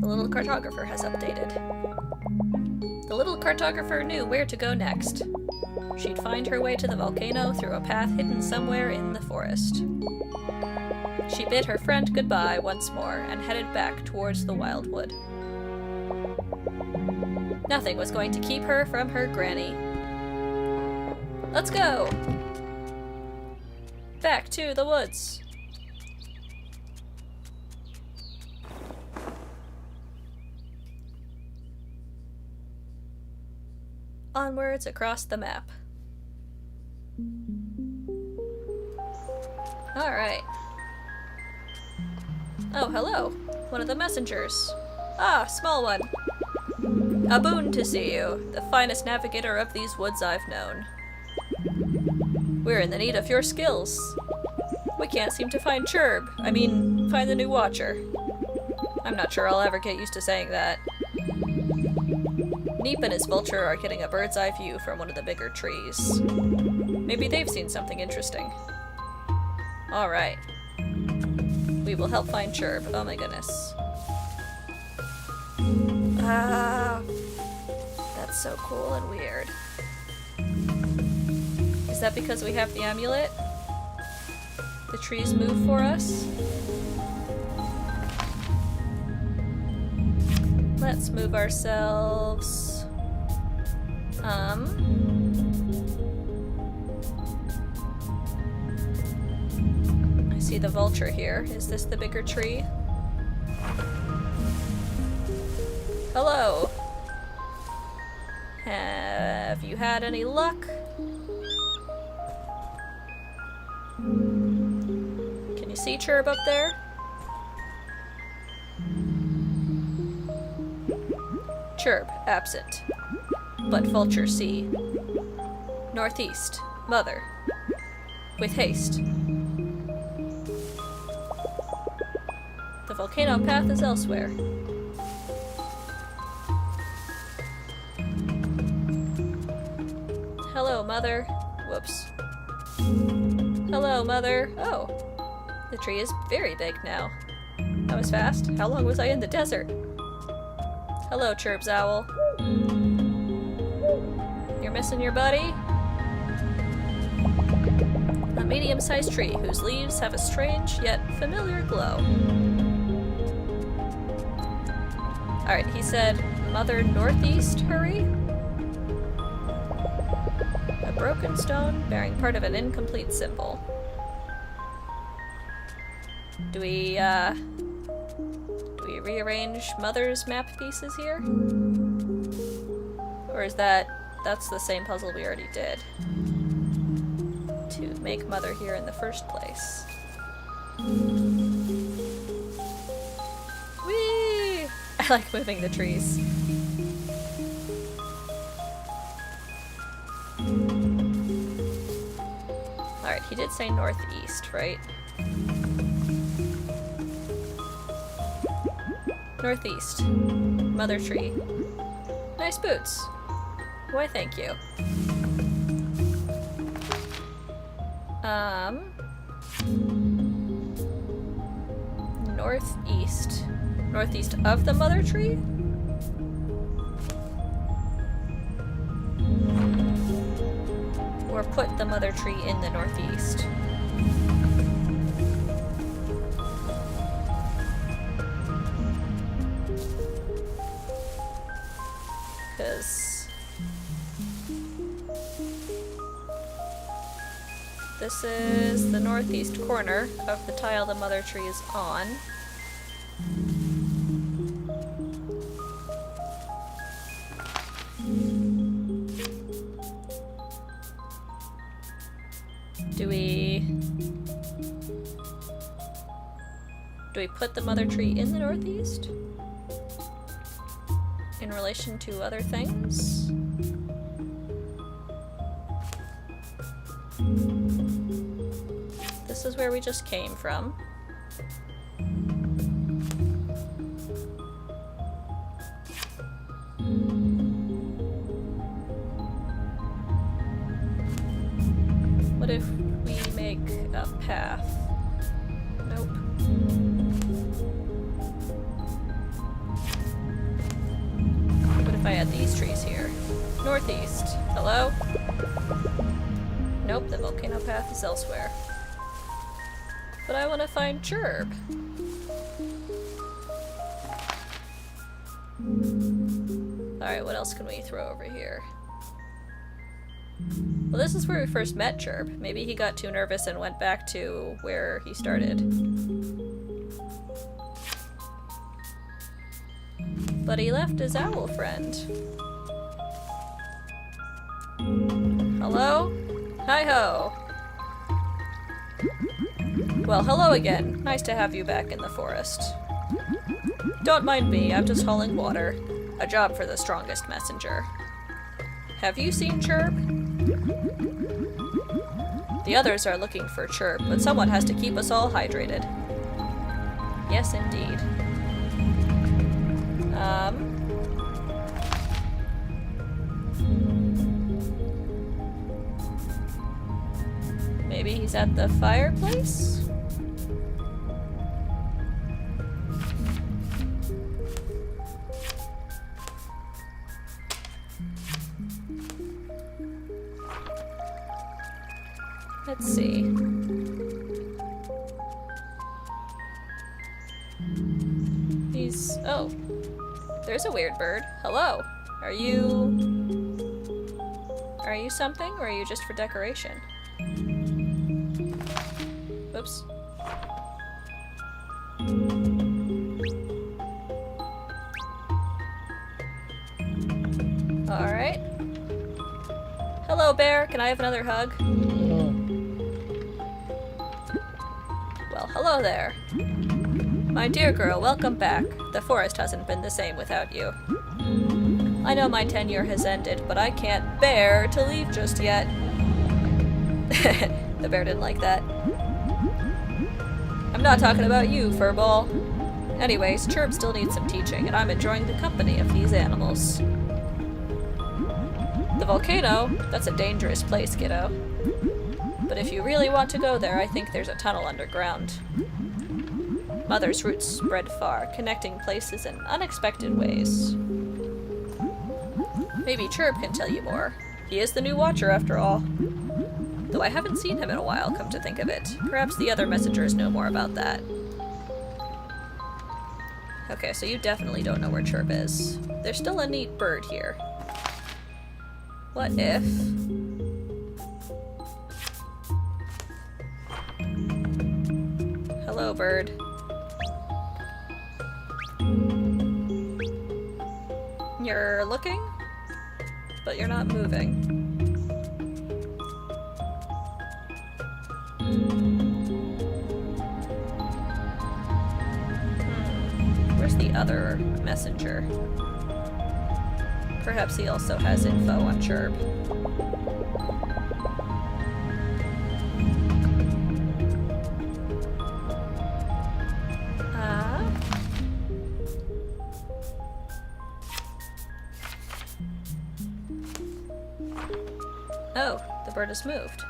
The little cartographer has updated. The little cartographer knew where to go next. She'd find her way to the volcano through a path hidden somewhere in the forest. She bid her friend goodbye once more and headed back towards the wildwood. Nothing was going to keep her from her granny. Let's go! Back to the woods. Onwards across the map. Alright. Oh, hello. One of the messengers. Ah, small one. A boon to see you, the finest navigator of these woods I've known. We're in the need of your skills. We can't seem to find find the new Watcher. I'm not sure I'll ever get used to saying that. Neep and his vulture are getting a bird's eye view from one of the bigger trees. Maybe they've seen something interesting. Alright. We will help find Chirp. Oh my goodness. Ah, that's so cool and weird. Is that because we have the amulet? The trees move for us? Let's move ourselves. I see the vulture here. Is this the bigger tree? Hello. Have you had any luck? Can you see Chirp up there? Chirp, absent. But vulture see. Northeast, mother. With haste. The volcano path is elsewhere. Hello, mother. Whoops. Hello, mother. Oh. The tree is very big now. That was fast. How long was I in the desert? Hello, Chirp's owl. You're missing your buddy? A medium-sized tree whose leaves have a strange yet familiar glow. Alright, he said, Mother Northeast, hurry? A broken stone bearing part of an incomplete symbol. Do we rearrange Mother's map pieces here? Or is that's the same puzzle we already did? To make Mother here in the first place. Whee! I like moving the trees. Alright, he did say northeast, right? Northeast. Mother tree. Nice boots. Why, thank you. Northeast. Northeast of the mother tree? Or put the mother tree in the northeast. Because this is the northeast corner of the tile the mother tree is on. Do we put the mother tree in the northeast? In relation to other things? This is where we just came from. What if we make a path? Nope. What if I had these trees here? Northeast. Hello? Nope, the volcano path is elsewhere. But I want to find Chirp. Alright, what else can we throw over here? Well, this is where we first met Chirp. Maybe he got too nervous and went back to where he started. But he left his owl friend. Hello? Hi-ho! Well, hello again. Nice to have you back in the forest. Don't mind me, I'm just hauling water. A job for the strongest messenger. Have you seen Chirp? The others are looking for Chirp, but someone has to keep us all hydrated. Yes, indeed. Maybe he's at the fireplace? Let's see. Oh. There's a weird bird. Hello. Are you something, or are you just for decoration? Oops. Alright. Hello, bear. Can I have another hug? Well, hello there. My dear girl, welcome back. The forest hasn't been the same without you. I know my tenure has ended, but I can't bear to leave just yet. The bear didn't like that. I'm not talking about you, furball. Anyways, Chirp still needs some teaching, and I'm enjoying the company of these animals. The volcano? That's a dangerous place, kiddo. But if you really want to go there, I think there's a tunnel underground. Mother's roots spread far, connecting places in unexpected ways. Maybe Chirp can tell you more. He is the new watcher, after all. Though I haven't seen him in a while, come to think of it. Perhaps the other messengers know more about that. Okay, so you definitely don't know where Chirp is. There's still a neat bird here. What if... Hello, bird. You're looking, but you're not moving. Where's the other messenger? Perhaps he also has info on Chirp. Oh, the bird has moved.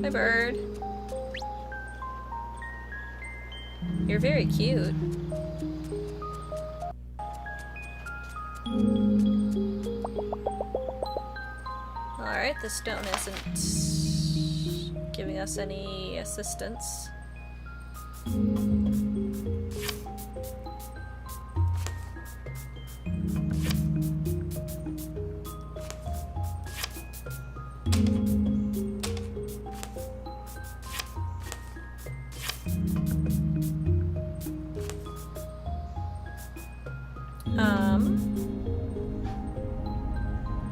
Hi, bird. You're very cute. Alright, the stone isn't giving us any assistance.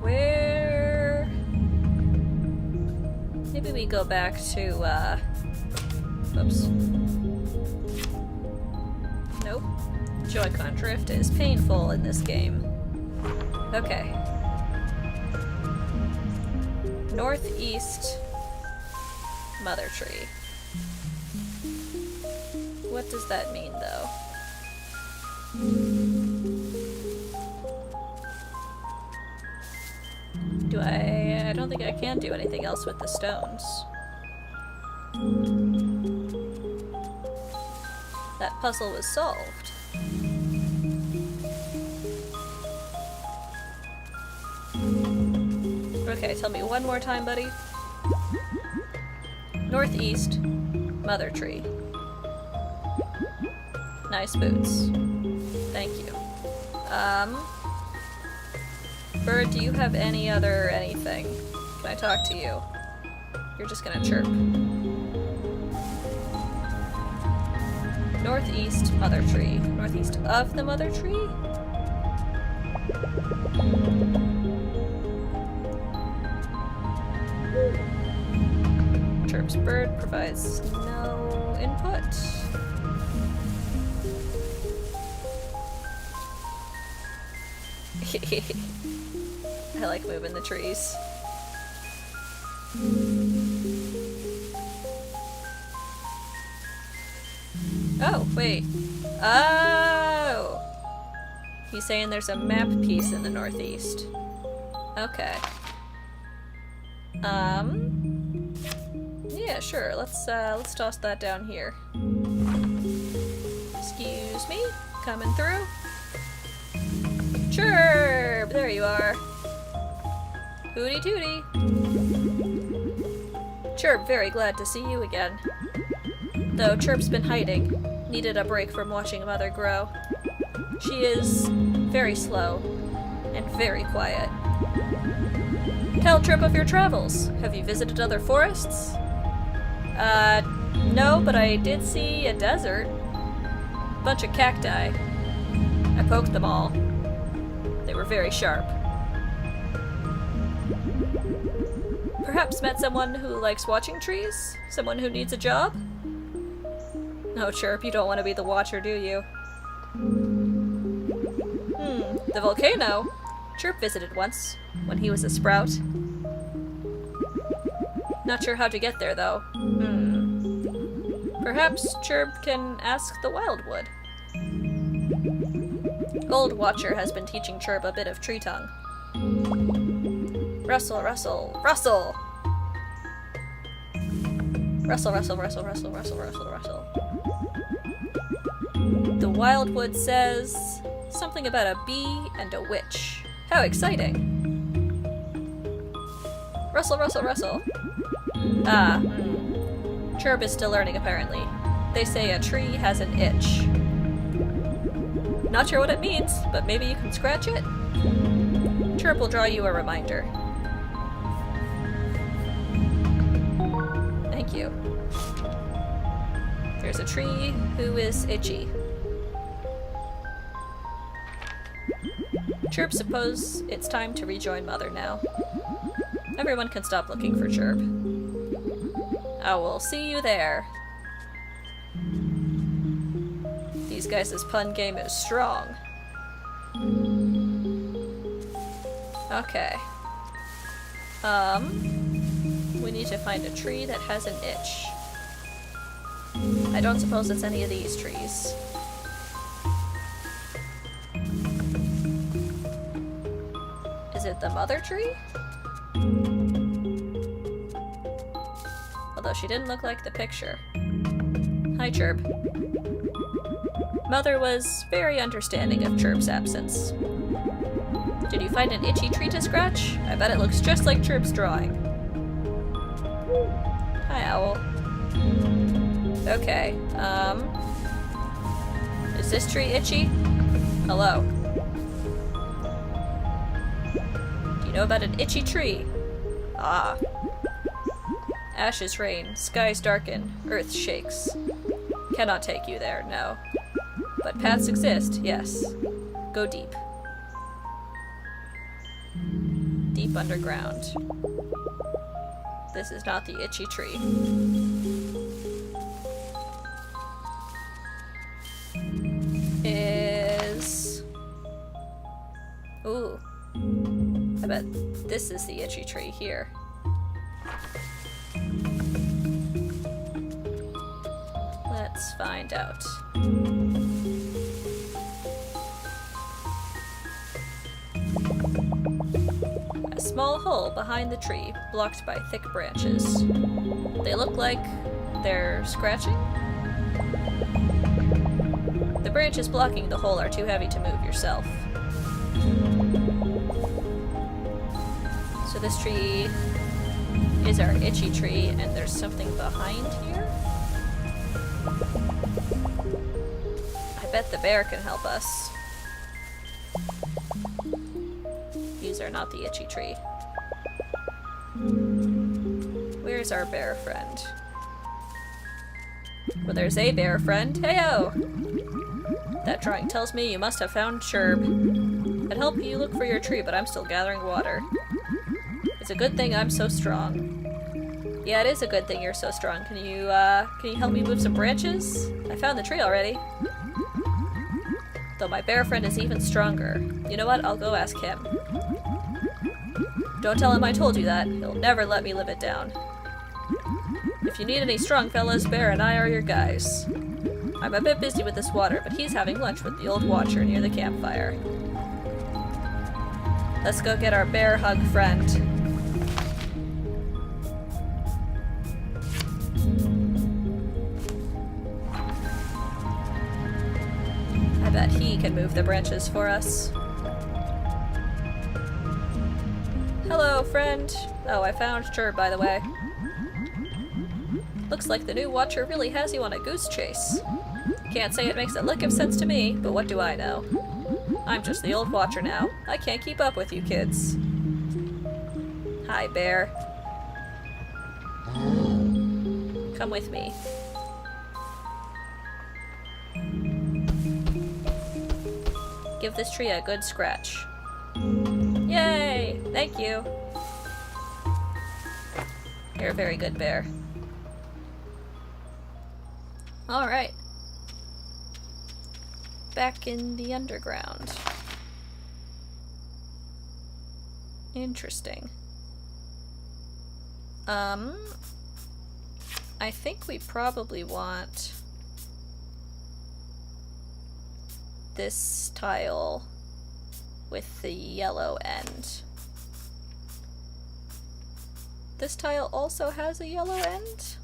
Where... Maybe we go back to, oops. Nope. Joy-Con drift is painful in this game. Okay. Northeast Mother tree. What does that mean, though? I don't think I can do anything else with the stones. That puzzle was solved. Okay, tell me one more time, buddy. Northeast, Mother Tree. Nice boots. Thank you. Bird, do you have any other anything? Can I talk to you? You're just gonna chirp. Northeast, Mother Tree. Northeast of the Mother Tree? Chirps bird provides no input. I like moving the trees. Oh, wait. Oh! He's saying there's a map piece in the northeast. Okay. Yeah, sure. Let's toss that down here. Excuse me? Coming through? Chirp! There you are. Hooty tooty. Chirp, very glad to see you again. Though Chirp's been hiding. Needed a break from watching Mother grow. She is very slow and very quiet. Tell Chirp of your travels. Have you visited other forests? No, but I did see a desert. Bunch of cacti. I poked them all. They were very sharp. Perhaps met someone who likes watching trees? Someone who needs a job? No, Chirp, you don't want to be the watcher, do you? The volcano? Chirp visited once, when he was a sprout. Not sure how to get there, though. Perhaps Chirp can ask the Wildwood. Gold Watcher has been teaching Chirp a bit of tree tongue. Rustle, rustle, rustle! Rustle, rustle, rustle, rustle, rustle, rustle, rustle. The Wildwood says something about a bee and a witch. How exciting! Rustle, rustle, rustle. Chirp is still learning, apparently. They say a tree has an itch. Not sure what it means, but maybe you can scratch it? Chirp will draw you a reminder. Thank you. There's a tree who is itchy. Chirp, suppose it's time to rejoin Mother now. Everyone can stop looking for Chirp. I will see you there. These guys' pun game is strong. Okay. We need to find a tree that has an itch. I don't suppose it's any of these trees. Is it the Mother Tree? Although she didn't look like the picture. Hi, Chirp. Mother was very understanding of Chirp's absence. Did you find an itchy tree to scratch? I bet it looks just like Chirp's drawing. Hi, Owl. Okay, is this tree itchy? Hello. Do you know about an itchy tree? Ah. Ashes rain, skies darken, earth shakes. Cannot take you there, no. But paths exist, yes. Go deep. Deep underground. This is not the itchy tree. Ooh. I bet this is the itchy tree here. Let's find out. A small hole behind the tree, blocked by thick branches. They look like they're scratching? The branches blocking the hole are too heavy to move yourself. So this tree is our itchy tree, and there's something behind here? I bet the bear can help us. These are not the itchy tree. Where's our bear friend? Well, there's a bear friend. Heyo! That drawing tells me you must have found Chirp. I'd help you look for your tree, but I'm still gathering water. It's a good thing I'm so strong. Yeah, it is a good thing you're so strong. Can you help me move some branches? I found the tree already. Though my bear friend is even stronger. You know what? I'll go ask him. Don't tell him I told you that. He'll never let me live it down. If you need any strong fellas, Bear and I are your guys. I'm a bit busy with this water, but he's having lunch with the old watcher near the campfire. Let's go get our bear hug friend. I bet he can move the branches for us. Hello, friend. Oh, I found Chirp, by the way. Looks like the new watcher really has you on a goose chase. Can't say it makes a lick of sense to me, but what do I know? I'm just the old watcher now. I can't keep up with you kids. Hi, Bear. Come with me. Give this tree a good scratch. Yay! Thank you. You're a very good bear. Alright. Back in the underground. Interesting. I think we probably want this tile with the yellow end. This tile also has a yellow end?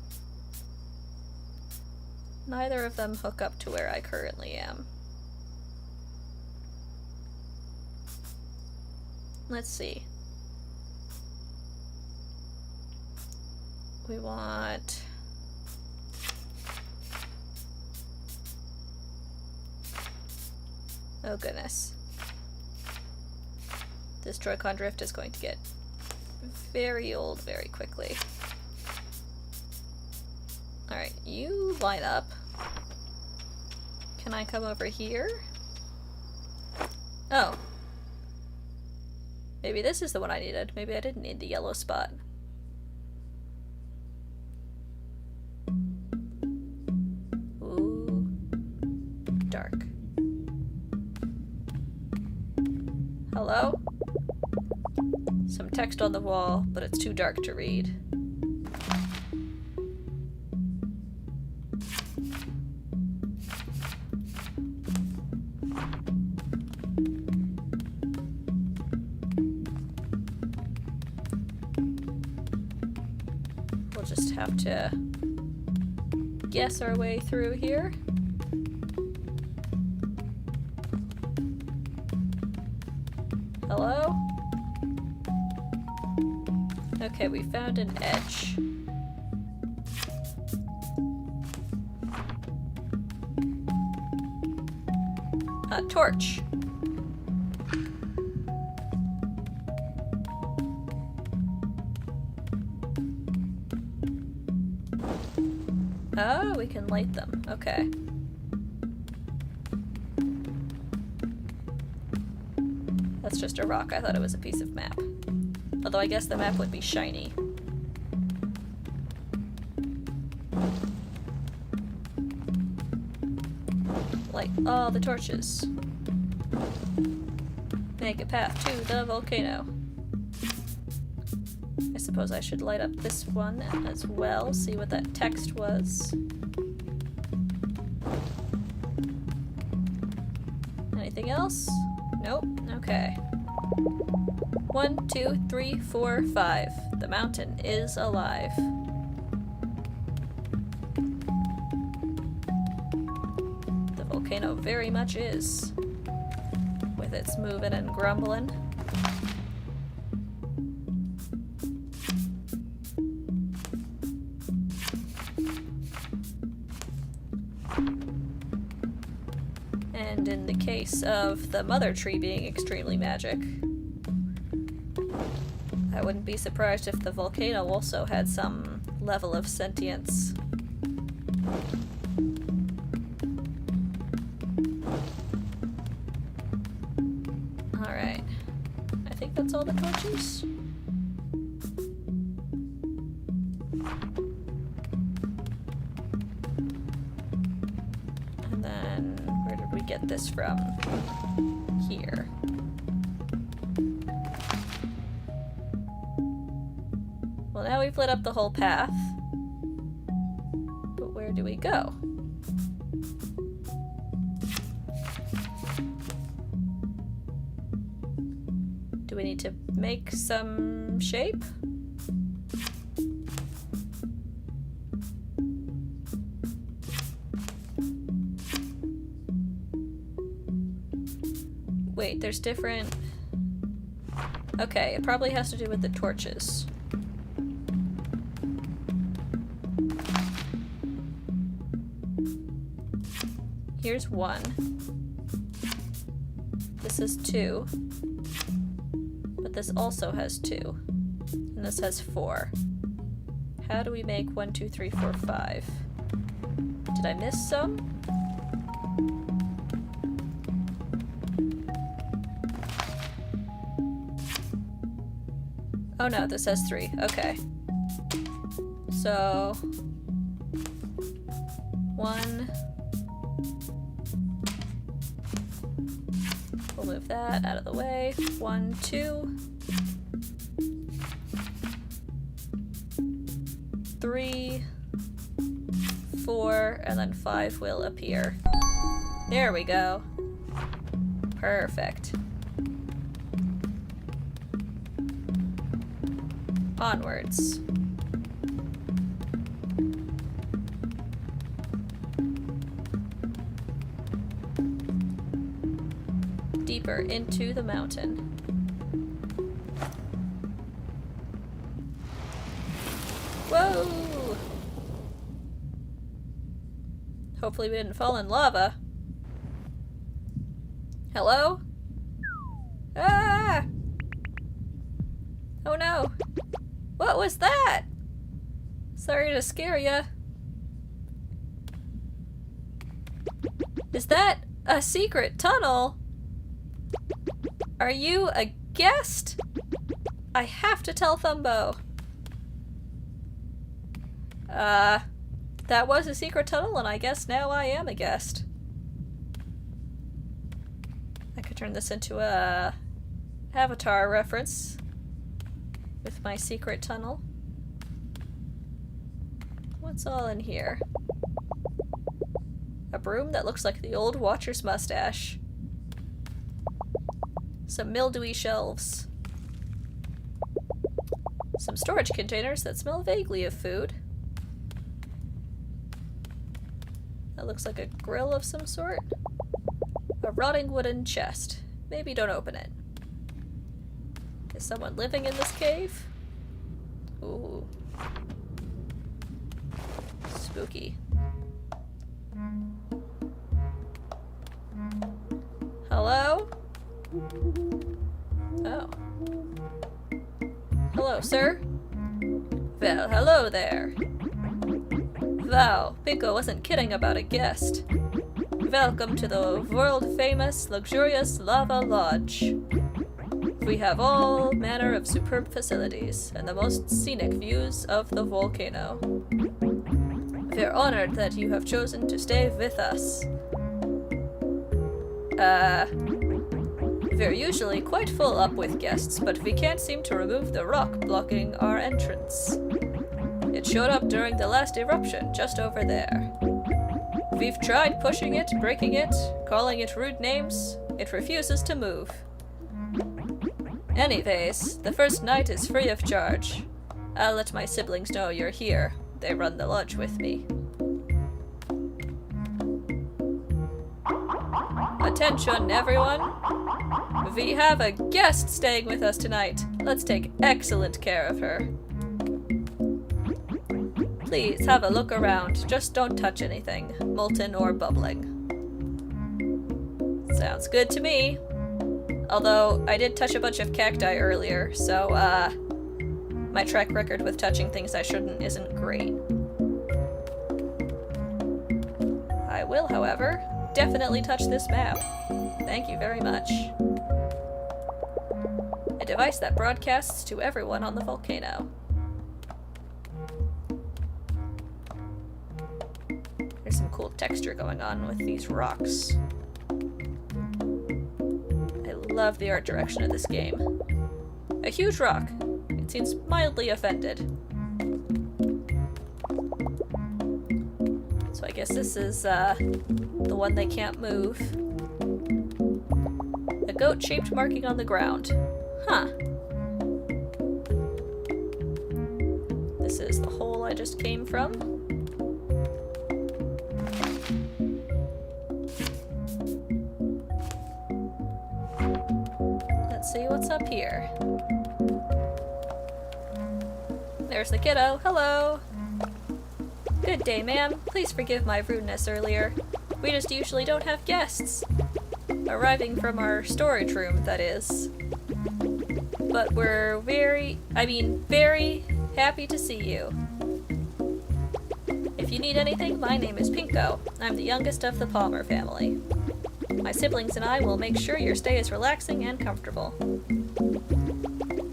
Neither of them hook up to where I currently am. Let's see. We want... Oh goodness. This Joy-Con drift is going to get very old very quickly. Alright, you line up. Can I come over here? Oh. Maybe this is the one I needed. Maybe I didn't need the yellow spot. Ooh. Dark. Hello? Some text on the wall, but it's too dark to read. We'll just have to guess our way through here. Hello? Okay, we found an edge. A torch. Oh, we can light them. Okay. That's just a rock. I thought it was a piece of map. Although I guess the map would be shiny. Light all the torches. Make a path to the volcano. I suppose I should light up this one as well, see what that text was. Anything else? Nope. Okay. 1, 2, 3, 4, 5. The mountain is alive. The volcano very much is. With its moving and grumbling. And in the case of the mother tree being extremely magic, I wouldn't be surprised if the volcano also had some level of sentience. Alright. I think that's all the torches. And then, where did we get this from? Here. Well, now we've lit up the whole path. But where do we go? Do we need to make some shape? Wait, there's different... Okay, it probably has to do with the torches. Here's 1. This is 2. But this also has 2. And this has 4. How do we make 1, 2, 3, 4, 5? Did I miss some? Oh no, this has 3. Okay. So... 1... We'll move that out of the way. 1, 2... 3... 4, and then 5 will appear. There we go. Perfect. Onwards. Deeper into the mountain. Whoa! Hopefully we didn't fall in lava. Hello? Ah! Oh no! What was that? Sorry to scare ya. Is that a secret tunnel? Are you a guest? I have to tell Thumbo. That was a secret tunnel, and I guess now I am a guest. I could turn this into a Avatar reference with my secret tunnel. What's all in here? A broom that looks like the old Watcher's mustache. Some mildewy shelves. Some storage containers that smell vaguely of food. That looks like a grill of some sort. A rotting wooden chest. Maybe don't open it. Is someone living in this cave? Ooh. Spooky. Hello? Oh. Hello, sir? Well, hello there. Wow, Pico wasn't kidding about a guest. Welcome to the world-famous, luxurious Lava Lodge. We have all manner of superb facilities and the most scenic views of the volcano. We're honored that you have chosen to stay with us. We're usually quite full up with guests, but we can't seem to remove the rock blocking our entrance. It showed up during the last eruption, just over there. We've tried pushing it, breaking it, calling it rude names, It refuses to move. Anyways, the first night is free of charge. I'll let my siblings know you're here. They run the lodge with me. Attention, everyone! We have a guest staying with us tonight. Let's take excellent care of her. Please have a look around. Just don't touch anything, molten or bubbling. Sounds good to me. Although, I did touch a bunch of cacti earlier, so, my track record with touching things I shouldn't isn't great. I will, however, definitely touch this map. Thank you very much. A device that broadcasts to everyone on the volcano. There's some cool texture going on with these rocks. I love the art direction of this game. A huge rock. It seems mildly offended. So I guess this is, the one they can't move. A goat-shaped marking on the ground. Huh. This is the hole I just came from. Let's see what's up here. There's the kiddo. Hello! Good day, ma'am. Please forgive my rudeness earlier. We just usually don't have guests. Arriving from our storage room, that is. But we're very happy to see you. If you need anything, my name is Pinko. I'm the youngest of the Palmer family. My siblings and I will make sure your stay is relaxing and comfortable.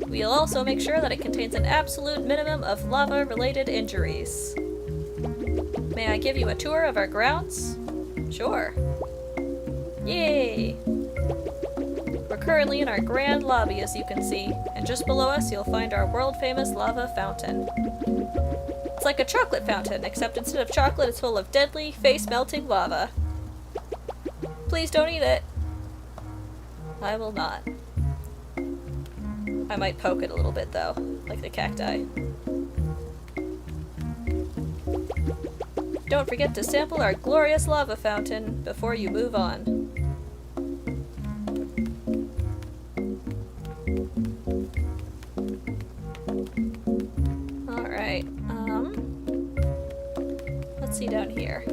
We'll also make sure that it contains an absolute minimum of lava-related injuries. May I give you a tour of our grounds? Sure. Yay! We're currently in our grand lobby, as you can see, and just below us you'll find our world-famous lava fountain. It's like a chocolate fountain, except instead of chocolate it's full of deadly, face-melting lava. Please don't eat it. I will not. I might poke it a little bit, though, like the cacti. Don't forget to sample our glorious lava fountain before you move on. Alright, let's see down here.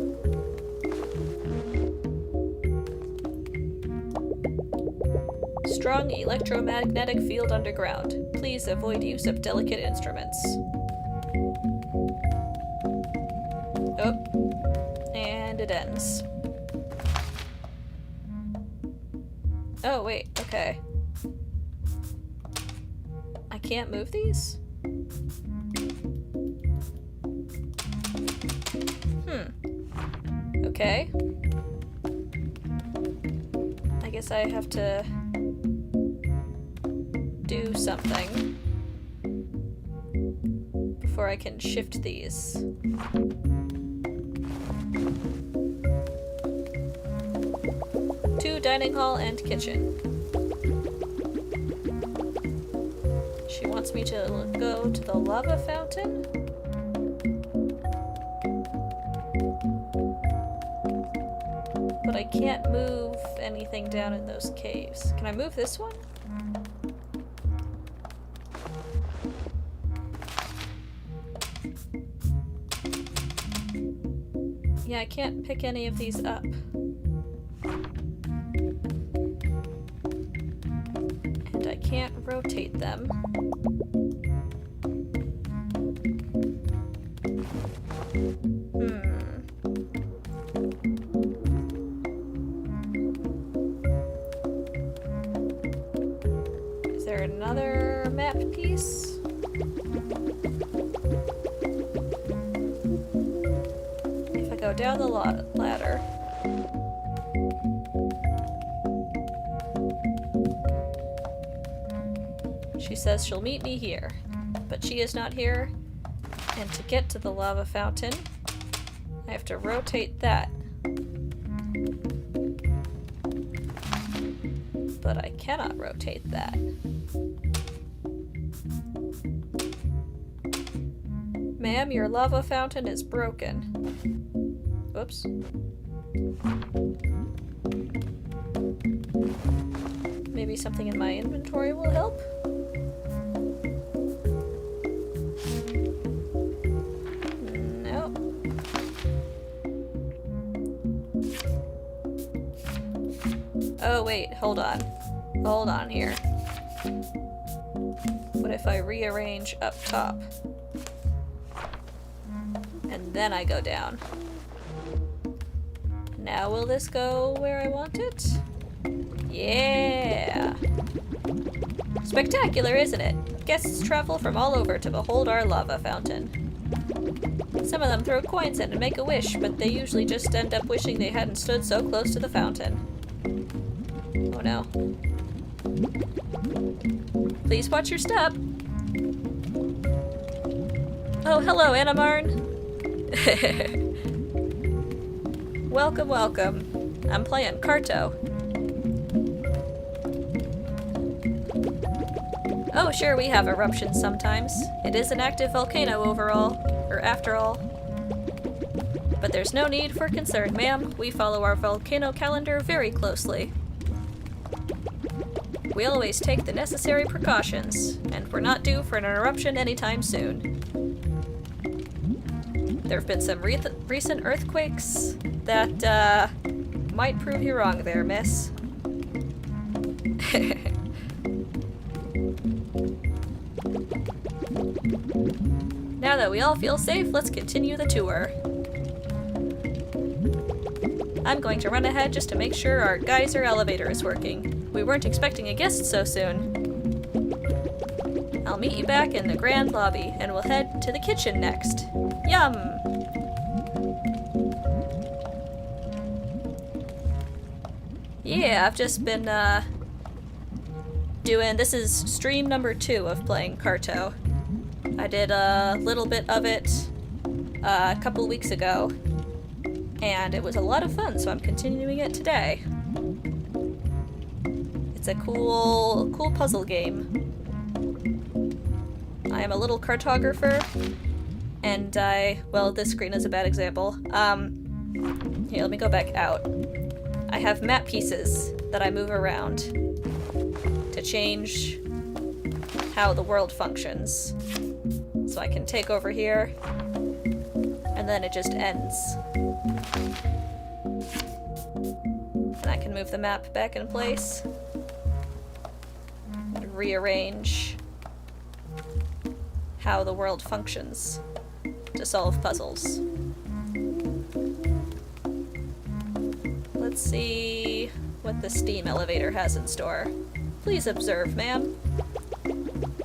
Strong electromagnetic field underground. Please avoid use of delicate instruments. Oh, and it ends. Oh, wait, okay. I can't move these? Okay. I guess I have to do something before I can shift these. To dining hall and kitchen. She wants me to go to the lava fountain? But I can't move anything down in those caves. Can I move this one? Yeah, I can't pick any of these up. And I can't rotate them. Is there another map piece? If I go down the ladder. She says she'll meet me here, but she is not here, and to get to the lava fountain, I have to rotate that. cannot rotate that. Ma'am, your lava fountain is broken. Whoops. Maybe something in my inventory will help? No. Oh wait, hold on. Hold on here. What if I rearrange up top? And then I go down. Now will this go where I want it? Yeah! Spectacular, isn't it? Guests travel from all over to behold our lava fountain. Some of them throw coins in and make a wish, but they usually just end up wishing they hadn't stood so close to the fountain. Oh no. Please watch your step. Oh, hello, Anamarn. Welcome, welcome. I'm playing Carto. Oh, sure, we have eruptions sometimes. It is an active volcano after all. But there's no need for concern, ma'am. We follow our volcano calendar very closely. We always take the necessary precautions, and we're not due for an eruption anytime soon. There have been some recent earthquakes that, might prove you wrong there, miss. Now that we all feel safe, let's continue the tour. I'm going to run ahead just to make sure our geyser elevator is working. We weren't expecting a guest so soon. I'll meet you back in the grand lobby, and we'll head to the kitchen next. Yum! Yeah, I've just been, this is stream number 2 of playing Carto. I did a little bit of it a couple weeks ago, and it was a lot of fun, so I'm continuing it today. It's a cool puzzle game. I am a little cartographer, and well, this screen is a bad example. Here, let me go back out. I have map pieces that I move around to change how the world functions. So I can take over here, and then it just ends. And I can move the map back in place, and rearrange how the world functions to solve puzzles. Let's see what the steam elevator has in store. Please observe, ma'am.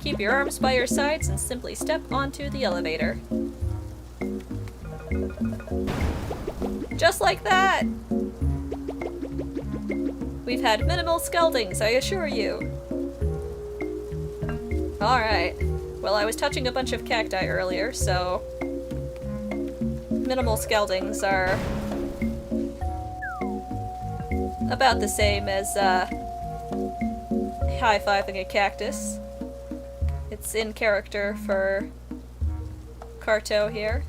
Keep your arms by your sides and simply step onto the elevator. Just like that! We've had minimal scaldings, I assure you. Alright. Well, I was touching a bunch of cacti earlier, so minimal scaldings are about the same as high-fiving a cactus. It's in character for Carto here.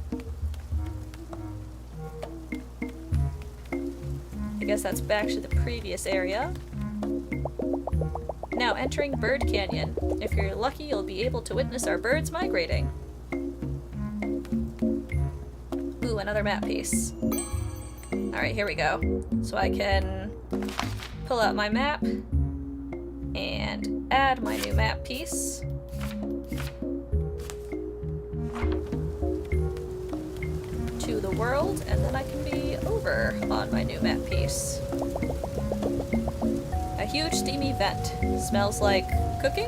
I guess that's back to the previous area. Now entering Bird Canyon. If you're lucky, you'll be able to witness our birds migrating. Ooh, another map piece. Alright, here we go. So I can pull out my map and add my new map piece. To the world, and then I can be over on my new map piece. A huge steamy vent. Smells like cooking?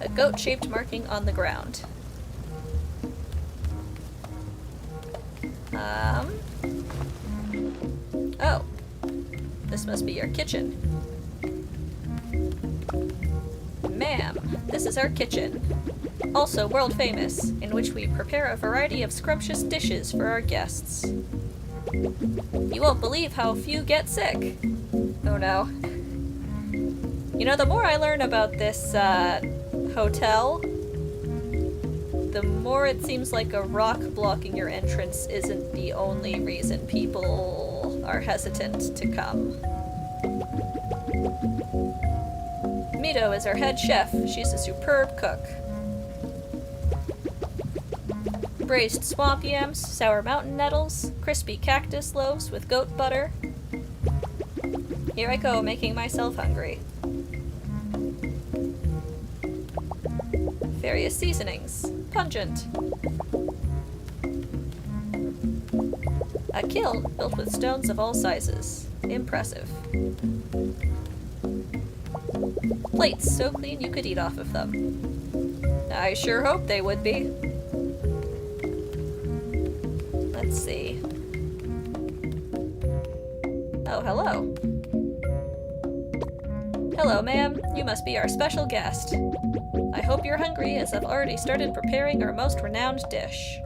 A goat-shaped marking on the ground. Oh. This must be your kitchen. Ma'am, this is our kitchen. Also world famous, in which we prepare a variety of scrumptious dishes for our guests. You won't believe how few get sick. Oh no. You know, the more I learn about this, hotel, the more it seems like a rock blocking your entrance isn't the only reason people are hesitant to come. Mito is our head chef. She's a superb cook. Braised swamp yams, sour mountain nettles, crispy cactus loaves with goat butter. Here I go, making myself hungry. Various seasonings. Pungent. A kiln built with stones of all sizes. Impressive. Plates so clean you could eat off of them. I sure hope they would be. Let's see. Oh, hello. Hello, ma'am. You must be our special guest. I hope you're hungry, as I've already started preparing our most renowned dish.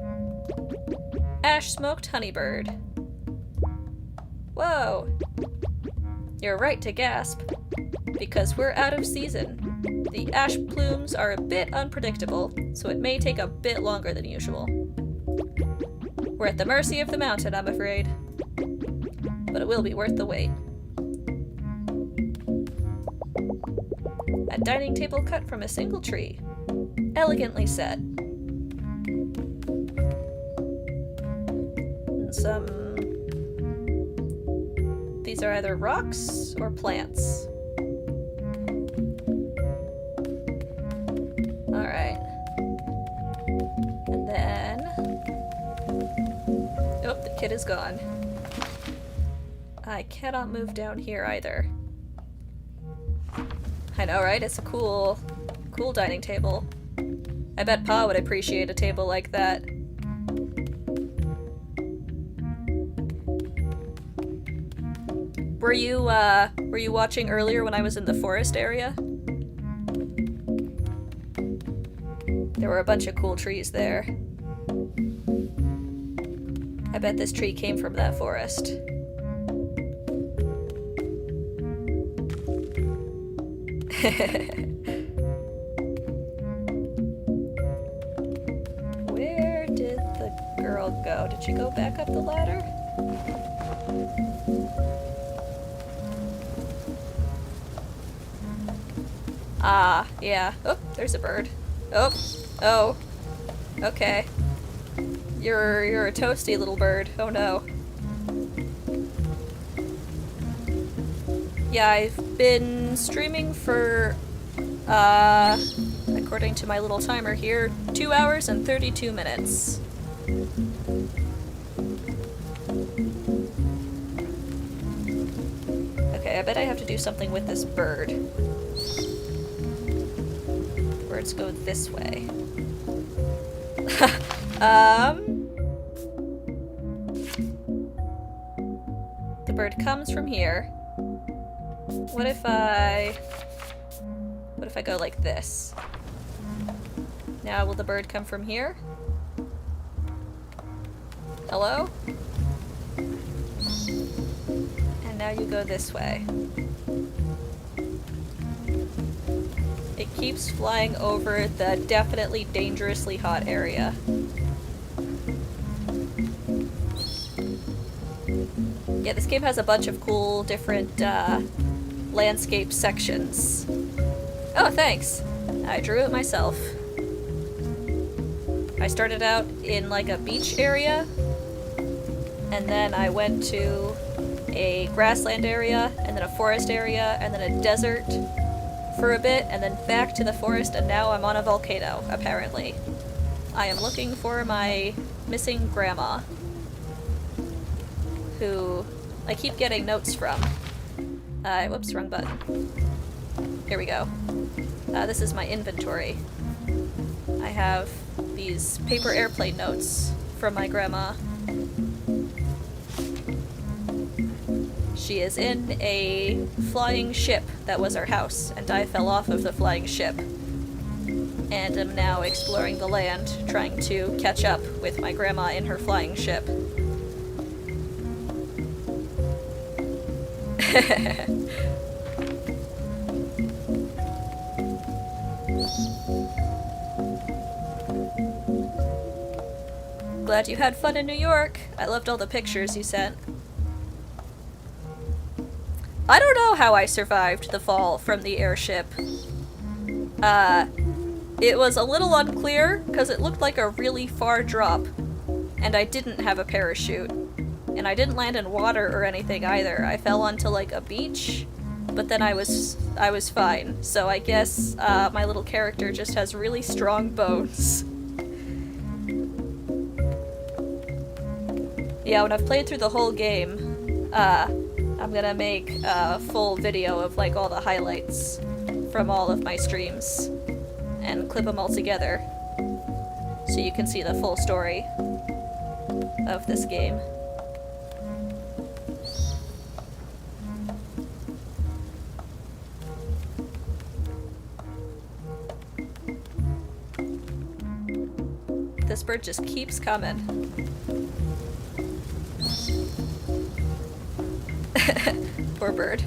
Ash-smoked honeybird. Whoa! You're right to gasp, because we're out of season. The ash plumes are a bit unpredictable, so it may take a bit longer than usual. We're at the mercy of the mountain, I'm afraid. But it will be worth the wait. A dining table cut from a single tree. Elegantly set. And these are either rocks or plants. Alright. And then... Oh, the kid is gone. I cannot move down here either. I know, right? It's a cool dining table. I bet Pa would appreciate a table like that. Were you watching earlier when I was in the forest area? There were a bunch of cool trees there. I bet this tree came from that forest. Where did the girl go? Did she go back up the ladder? Ah, yeah. Oh, there's a bird. Oh. Okay. You're a toasty little bird. Oh no. Yeah, I've been streaming for, according to my little timer here, 2 hours and 32 minutes. Okay, I bet I have to do something with this bird. Birds go this way. The bird comes from here. What if I go like this? Now will the bird come from here? Hello? And now you go this way. It keeps flying over the definitely dangerously hot area. Yeah, this game has a bunch of cool different landscape sections. Oh, thanks. I drew it myself. I started out in like a beach area, and then I went to a grassland area, and then a forest area, and then a desert for a bit, and then back to the forest, and now I'm on a volcano, apparently. I am looking for my missing grandma, who I keep getting notes from. Whoops, wrong button. Here we go. This is my inventory. I have these paper airplane notes from my grandma. She is in a flying ship that was our house, and I fell off of the flying ship. And am now exploring the land, trying to catch up with my grandma in her flying ship. Glad you had fun in New York. I loved all the pictures you sent. I don't know how I survived the fall from the airship. It was a little unclear because it looked like a really far drop, and I didn't have a parachute. And I didn't land in water or anything either. I fell onto like a beach, but then I was fine. So I guess my little character just has really strong bones. Yeah, when I've played through the whole game, I'm gonna make a full video of like all the highlights from all of my streams and clip them all together so you can see the full story of this game. This bird just keeps coming. Poor bird.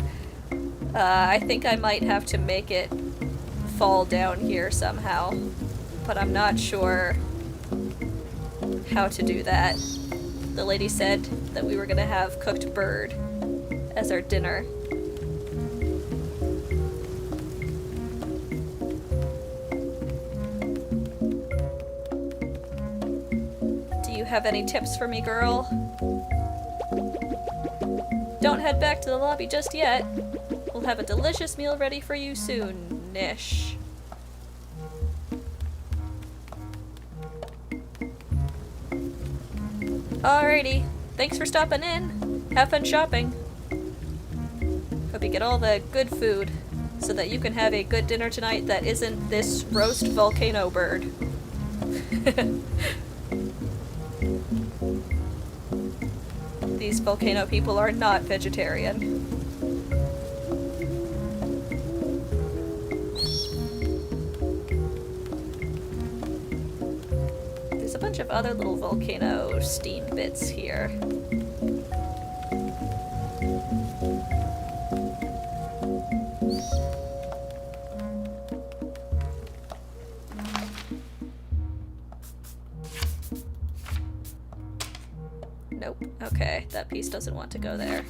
I think I might have to make it fall down here somehow, but I'm not sure how to do that. The lady said that we were gonna have cooked bird as our dinner. Do you have any tips for me, girl? Don't head back to the lobby just yet. We'll have a delicious meal ready for you soon-ish. Alrighty. Thanks for stopping in. Have fun shopping. Hope you get all the good food so that you can have a good dinner tonight that isn't this roast volcano bird. These volcano people are not vegetarian. There's a bunch of other little volcano steam bits here. Nope. Okay, that piece doesn't want to go there.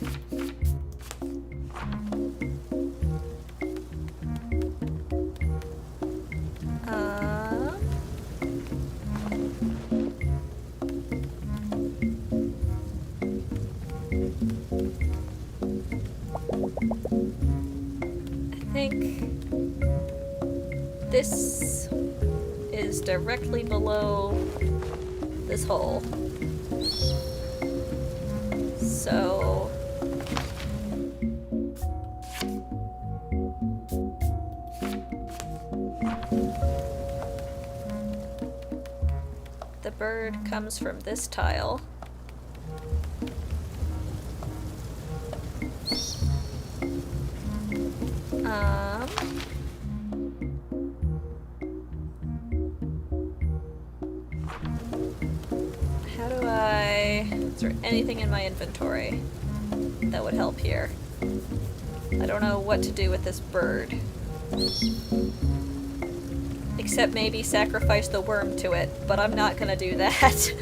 I think this is directly below this hole. So the bird comes from this tile. How do I... Is there anything in my inventory that would help here? I don't know what to do with this bird. Except maybe sacrifice the worm to it, but I'm not gonna do that.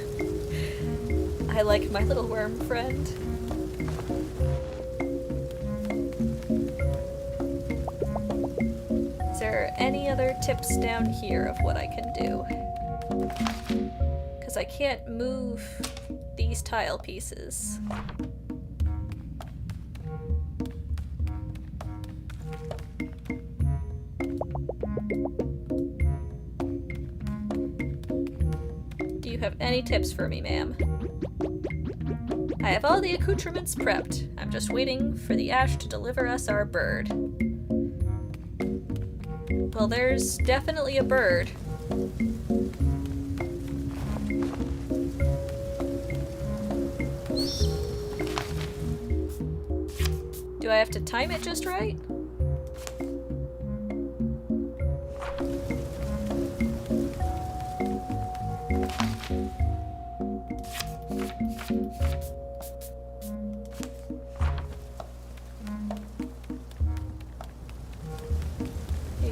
I like my little worm friend. Is there any other tips down here of what I can do? Because I can't move these tile pieces. Do you have any tips for me, ma'am? I have all the accoutrements prepped. I'm just waiting for the ash to deliver us our bird. Well, there's definitely a bird. Do I have to time it just right?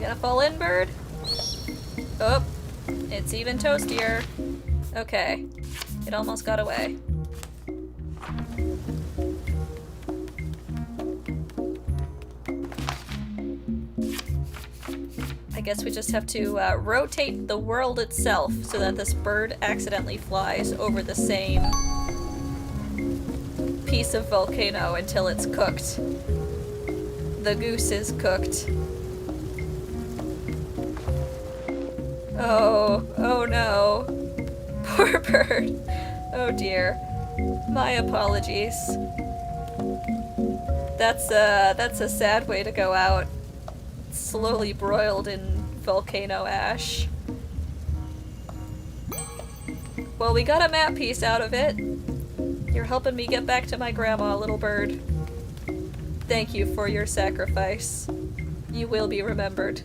gonna fall in, bird? Oh, it's even toastier. Okay, it almost got away. I guess we just have to rotate the world itself so that this bird accidentally flies over the same piece of volcano until it's cooked. The goose is cooked. Oh no. Poor bird. Oh dear. My apologies. That's a sad way to go out. Slowly broiled in volcano ash. Well, we got a map piece out of it. You're helping me get back to my grandma, little bird. Thank you for your sacrifice. You will be remembered.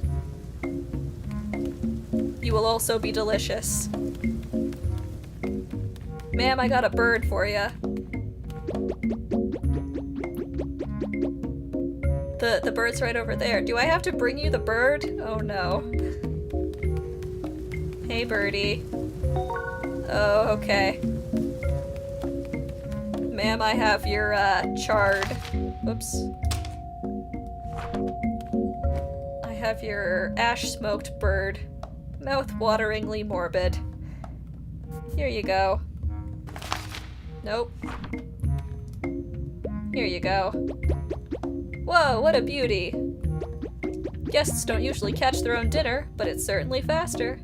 You will also be delicious. Ma'am, I got a bird for ya. The bird's right over there. Do I have to bring you the bird? Oh no. Hey, birdie. Oh, okay. Ma'am, I have your, charred... Whoops. I have your ash-smoked bird. Mouth-wateringly morbid. Here you go. Nope. Here you go. Whoa, what a beauty! Guests don't usually catch their own dinner, but it's certainly faster.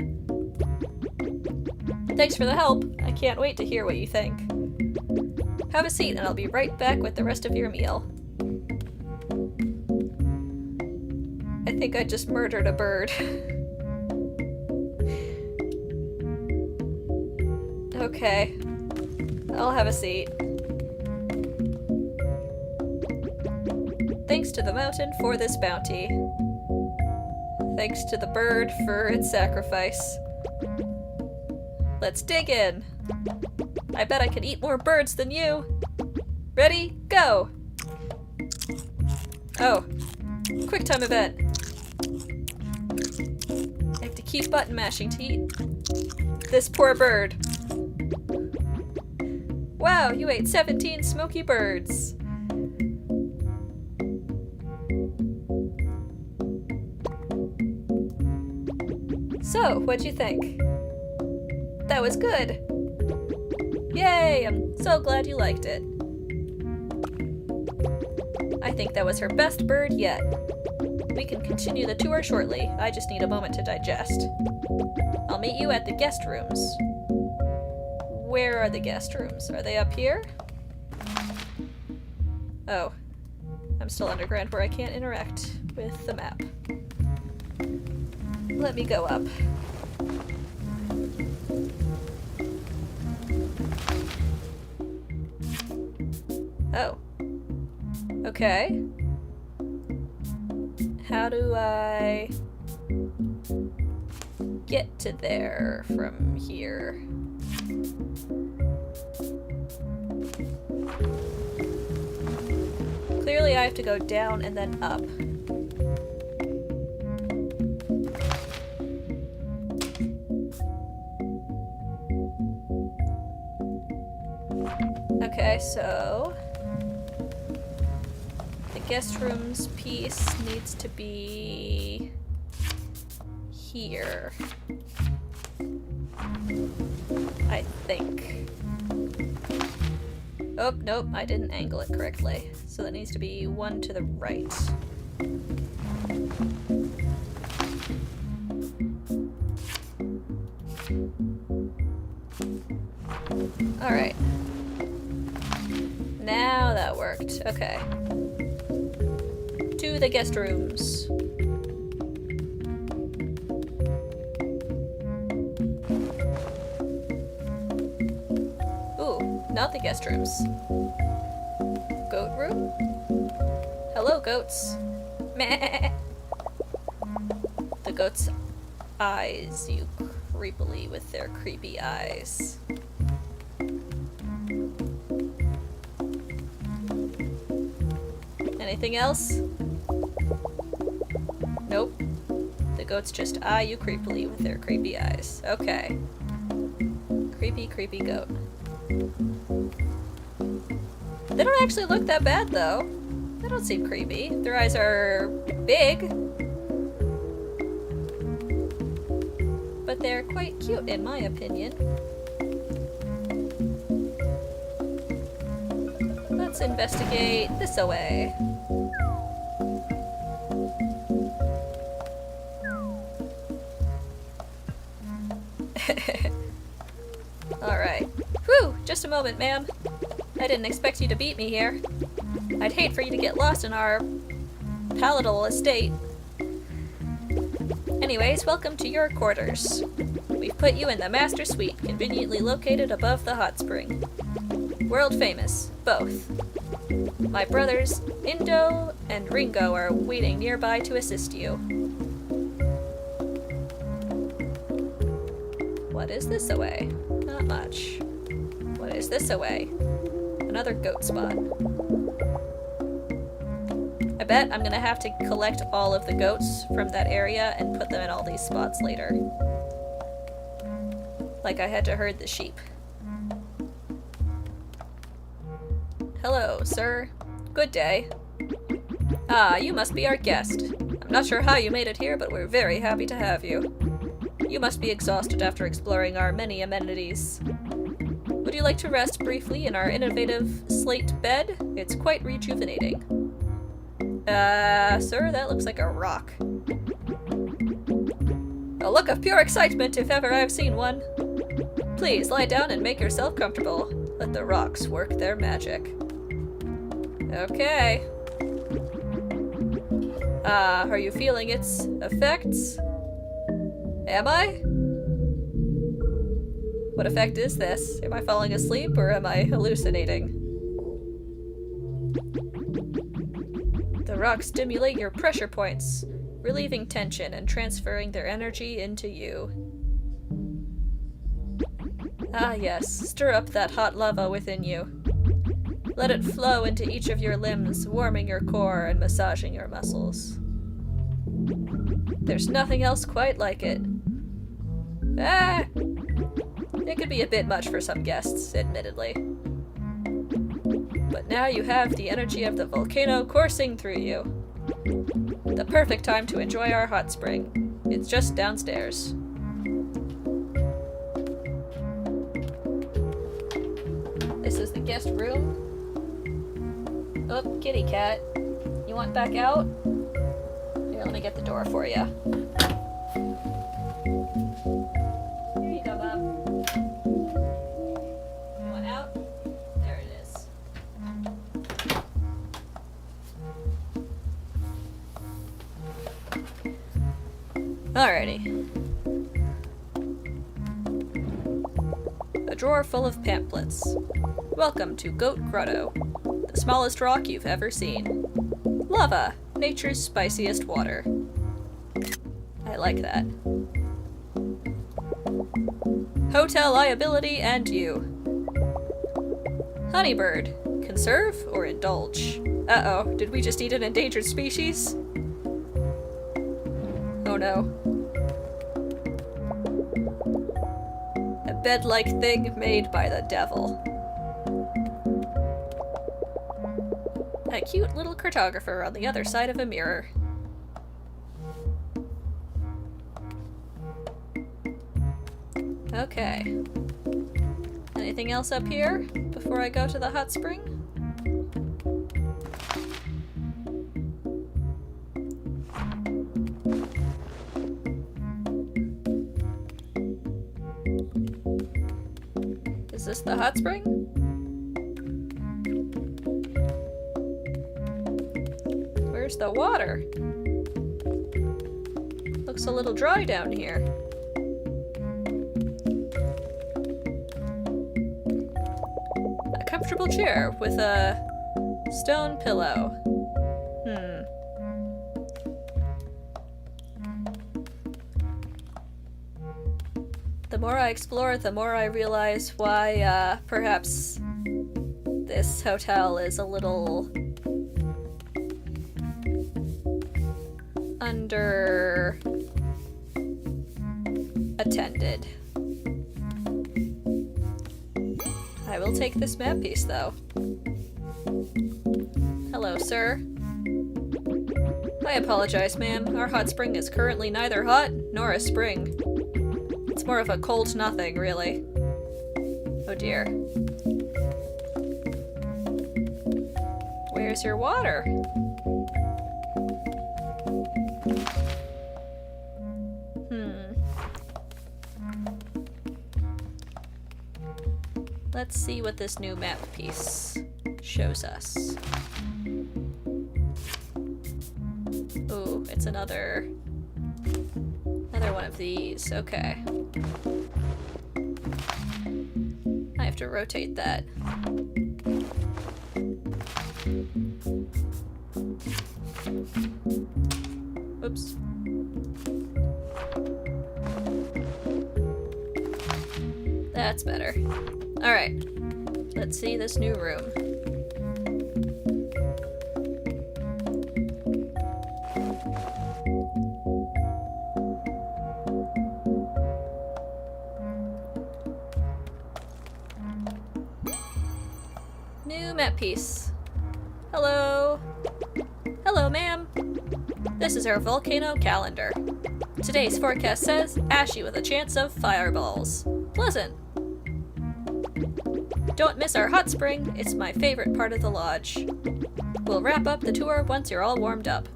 Thanks for the help. I can't wait to hear what you think. Have a seat and I'll be right back with the rest of your meal. I think I just murdered a bird. Okay. I'll have a seat. Thanks to the mountain for this bounty. Thanks to the bird for its sacrifice. Let's dig in! I bet I can eat more birds than you! Ready? Go! Oh. Quick time event. I have to keep button mashing to eat this poor bird. Wow, you ate 17 smoky birds! So, what'd you think? That was good! Yay! I'm so glad you liked it. I think that was her best bird yet. We can continue the tour shortly. I just need a moment to digest. I'll meet you at the guest rooms. Where are the guest rooms? Are they up here? Oh. I'm still underground where I can't interact with the map. Let me go up. Oh. Okay. How do I get to there from here? Clearly I have to go down and then up. Okay, so the guest rooms piece needs to be here, I think. Oh, nope, I didn't angle it correctly. So that needs to be one to the right. Alright. Now that worked. Okay. To the guest rooms. Ooh, not the guest rooms. Goat room? Hello, goats. Meh. The goat's eyes, you creepily with their creepy eyes. Anything else? Nope. The goats just eye you creepily with their creepy eyes. Okay. Creepy, creepy goat. They don't actually look that bad, though. They don't seem creepy. Their eyes are big, but they're quite cute, in my opinion. Let's investigate this away. Alright. Whew! Just a moment, ma'am. I didn't expect you to beat me here. I'd hate for you to get lost in our palatable estate. Anyways, welcome to your quarters. We've put you in the master suite, conveniently located above the hot spring. World famous, both. My brothers, Indo and Ringo, are waiting nearby to assist you. What is this away? Not much. What is this away? Another goat spot. I bet I'm gonna have to collect all of the goats from that area and put them in all these spots later. Like I had to herd the sheep. Hello, sir. Good day. Ah, you must be our guest. I'm not sure how you made it here, but we're very happy to have you. You must be exhausted after exploring our many amenities. Would you like to rest briefly in our innovative slate bed? It's quite rejuvenating. Sir, that looks like a rock. A look of pure excitement if ever I've seen one. Please lie down and make yourself comfortable. Let the rocks work their magic. Okay. Are you feeling its effects? Am I? What effect is this? Am I falling asleep or am I hallucinating? The rocks stimulate your pressure points, relieving tension and transferring their energy into you. Ah yes, stir up that hot lava within you. Let it flow into each of your limbs, warming your core and massaging your muscles. There's nothing else quite like it. It could be a bit much for some guests, admittedly. But now you have the energy of the volcano coursing through you. The perfect time to enjoy our hot spring. It's just downstairs. This is the guest room. Oh, kitty cat. You want back out? Here, let me get the door for you. Here you go, Bob. You want out? There it is. Alrighty. A drawer full of pamphlets. Welcome to Goat Grotto, the smallest rock you've ever seen. Lava, nature's spiciest water. I like that. Hotel liability and you. Honeybird, conserve or indulge? Uh-oh, did we just eat an endangered species? Oh no. A bed-like thing made by the devil. A cute little cartographer on the other side of a mirror. Okay. Anything else up here before I go to the hot spring? Is this the hot spring? Where's the water? Looks a little dry down here. A comfortable chair with a stone pillow. The more I explore, the more I realize why, perhaps this hotel is a little intended. I will take this map piece, though. Hello, sir. I apologize, ma'am. Our hot spring is currently neither hot nor a spring. It's more of a cold nothing, really. Oh dear. Where's your water? Let's see what this new map piece shows us. Ooh, it's another one of these. Okay. I have to rotate that. Oops. That's better. Alright. Let's see this new room. New map piece. Hello. Hello, ma'am. This is our volcano calendar. Today's forecast says ashy with a chance of fireballs. Pleasant. Don't miss our hot spring. It's my favorite part of the lodge. We'll wrap up the tour once you're all warmed up.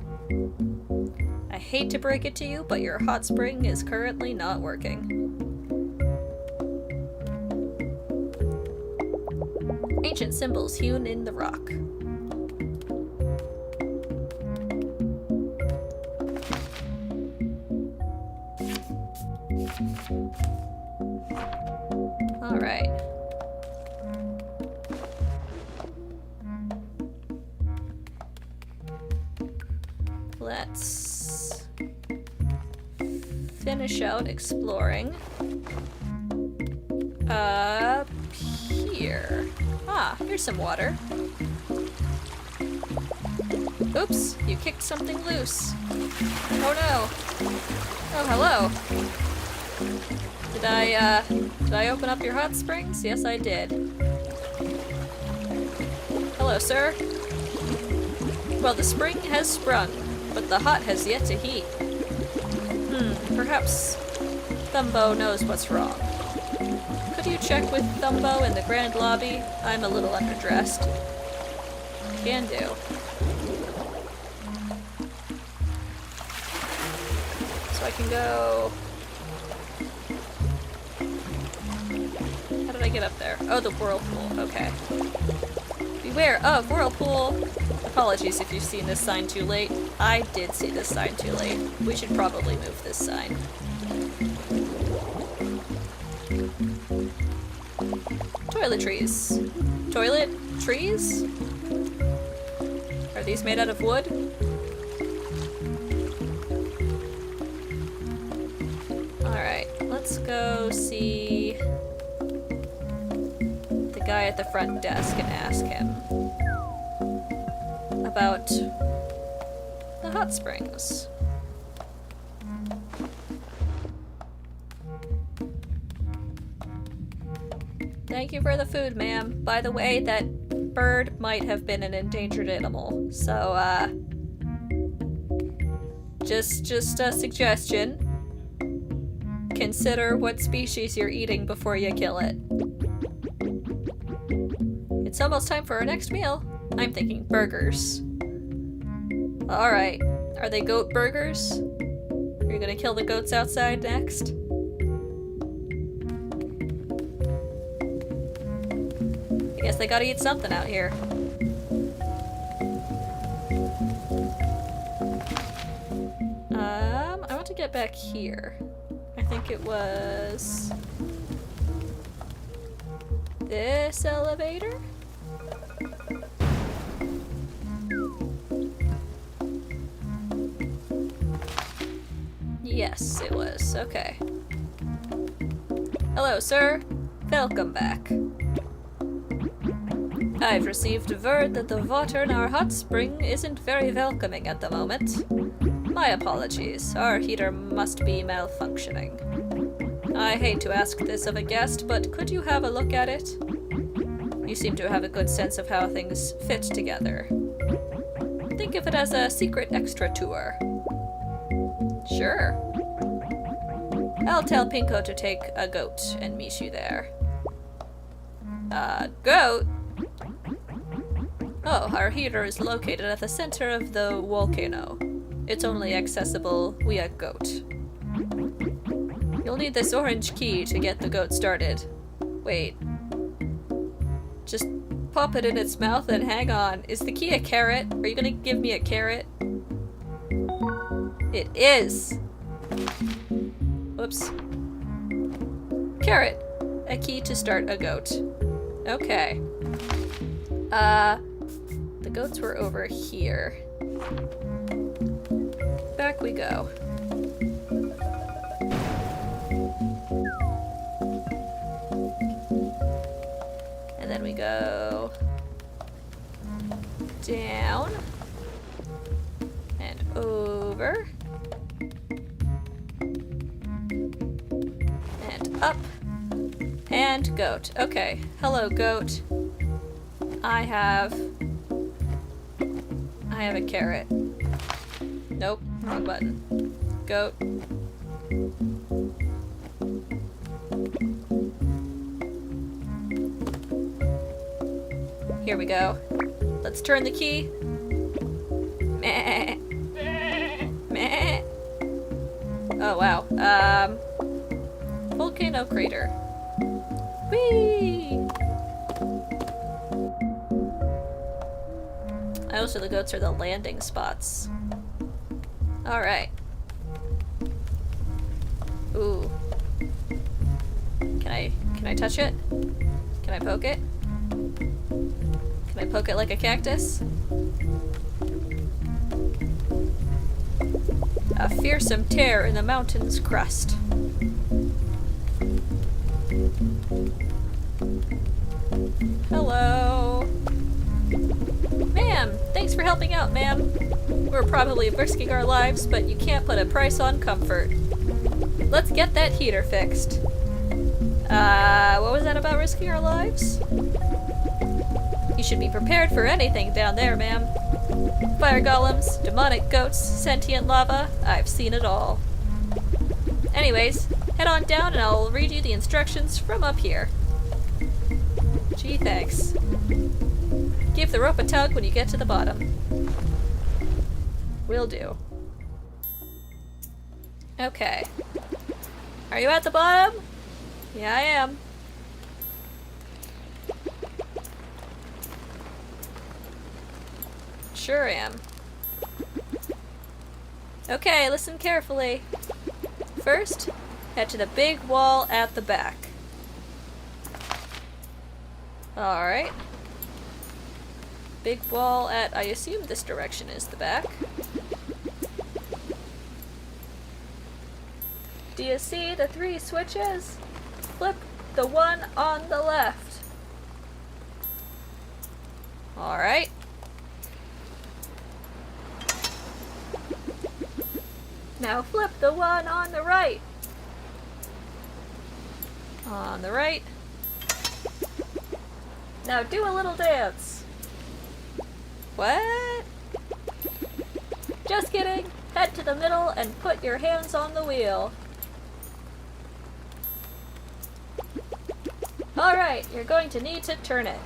I hate to break it to you, but your hot spring is currently not working. Ancient symbols hewn in the rock. Alright. Let's finish out exploring. Up here. Ah, here's some water. Oops, you kicked something loose. Oh no. Oh, hello. Did I open up your hot springs? Yes, I did. Hello, sir. Well, the spring has sprung, but the hot has yet to heat. Perhaps Thumbo knows what's wrong. Could you check with Thumbo in the grand lobby? I'm a little underdressed. Can do. So I can go... How did I get up there? Oh, the whirlpool. Okay. Beware of whirlpool! Apologies if you've seen this sign too late. I did see this sign too late. We should probably move this sign. Toiletries. Toilet trees? Are these made out of wood? Alright, let's go see the guy at the front desk and ask him about the hot springs. Thank you for the food, ma'am. By the way, that bird might have been an endangered animal, so, just a suggestion. Consider what species you're eating before you kill it. It's almost time for our next meal. I'm thinking burgers. Alright. Are they goat burgers? Are you gonna kill the goats outside next? I guess they gotta eat something out here. I want to get back here. I think it was... this elevator? Yes, it was. Okay. Hello, sir. Welcome back. I've received word that the water in our hot spring isn't very welcoming at the moment. My apologies. Our heater must be malfunctioning. I hate to ask this of a guest, but could you have a look at it? You seem to have a good sense of how things fit together. Think of it as a secret extra tour. Sure. I'll tell Pinko to take a goat and meet you there. Goat? Oh, our heater is located at the center of the volcano. It's only accessible via goat. You'll need this orange key to get the goat started. Wait. Just pop it in its mouth and hang on. Is the key a carrot? Are you gonna give me a carrot? It is! Whoops. Carrot. A key to start a goat. Okay. The goats were over here. Back we go. And then we go down and over and up and goat. Okay, hello goat. I have a carrot. Nope, wrong button. Goat. Here we go. Let's turn the key. Meh. Meh. Oh wow. Volcano crater. Whee! Also, the goats are the landing spots. Alright. Ooh. Can I touch it? Can I poke it? Can I poke it like a cactus? A fearsome tear in the mountain's crust. Hello. Ma'am, thanks for helping out, ma'am. We're probably risking our lives, but you can't put a price on comfort. Let's get that heater fixed. What was that about risking our lives? You should be prepared for anything down there, ma'am. Fire golems, demonic goats, sentient lava, I've seen it all. Anyways, head on down and I'll read you the instructions from up here. Gee, thanks. Give the rope a tug when you get to the bottom. Will do. Okay. Are you at the bottom? Yeah, I am. Sure am. Okay, listen carefully. First, head to the big wall at the back. Alright. Big wall at, I assume this direction is the back. Do you see the 3 switches? Flip the one on the left. Alright. Now flip the one on the right. On the right. Now do a little dance. What? Just kidding. Head to the middle and put your hands on the wheel. Alright, you're going to need to turn it.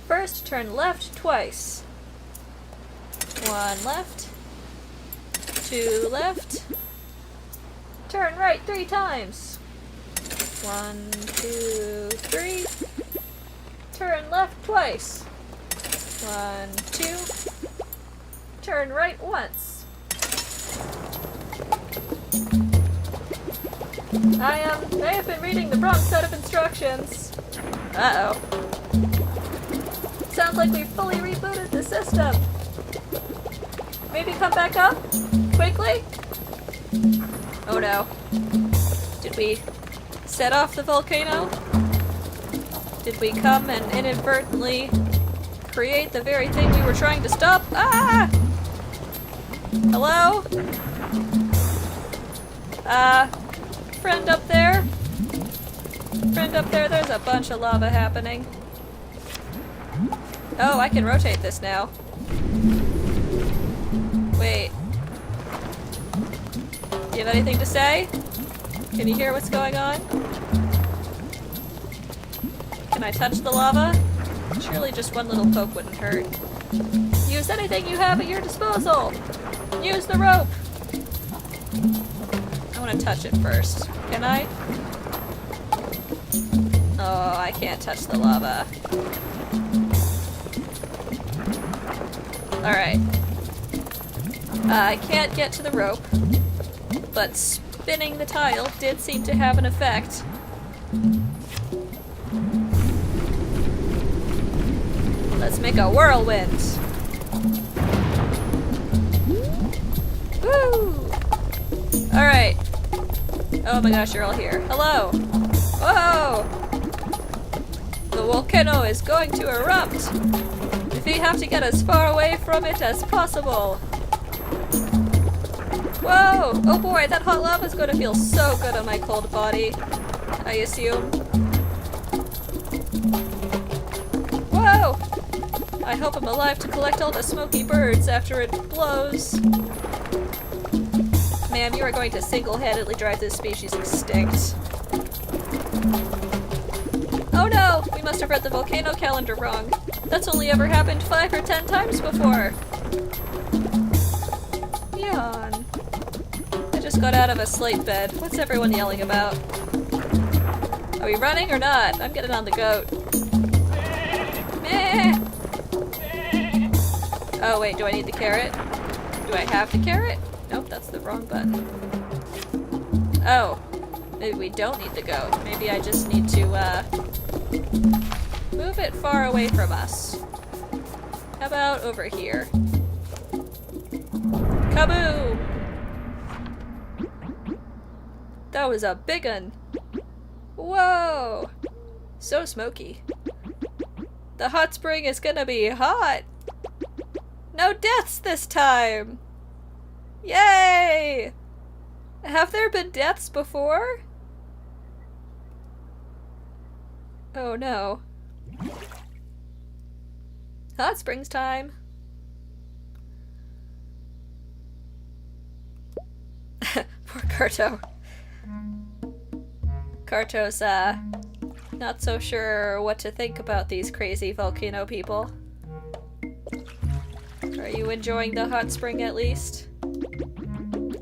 First, turn left twice. 1 left. 2 left. Turn right 3 times. 1, 2, 3. Turn left twice. 1, 2. Turn right once. I may have been reading the wrong set of instructions. Uh-oh. Sounds like we've fully rebooted the system. Maybe come back up? Quickly? Oh no. Did we set off the volcano? Did we come and inadvertently create the very thing we were trying to stop? Ah! Hello? friend up there? Friend up there, there's a bunch of lava happening. Oh, I can rotate this now. Wait. Do you have anything to say? Can you hear what's going on? Can I touch the lava? Surely just one little poke wouldn't hurt. Use anything you have at your disposal! Use the rope! I want to touch it first. Can I? Oh, I can't touch the lava. Alright. I can't get to the rope, but spinning the tile did seem to have an effect. Let's make a whirlwind. Woo! Alright. Oh my gosh, you're all here. Hello! Whoa! The volcano is going to erupt! We have to get as far away from it as possible. Whoa! Oh boy, that hot lava is going to feel so good on my cold body, I assume. Whoa! I hope I'm alive to collect all the smoky birds after it blows. Ma'am, you are going to single-handedly drive this species extinct. Oh no! We must have read the volcano calendar wrong. That's only ever happened 5 or 10 times before. Yawn. I just got out of a slate bed. What's everyone yelling about? Are we running or not? I'm getting on the goat. Meh! Oh wait, do I need the carrot? Do I have the carrot? Nope, that's the wrong button. Oh. Maybe we don't need the goat. Maybe I just need to, move it far away from us. How about over here? Kaboom! That was a big one. Whoa! So smoky. The hot spring is gonna be hot! No deaths this time! Yay! Have there been deaths before? Oh no. Hot springs time. Poor Carto. Carto's, not so sure what to think about these crazy volcano people. Are you enjoying the hot spring at least?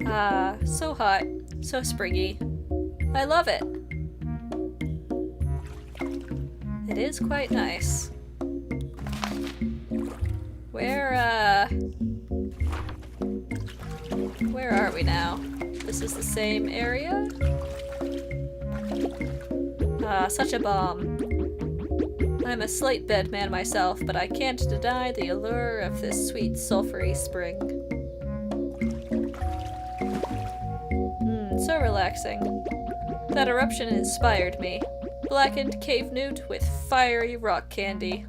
Ah, so hot, so springy. I love it. It is quite nice. Where are we now? This is the same area? Ah, such a bomb. I'm a slate bed man myself, but I can't deny the allure of this sweet sulfury spring. So relaxing. That eruption inspired me. Blackened cave newt with fiery rock candy.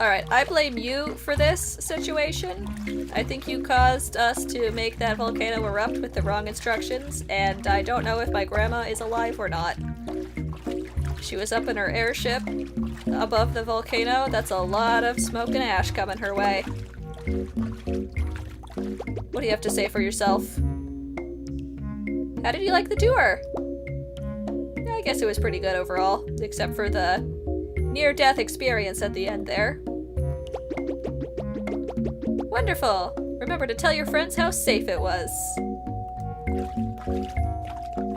Alright, I blame you for this situation. I think you caused us to make that volcano erupt with the wrong instructions, and I don't know if my grandma is alive or not. She was up in her airship above the volcano. That's a lot of smoke and ash coming her way. What do you have to say for yourself? How did you like the tour? I guess it was pretty good overall, except for the near-death experience at the end there. Wonderful! Remember to tell your friends how safe it was.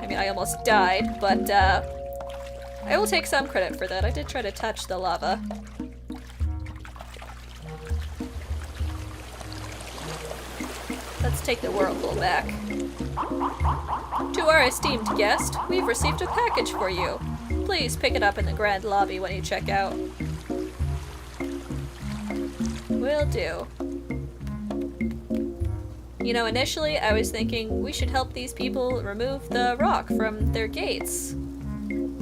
I mean, I almost died, but I will take some credit for that. I did try to touch the lava. Let's take the whirlpool back. To our esteemed guest, we've received a package for you. Please pick it up in the grand lobby when you check out. Will do. You know, initially I was thinking we should help these people remove the rock from their gates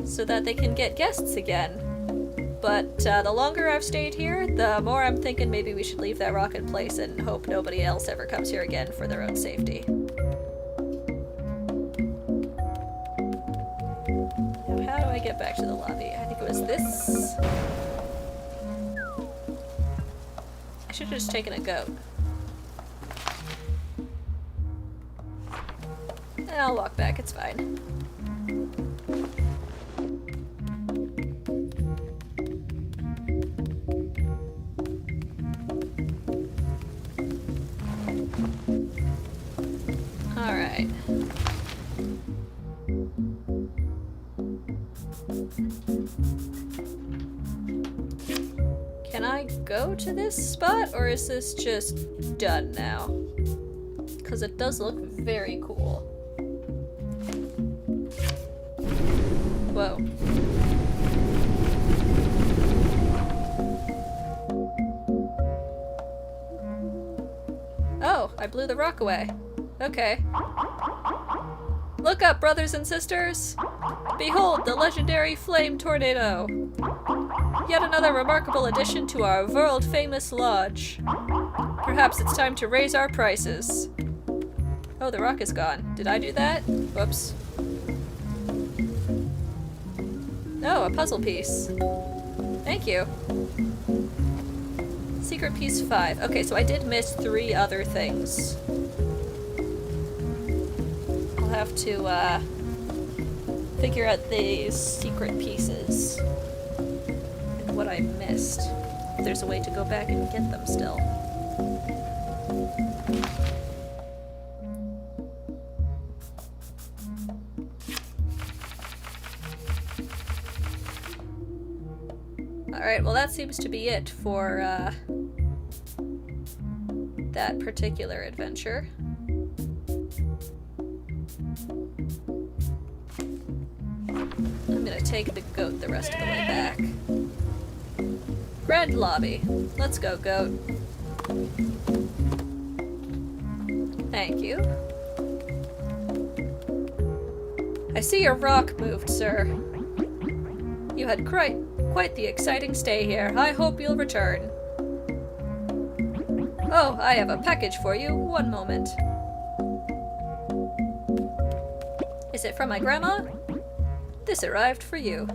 so that they can get guests again. But the longer I've stayed here, the more I'm thinking maybe we should leave that rock in place and hope nobody else ever comes here again for their own safety. get back to the lobby? I think it was this. I should have just taken a goat. And I'll walk back, it's fine. Alright. Can I go to this spot, or is this just done now? Because it does look very cool. Whoa. Oh, I blew the rock away. Okay. Look up, brothers and sisters! Behold, the legendary flame tornado! Yet another remarkable addition to our world-famous lodge. Perhaps it's time to raise our prices. Oh, the rock is gone. Did I do that? Whoops. Oh, a puzzle piece. Thank you. Secret piece 5. Okay, so I did miss 3 other things. I'll have to, figure out these secret pieces. And what I missed. If there's a way to go back and get them still. Alright, well that seems to be it for, that particular adventure. I'm gonna take the goat the rest of the way back. Grand lobby. Let's go, goat. Thank you. I see your rock moved, sir. You had quite the exciting stay here. I hope you'll return. Oh, I have a package for you. One moment. Is it from my grandma? This arrived for you.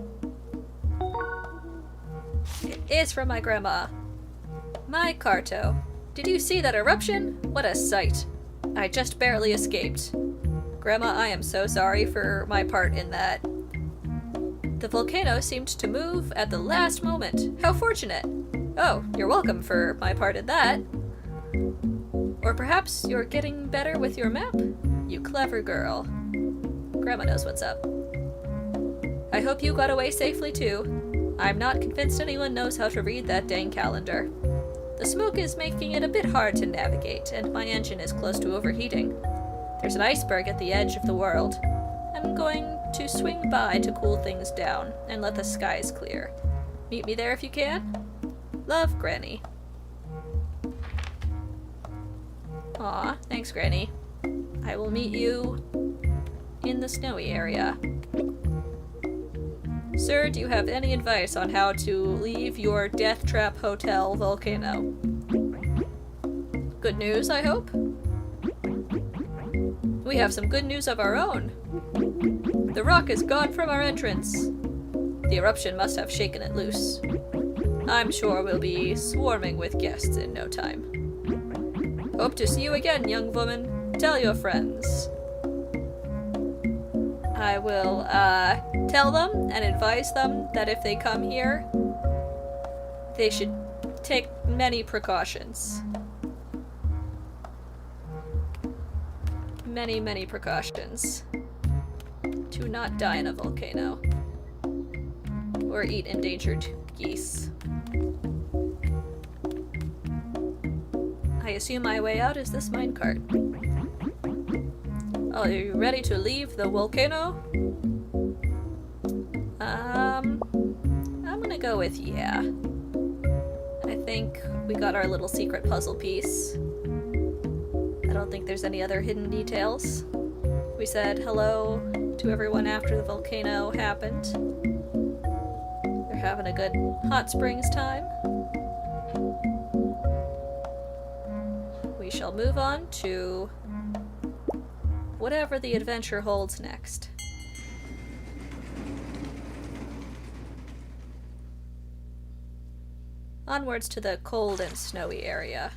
It is from my grandma. My Carto. Did you see that eruption? What a sight. I just barely escaped. Grandma, I am so sorry for my part in that. The volcano seemed to move at the last moment. How fortunate. Oh, you're welcome for my part in that. Or perhaps you're getting better with your map? You clever girl. Grandma knows what's up. I hope you got away safely too. I'm not convinced anyone knows how to read that dang calendar. The smoke is making it a bit hard to navigate, and my engine is close to overheating. There's an iceberg at the edge of the world. I'm going to swing by to cool things down and let the skies clear. Meet me there if you can. Love, Granny. Aw, thanks, Granny. I will meet you in the snowy area. Sir, do you have any advice on how to leave your death trap hotel volcano? Good news, I hope? We have some good news of our own. The rock is gone from our entrance. The eruption must have shaken it loose. I'm sure we'll be swarming with guests in no time. Hope to see you again, young woman. Tell your friends. I will, tell them and advise them that if they come here, they should take many precautions. Many, many precautions. To not die in a volcano. Or eat endangered geese. I assume my way out is this minecart. Are you ready to leave the volcano? I'm gonna go with yeah. I think we got our little secret puzzle piece. I don't think there's any other hidden details. We said hello to everyone after the volcano happened. They're having a good hot springs time. We shall move on to whatever the adventure holds next. Onwards to the cold and snowy area.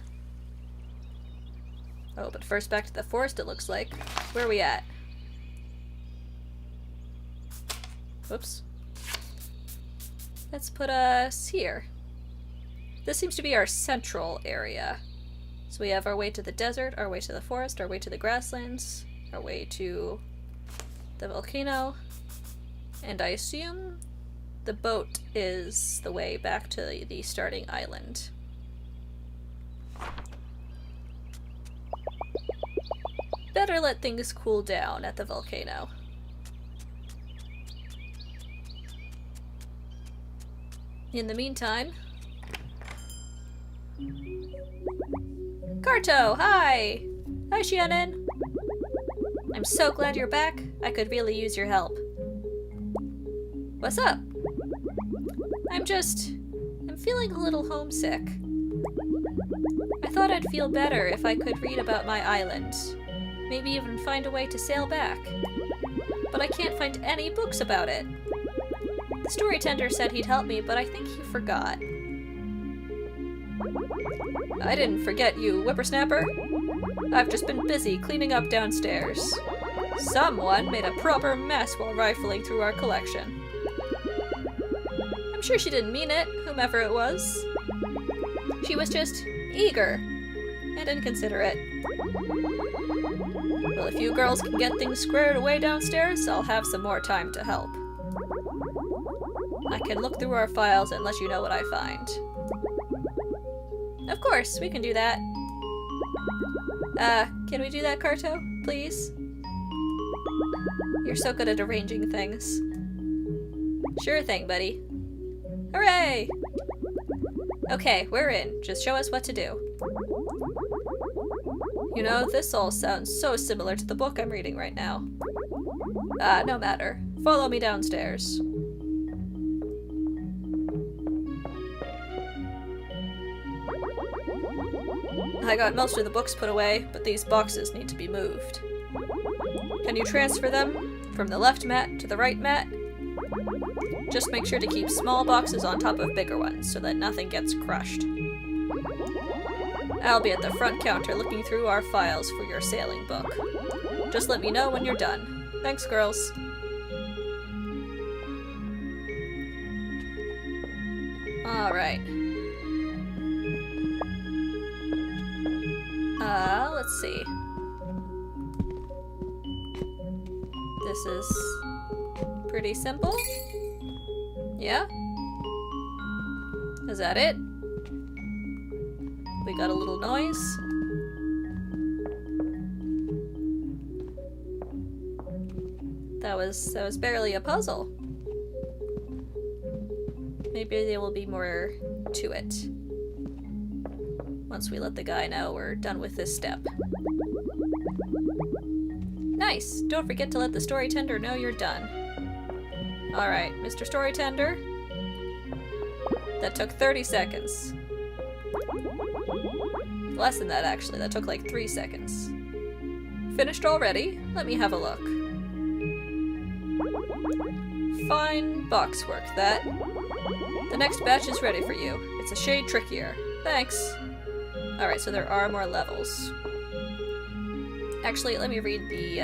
Oh, but first back to the forest, it looks like. Where are we at? Whoops. Let's put us here. This seems to be our central area. So we have our way to the desert, our way to the forest, our way to the grasslands, our way to the volcano, and I assume the boat is the way back to the starting island. Better let things cool down at the volcano. In the meantime... Carto, hi! Hi, Shannon! I'm so glad you're back. I could really use your help. What's up? I'm feeling a little homesick. I thought I'd feel better if I could read about my island. Maybe even find a way to sail back. But I can't find any books about it. The story tender said he'd help me, but I think he forgot. I didn't forget you, whippersnapper. I've just been busy cleaning up downstairs. Someone made a proper mess while rifling through our collection. I'm sure she didn't mean it, whomever it was. She was just eager and inconsiderate. Well, if you girls can get things squared away downstairs, I'll have some more time to help. I can look through our files and let you know what I find. Of course, we can do that. Can we do that, Carto? Please? You're so good at arranging things. Sure thing, buddy. Hooray! Okay, we're in. Just show us what to do. You know, this all sounds so similar to the book I'm reading right now. No matter. Follow me downstairs. I got most of the books put away, but these boxes need to be moved. Can you transfer them from the left mat to the right mat? Just make sure to keep small boxes on top of bigger ones so that nothing gets crushed. I'll be at the front counter looking through our files for your sailing book. Just let me know when you're done. Thanks, girls. Alright. Let's see. This is pretty simple. Yeah? Is that it? We got a little noise. That was barely a puzzle. Maybe there will be more to it once we let the guy know we're done with this step. Nice! Don't forget to let the story tender know you're done. Alright, Mr. Story Tender. That took 30 seconds. Less than that, actually. That took like 3 seconds. Finished already? Let me have a look. Fine box work, that. The next batch is ready for you. It's a shade trickier. Thanks. Alright, so there are more levels. Actually, let me read the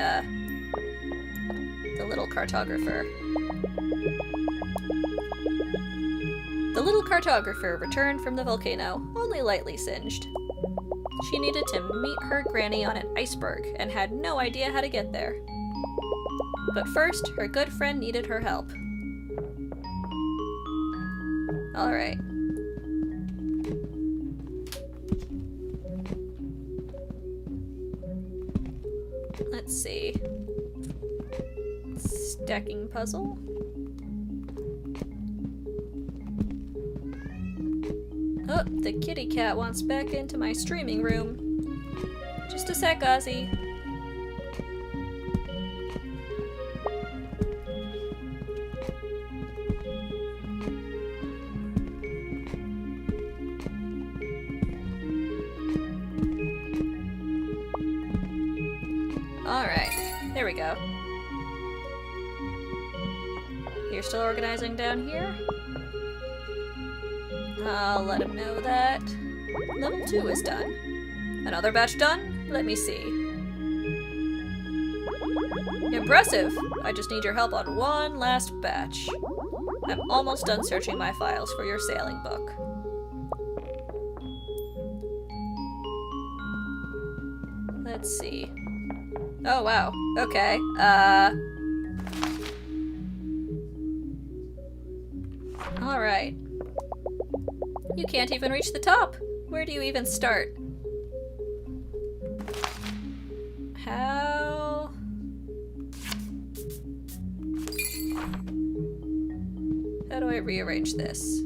little cartographer. The little cartographer returned from the volcano, only lightly singed. She needed to meet her granny on an iceberg and had no idea how to get there. But first, her good friend needed her help. Alright. Let's see. Stacking puzzle. Oh, the kitty cat wants back into my streaming room. Just a sec, Ozzy. Alright, there we go. You're still organizing down here? I'll let him know that. Level 2 is done. Another batch done? Let me see. Impressive! I just need your help on one last batch. I'm almost done searching my files for your sailing book. Let's see. Oh, wow. Okay. Alright. You can't even reach the top. Where do you even start? How do I rearrange this?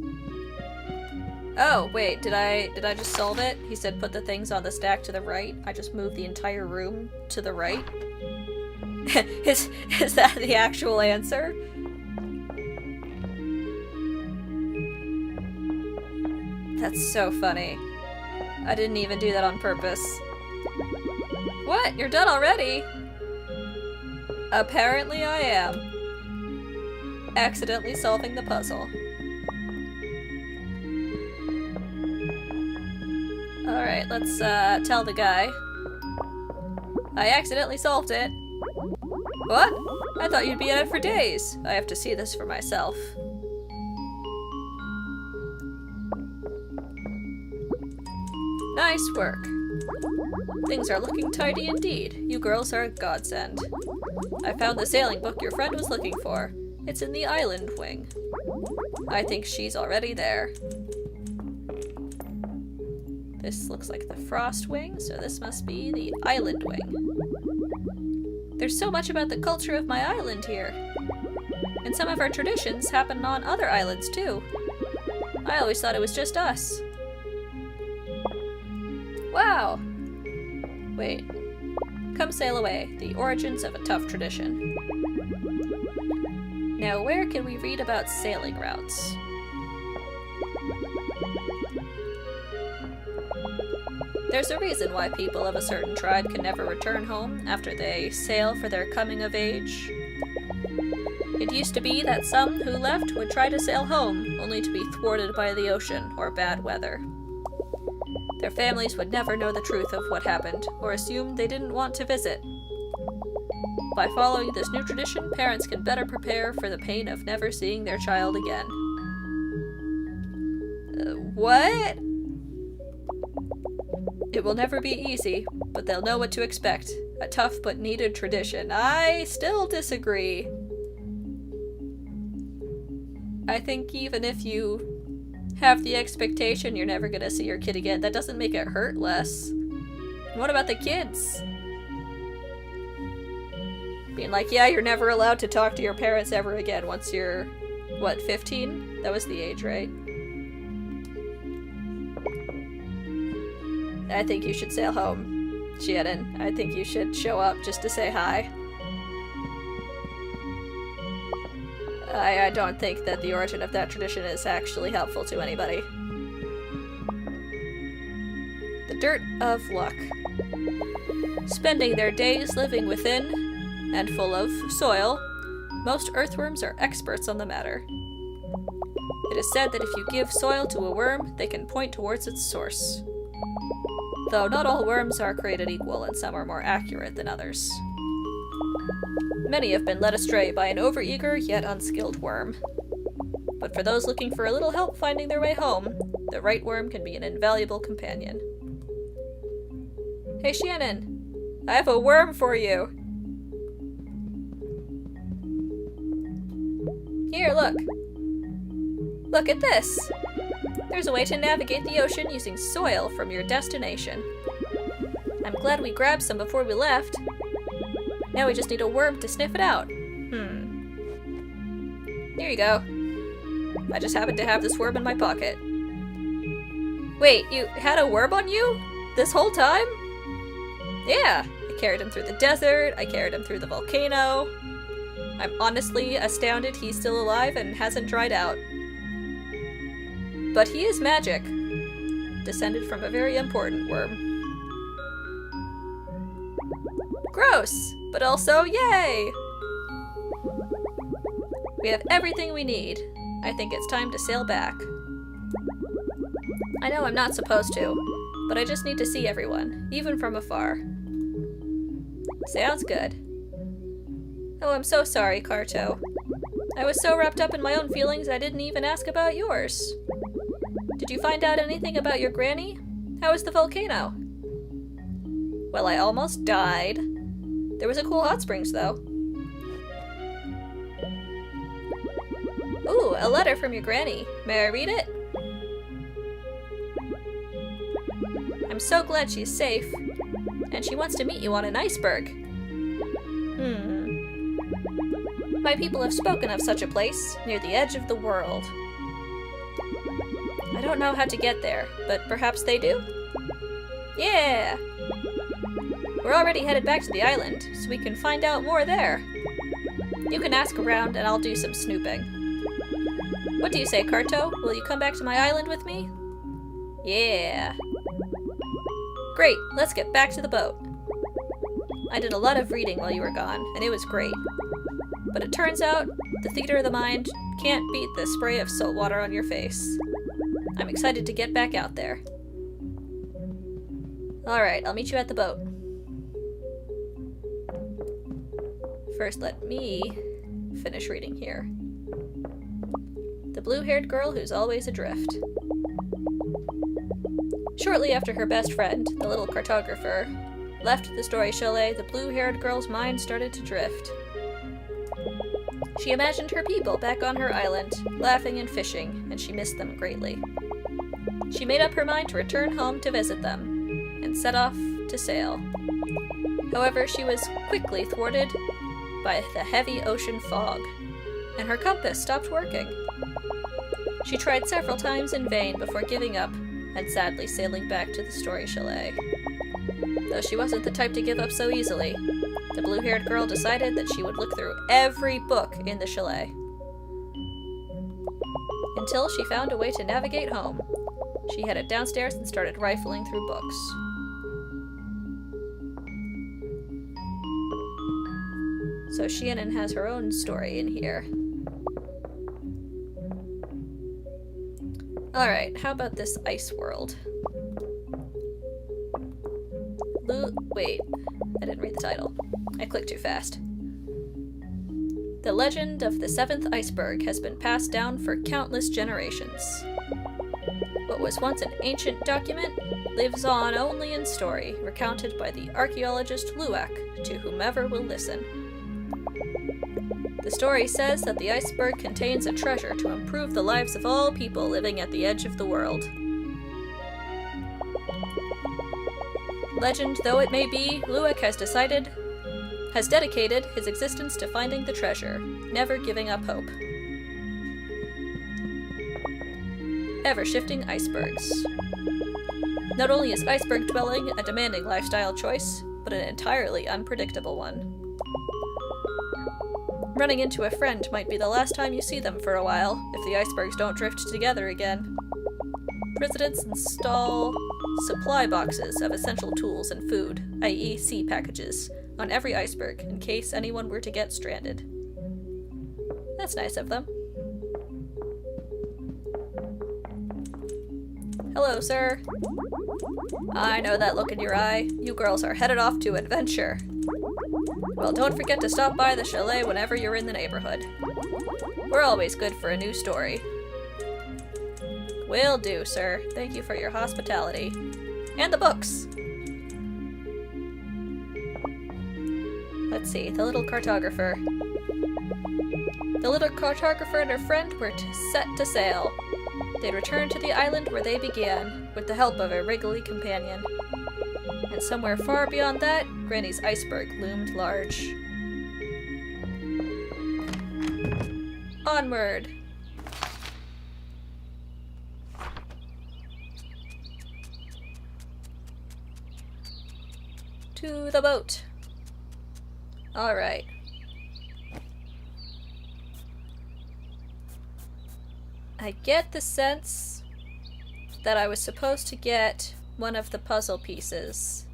Oh, wait, did I just solve it? He said put the things on the stack to the right. I just moved the entire room to the right. Is that the actual answer? That's so funny. I didn't even do that on purpose. What? You're done already? Apparently I am. Accidentally solving the puzzle. Alright, let's tell the guy. I accidentally solved it. What? I thought you'd be in it for days. I have to see this for myself. Nice work. Things are looking tidy indeed. You girls are a godsend. I found the sailing book your friend was looking for. It's in the island wing. I think she's already there. This looks like the frost wing, so this must be the island wing. There's so much about the culture of my island here. And some of our traditions happen on other islands too. I always thought it was just us. Wow! Wait. Come sail away. The origins of a tough tradition. Now, where can we read about sailing routes? There's a reason why people of a certain tribe can never return home after they sail for their coming of age. It used to be that some who left would try to sail home, only to be thwarted by the ocean or bad weather. Their families would never know the truth of what happened, or assume they didn't want to visit. By following this new tradition, parents can better prepare for the pain of never seeing their child again. What? It will never be easy, but they'll know what to expect. A tough but needed tradition. I still disagree. I think even if you have the expectation you're never gonna see your kid again, that doesn't make it hurt less. What about the kids? Being like, yeah, you're never allowed to talk to your parents ever again once you're, what, 15? That was the age, right? I think you should sail home, Shannon. I think you should show up just to say hi. I don't think that the origin of that tradition is actually helpful to anybody. The dirt of luck. Spending their days living within and full of soil, most earthworms are experts on the matter. It is said that if you give soil to a worm, they can point towards its source. Though not all worms are created equal, and some are more accurate than others. Many have been led astray by an overeager yet unskilled worm. But for those looking for a little help finding their way home, the right worm can be an invaluable companion. Hey Shannon, I have a worm for you! Here, look! Look at this! There's a way to navigate the ocean using soil from your destination. I'm glad we grabbed some before we left. Now we just need a worm to sniff it out. Here you go. I just happened to have this worm in my pocket. Wait, you had a worm on you? This whole time? Yeah, I carried him through the desert, I carried him through the volcano. I'm honestly astounded he's still alive and hasn't dried out. But he is magic, descended from a very important worm. Gross, but also yay! We have everything we need. I think it's time to sail back. I know I'm not supposed to, but I just need to see everyone, even from afar. Sounds good. Oh, I'm so sorry, Carto. I was so wrapped up in my own feelings I didn't even ask about yours. Did you find out anything about your granny? How was the volcano? Well, I almost died. There was a cool hot springs, though. Ooh, a letter from your granny. May I read it? I'm so glad she's safe. And she wants to meet you on an iceberg. My people have spoken of such a place, near the edge of the world. I don't know how to get there, but perhaps they do? Yeah! We're already headed back to the island, so we can find out more there. You can ask around, and I'll do some snooping. What do you say, Carto? Will you come back to my island with me? Yeah. Great, let's get back to the boat. I did a lot of reading while you were gone, and it was great. But it turns out, the theater of the mind can't beat the spray of salt water on your face. I'm excited to get back out there. Alright, I'll meet you at the boat. First, let me finish reading here. The blue-haired girl who's always adrift. Shortly after her best friend, the little cartographer, left the story chalet, the blue-haired girl's mind started to drift. She imagined her people back on her island, laughing and fishing, and she missed them greatly. She made up her mind to return home to visit them, and set off to sail. However, she was quickly thwarted by the heavy ocean fog, and her compass stopped working. She tried several times in vain before giving up and sadly sailing back to the story chalet. Though she wasn't the type to give up so easily, the blue-haired girl decided that she would look through every book in the chalet. Until she found a way to navigate home, she headed downstairs and started rifling through books. So Shannon has her own story in here. Alright, how about this ice world? Wait, I didn't read the title. I clicked too fast. The legend of the seventh iceberg has been passed down for countless generations. What was once an ancient document lives on only in story, recounted by the archaeologist Luwak to whomever will listen. The story says that the iceberg contains a treasure to improve the lives of all people living at the edge of the world. Legend though it may be, Luwak has dedicated his existence to finding the treasure, never giving up hope. Ever-shifting icebergs. Not only is iceberg dwelling a demanding lifestyle choice, but an entirely unpredictable one. Running into a friend might be the last time you see them for a while, if the icebergs don't drift together again. Residents install supply boxes of essential tools and food, i.e. sea packages, on every iceberg in case anyone were to get stranded. That's nice of them. Hello, sir. I know that look in your eye. You girls are headed off to adventure. Well, don't forget to stop by the chalet whenever you're in the neighborhood. We're always good for a new story. Will do, sir. Thank you for your hospitality. And the books! Let's see, the little cartographer. The little cartographer and her friend were set to sail. They'd return to the island where they began, with the help of a wriggly companion. And somewhere far beyond that, Granny's iceberg loomed large. Onward! To the boat! Alright. I get the sense that I was supposed to get one of the puzzle pieces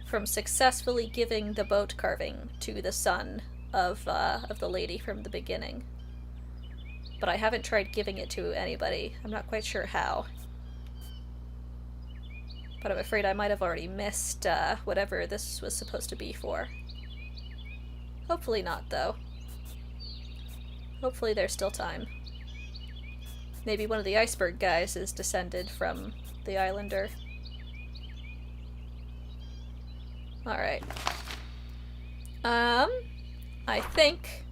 from successfully giving the boat carving to the son of the lady from the beginning. But I haven't tried giving it to anybody. I'm not quite sure how. But I'm afraid I might have already missed whatever this was supposed to be for. Hopefully not, though. Hopefully there's still time. Maybe one of the iceberg guys is descended from the islander. Alright. I think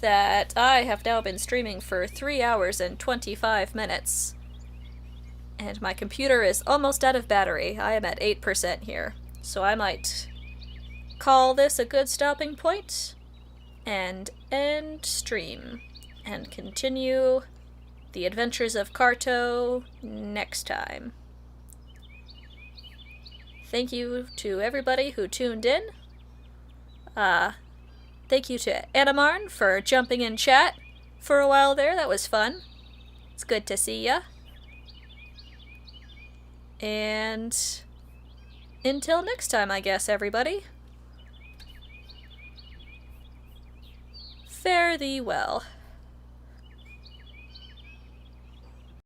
that I have now been streaming for 3 hours and 25 minutes. And my computer is almost out of battery. I am at 8% here. So I might call this a good stopping point and end stream and continue the adventures of Carto next time. Thank you to everybody who tuned in. Thank you to Anamarn for jumping in chat for a while there. That was fun. It's good to see ya. And until next time, I guess, everybody. Fare thee well.